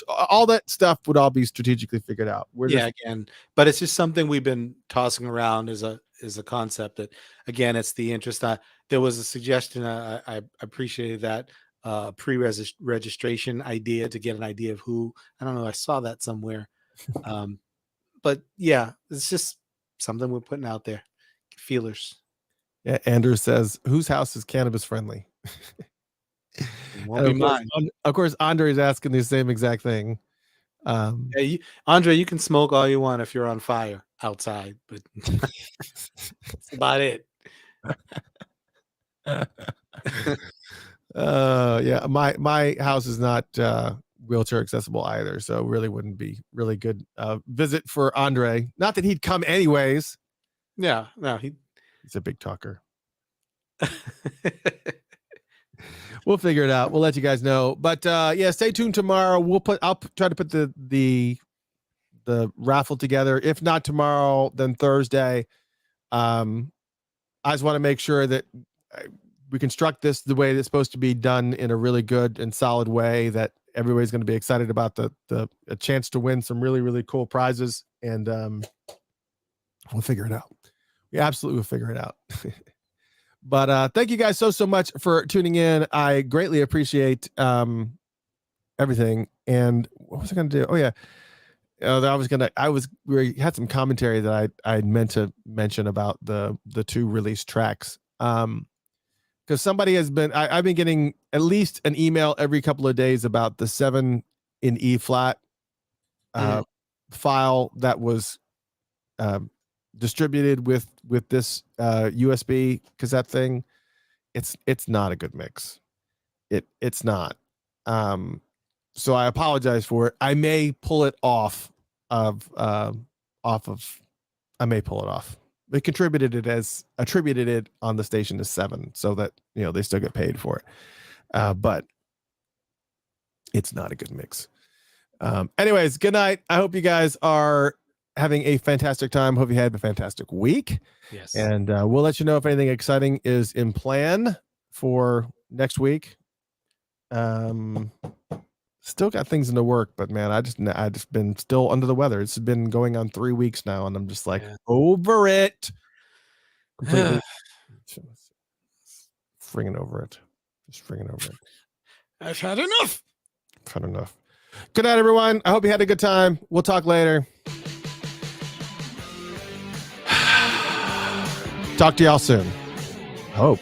Speaker 1: all that stuff would all be strategically figured out.
Speaker 2: Again, but it's just something we've been tossing around as a concept that, again, it's the interest. There was a suggestion. I appreciated that pre-registration idea to get an idea of who. I don't know. I saw that somewhere. But yeah, it's just something we're putting out there. Feelers.
Speaker 1: Yeah, Andrew says, whose house is cannabis friendly?
Speaker 2: It won't be mine.
Speaker 1: Of course, Andre is asking the same exact thing.
Speaker 2: Andre, you can smoke all you want if you're on fire outside, but that's about it.
Speaker 1: Yeah, my house is not wheelchair accessible either, so really wouldn't be really good visit for Andre. Not that he'd come anyways.
Speaker 2: Yeah, no, he's
Speaker 1: a big talker. We'll figure it out. We'll let you guys know. But yeah, stay tuned tomorrow. I'll try to put the raffle together. If not tomorrow, then Thursday. I just want to make sure that we construct this the way it's supposed to be done in a really good and solid way that everybody's going to be excited about a chance to win some really, really cool prizes. And we'll figure it out. We absolutely will figure it out. But thank you guys so much for tuning in. I greatly appreciate everything. And what was I going to do? Oh yeah. We had some commentary that I meant to mention about the two released tracks. Because somebody has been, I've been getting at least an email every couple of days about the 7 in E flat file that was distributed with this USB cassette thing. It's not a good mix. It's not. So I apologize for it. I may pull it off. I may pull it off. They attributed it on the station as 7, so that they still get paid for it. But it's not a good mix. Anyways, good night. I hope you guys are having a fantastic time. Hope you had a fantastic week.
Speaker 2: Yes.
Speaker 1: And we'll let you know if anything exciting is in plan for next week. Still got things in the work, but man, I just been still under the weather. It's been going on 3 weeks now, and I'm just like over it. Completely friggin' over it. Just friggin' over it.
Speaker 2: I've had enough.
Speaker 1: Good night, everyone. I hope you had a good time. We'll talk later. Talk to y'all soon. Hope.